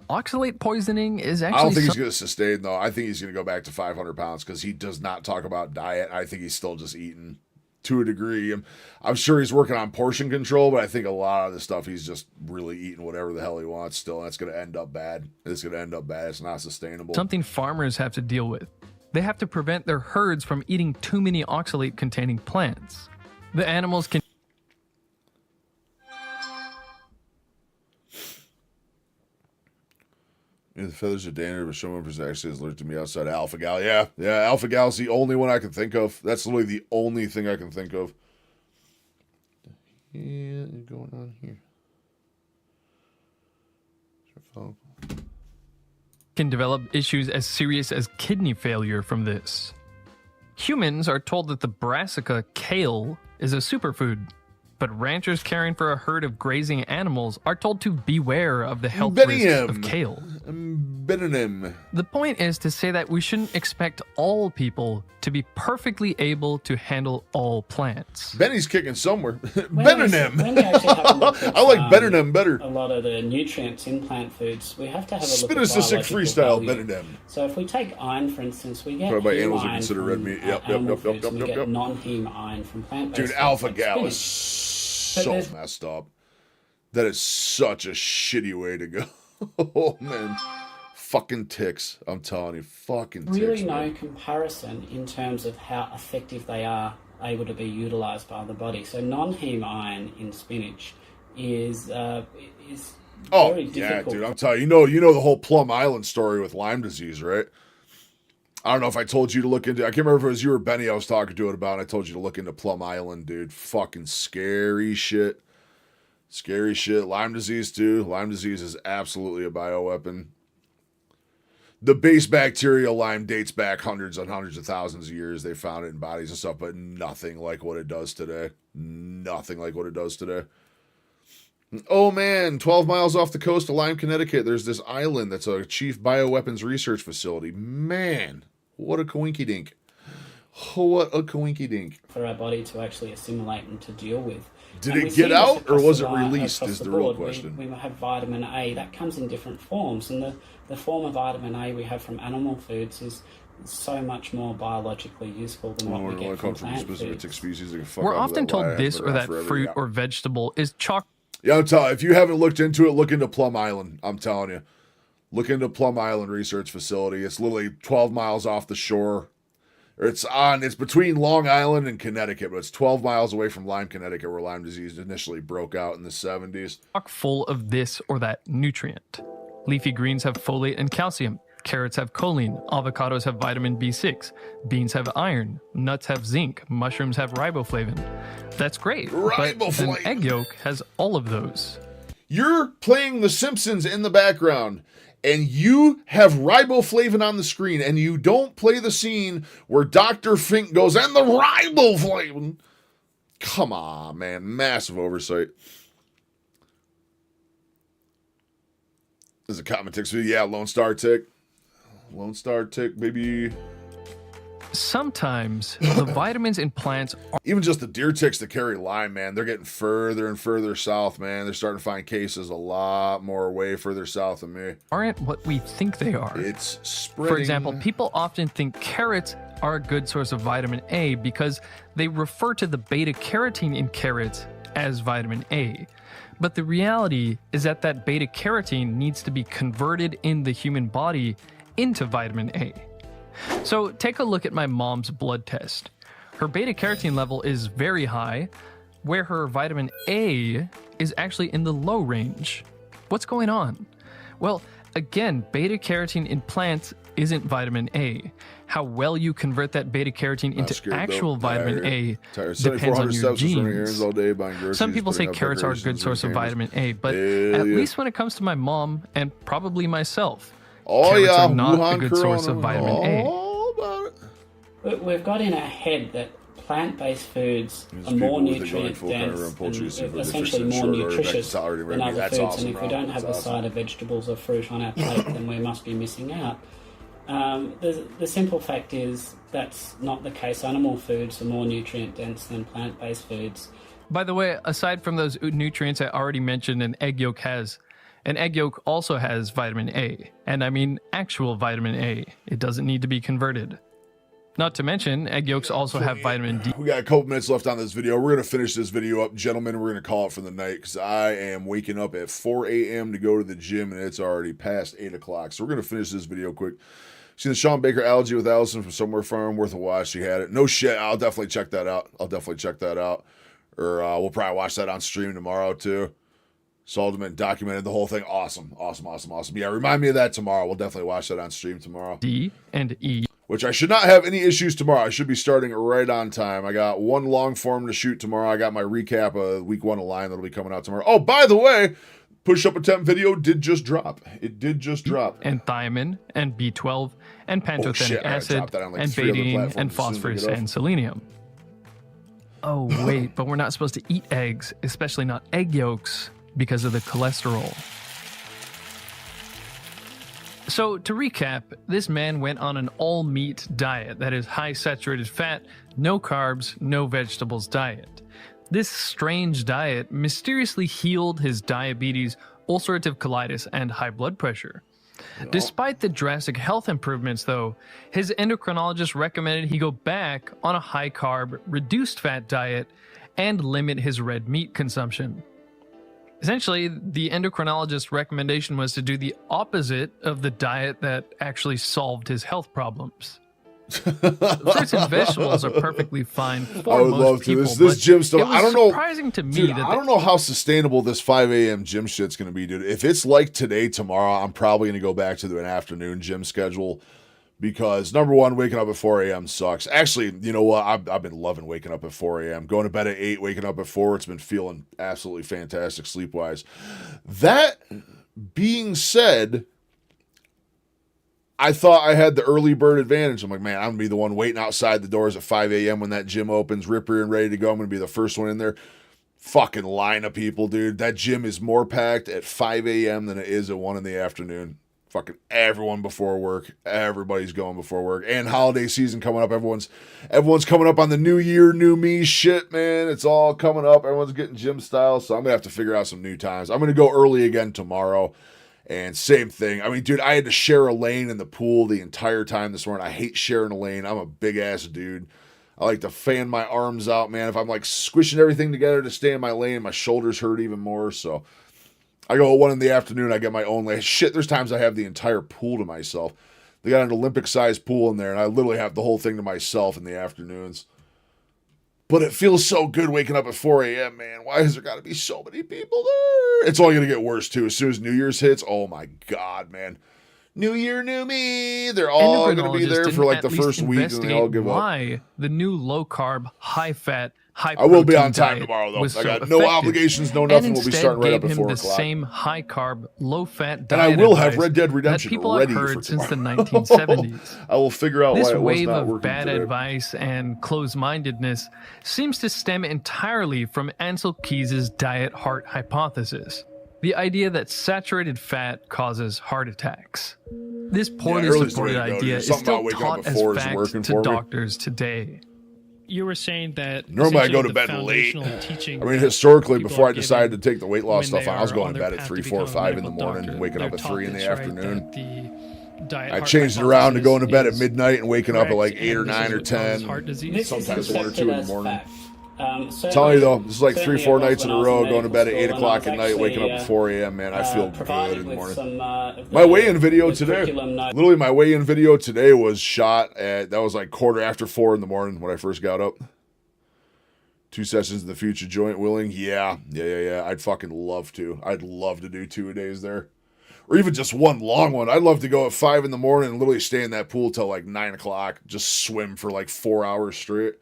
Oxalate poisoning is actually. I don't think he's going to sustain though. I think he's going to go back to 500 pounds because he does not talk about diet. I think he's still just eating. To a degree. I'm sure he's working on portion control, but I think a lot of the stuff he's just really eating whatever the hell he wants still, and that's going to end up bad. It's going to end up bad. It's not sustainable. Something farmers have to deal with. They have to prevent their herds from eating too many oxalate-containing plants. The animals can... Yeah, the feathers are dangerous, but someone actually has alerted me outside of Alpha Gal. Yeah, Alpha Gal's the only one I can think of. That's literally the only thing I can think of. Yeah, what's going on here? Can develop issues as serious as kidney failure from this. Humans are told that the brassica kale is a superfood, but ranchers caring for a herd of grazing animals are told to beware of the health risks of kale. Benonym. The point is to say that we shouldn't expect all people to be perfectly able to handle all plants. Benny's kicking somewhere. When Benonym. we actually have a look at, I like Benonym better. A lot of the nutrients in plant foods, we have to have a look Spit at us a sick biological freestyle, value. Benonym. So if we take iron, for instance, we get Probably by heme animals are iron considered from red meat. Yep, animal yep, foods, yep, and we yep, get yep. non-heme iron from plant-based Dude, foods alpha like gal is spinach. so there's- messed up. That is such a shitty way to go. Oh, man. Fucking ticks. I'm telling you. Fucking ticks. Really no man. comparison in terms of how effective they are able to be utilised by the body. So non-heme iron in spinach is very difficult. Yeah, dude. I'm telling you. You know the whole Plum Island story with Lyme disease, right? I don't know if I told you to look into. I can't remember if it was you or Benny I was talking to it about. And I told you to look into Plum Island, dude. Fucking scary shit. Scary shit. Lyme disease, too. Lyme disease is absolutely a bioweapon. The base bacterial Lyme dates back hundreds and hundreds of thousands of years. They found it in bodies and stuff, but nothing like what it does today. Nothing like what it does today. Oh, man. 12 miles off the coast of Lyme, Connecticut, there's this island that's a chief bioweapons research facility. Man, what a coinky-dink. What a coinky-dink. For our body to actually assimilate and to deal with. Did And it we see get this out, or across was it the released across is the board. real question. We have vitamin A that comes in different forms, and the form of vitamin A we have from animal foods is so much more biologically useful than what we get from plant foods. Species, We're often told this or that fruit or vegetable is chocolate. Yeah, I'm telling you, if you haven't looked into it, look into Plum Island. I'm telling you. Look into Plum Island Research Facility. It's literally 12 miles off the shore. It's between Long Island and Connecticut, but it's 12 miles away from Lyme, Connecticut, where Lyme disease initially broke out in the 70s. Full of this or that nutrient. Leafy greens have folate and calcium. Carrots have choline. Avocados have vitamin B6. Beans have iron. Nuts have zinc. Mushrooms have riboflavin. That's great. But an egg yolk has all of those. You're playing The Simpsons in the background, and you have riboflavin on the screen, and you don't play the scene where Dr. Fink goes, and the riboflavin. Come on, man. Massive oversight. There's a comment tick. Yeah, Lone Star Tick. Lone Star Tick, baby. Sometimes the vitamins in plants are... Even just the deer ticks that carry Lyme, man, they're getting further and further south, man. They're starting to find cases a lot more way further south than me. Aren't what we think they are. It's spreading. For example, people often think carrots are a good source of vitamin A because they refer to the beta carotene in carrots as vitamin A. But the reality is that beta carotene needs to be converted in the human body into vitamin A. So take a look at my mom's blood test. Her beta carotene level is very high, where her vitamin A is actually in the low range. What's going on? Well, again, beta carotene in plants isn't vitamin A. How well you convert that beta carotene into actual vitamin A depends on your genes. Some people say carrots are a good source of vitamin A, but at least when it comes to my mom and probably myself, carrots are not a good source of vitamin A. We've got in our head that plant-based foods are more nutrient-dense and essentially more nutritious than other foods, and if we don't have the side of vegetables or fruit on our plate, then we must be missing out. The simple fact is that's not the case. Animal foods are more nutrient-dense than plant-based foods. By the way, aside from those nutrients I already mentioned an egg yolk has, an egg yolk also has vitamin A, and I mean actual vitamin A. It doesn't need to be converted. Not to mention, egg yolks also have vitamin D. We got a couple minutes left on this video. We're going to finish this video up. Gentlemen, we're going to call it for the night because I am waking up at 4 a.m. to go to the gym, and it's already past 8 o'clock. So we're going to finish this video quick. See the Sean Baker Algae with Allison from Somewhere Farm, worth a watch. She had it. No shit. I'll definitely check that out. Or we'll probably watch that on stream tomorrow, too. Saldeman documented the whole thing. Awesome. Yeah, remind me of that tomorrow. We'll definitely watch that on stream tomorrow. D and E. Which I should not have any issues tomorrow. I should be starting right on time. I got one long form to shoot tomorrow. I got my recap of week 1 of Line that'll be coming out tomorrow. Oh, by the way, push-up attempt video did just drop. It did just drop. And thiamine, and B12, and pantothenic acid, and betaine, and phosphorus, and selenium. Oh, wait, but we're not supposed to eat eggs, especially not egg yolks, because of the cholesterol. So, to recap, this man went on an all-meat diet, that is high saturated fat, no carbs, no vegetables diet. This strange diet mysteriously healed his diabetes, ulcerative colitis, and high blood pressure. Despite the drastic health improvements, though, his endocrinologist recommended he go back on a high-carb, reduced-fat diet and limit his red meat consumption. Essentially, the endocrinologist's recommendation was to do the opposite of the diet that actually solved his health problems. Fruits and vegetables are perfectly fine for most people. This gym stuff. I don't know. Surprising to me, dude, I don't know how sustainable this 5 a.m. gym shit's going to be, dude. If it's like today, tomorrow, I'm probably going to go back to an afternoon gym schedule because number one, waking up at 4 a.m. sucks. Actually, you know what? I've been loving waking up at 4 a.m. Going to bed at 8, waking up at 4. It's been feeling absolutely fantastic sleep wise. That being said, I thought I had the early bird advantage. I'm like, man, I'm going to be the one waiting outside the doors at 5 a.m. when that gym opens, ripper and ready to go. I'm going to be the first one in there. Fucking line of people, dude. That gym is more packed at 5 a.m. than it is at 1 in the afternoon. Fucking everyone before work. Everybody's going before work. And holiday season coming up. Everyone's coming up on the new year, new me shit, man. It's all coming up. Everyone's getting gym style. So I'm going to have to figure out some new times. I'm going to go early again tomorrow. And same thing. I mean, dude, I had to share a lane in the pool the entire time this morning. I hate sharing a lane. I'm a big ass dude. I like to fan my arms out, man. If I'm like squishing everything together to stay in my lane, my shoulders hurt even more. So I go at 1 in the afternoon. I get my own lane. Shit, there's times I have the entire pool to myself. They got an Olympic-sized pool in there, and I literally have the whole thing to myself in the afternoons. But it feels so good waking up at 4 a.m., man. Why has there got to be so many people there? It's only going to get worse, too. As soon as New Year's hits, oh, my God, man. New year, new me. They're all going to be there for like the first week, and they all give up. Why the new low-carb, high-fat, I will be on time tomorrow, though. I got no obligations, no nothing. We'll be starting right up at 4 o'clock. The same high-carb, low-fat diet. And I will have Red Dead Redemption ready for tomorrow. Since the 1970s. I will figure out why it was not working. This wave of bad advice and closed-mindedness seems to stem entirely from Ansel Keys' diet heart hypothesis. The idea that saturated fat causes heart attacks. This poorly supported idea is still taught as fact to doctors today. You were saying that normally I go to bed late. I mean, historically, before I decided to take the weight loss stuff on, I was going to bed at 3, 4, 5 in the morning, waking up at 3 in the afternoon. I changed it around to going to bed at midnight and waking up at like 8 or 9 or 10, sometimes 1 or 2 in the morning. Tell you though, this is like 3, 4 nights in a row, going to bed at 8 o'clock at night, waking up at 4 a.m., man. I feel good in the morning. My weigh-in video today, literally my weigh-in video today was shot at, that was like 4:15 in the morning when I first got up. 2 sessions in the future, joint willing. Yeah. I'd fucking love to. I'd love to do 2-a-days there. Or even just one long one. I'd love to go at 5 in the morning and literally stay in that pool till like 9 o'clock. Just swim for like 4 hours straight.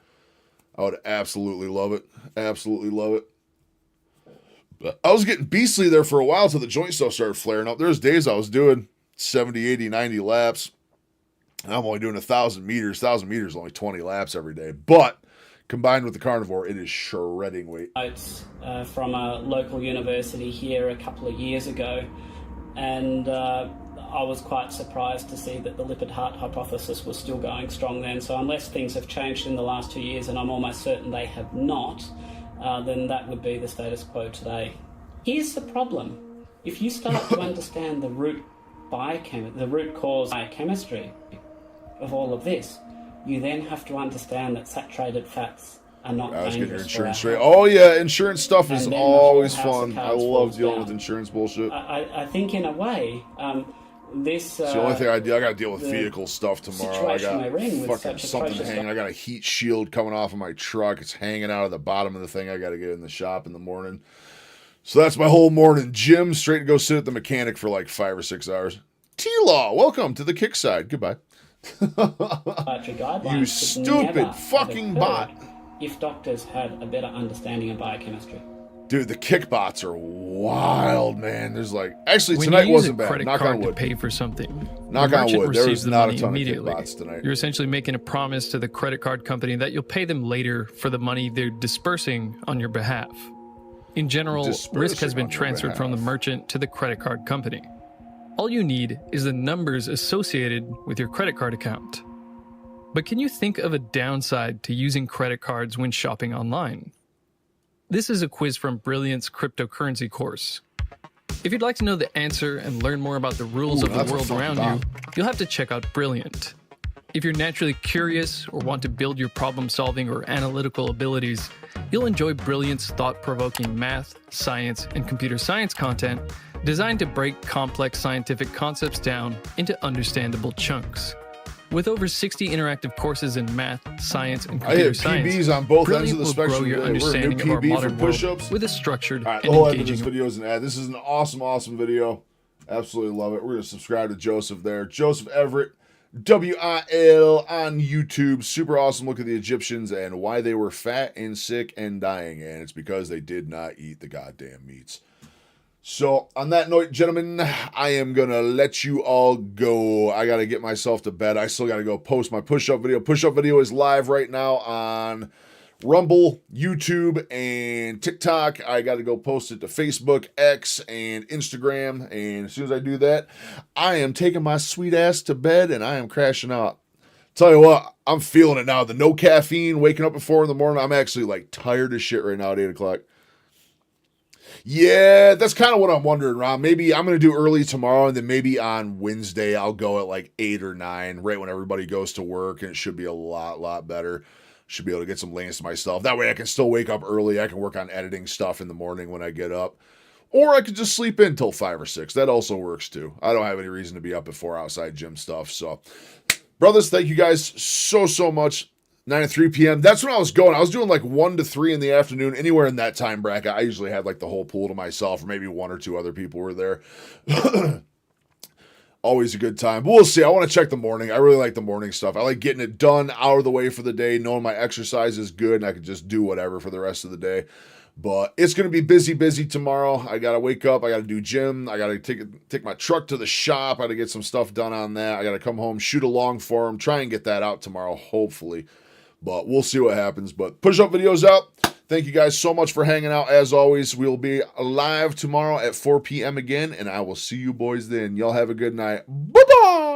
I would absolutely love it. Absolutely love it. But I was getting beastly there for a while till the joint stuff started flaring up. There's days I was doing 70, 80, 90 laps. And I'm only doing 1,000 meters. 1,000 meters is only 20 laps every day. But combined with the carnivore, it is shredding weight. Notes from a local university here a couple of years ago. And I was quite surprised to see that the lipid heart hypothesis was still going strong then. So unless things have changed in the last 2 years, and I'm almost certain they have not, then that would be the status quo today. Here's the problem. If you start to understand the root cause biochemistry of all of this, you then have to understand that saturated fats are not dangerous insurance straight. Oh yeah, insurance stuff is always fun. I love dealing with insurance bullshit. I think in a way, this it's the only thing I do. I got to deal with vehicle stuff tomorrow. I got fucking something hanging. I got a heat shield coming off of my truck. It's hanging out of the bottom of the thing. I got to get in the shop in the morning. So that's my whole morning. Gym, straight to go sit at the mechanic for like 5 or 6 hours. T-Law, welcome to the kick side. Goodbye. You stupid fucking bot. If doctors had a better understanding of biochemistry. Dude, the kick bots are wild, man. There's like, actually tonight wasn't bad. Knock on wood. To pay for something. Knock on wood. There was not a ton of kick bots tonight. You're essentially making a promise to the credit card company that you'll pay them later for the money they're dispersing on your behalf. In general, risk has been transferred from the merchant to the credit card company. All you need is the numbers associated with your credit card account. But can you think of a downside to using credit cards when shopping online? This is a quiz from Brilliant's cryptocurrency course. If you'd like to know the answer and learn more about the rules of the world around you, you'll have to check out Brilliant. If you're naturally curious or want to build your problem-solving or analytical abilities, you'll enjoy Brilliant's thought-provoking math, science, and computer science content designed to break complex scientific concepts down into understandable chunks. With over 60 interactive courses in math, science, and computer science, PBs on both ends of the will spectrum. grow your We're a new understanding of our PB modern for push-ups world with a structured All right, and the whole end of engaging. this video is an ad. This is an awesome video. Absolutely love it. We're gonna subscribe to Joseph there. Joseph Everett, WIL on YouTube. Super awesome look at the Egyptians and why they were fat and sick and dying, and it's because they did not eat the goddamn meats. So, on that note, gentlemen, I am going to let you all go. I got to get myself to bed. I still got to go post my push-up video. Push-up video is live right now on Rumble, YouTube, and TikTok. I got to go post it to Facebook, X, and Instagram. And as soon as I do that, I am taking my sweet ass to bed, and I am crashing out. Tell you what, I'm feeling it now. The no caffeine, waking up at 4 in the morning. I'm actually, like, tired as shit right now at 8 o'clock. Yeah, that's kind of what I'm wondering, Ron. Maybe I'm going to do early tomorrow, and then maybe on Wednesday I'll go at like 8 or 9, right when everybody goes to work, and it should be a lot better. Should be able to get some lanes to myself. That way I can still wake up early. I can work on editing stuff in the morning when I get up. Or I could just sleep in till 5 or 6. That also works too. I don't have any reason to be up at 4 outside gym stuff. So, brothers, thank you guys so much. 9 to 3 p.m. That's when I was going. I was doing like 1 to 3 in the afternoon, anywhere in that time bracket. I usually had like the whole pool to myself, or maybe 1 or 2 other people were there. Always a good time. But we'll see. I want to check the morning. I really like the morning stuff. I like getting it done, out of the way for the day, knowing my exercise is good, and I can just do whatever for the rest of the day. But it's going to be busy tomorrow. I got to wake up. I got to do gym. I got to take my truck to the shop. I got to get some stuff done on that. I got to come home, shoot a long form, try and get that out tomorrow, hopefully. But we'll see what happens. But push-up videos out. Thank you guys so much for hanging out. As always, we'll be live tomorrow at 4 p.m. again, and I will see you boys then. Y'all have a good night. Bye-bye!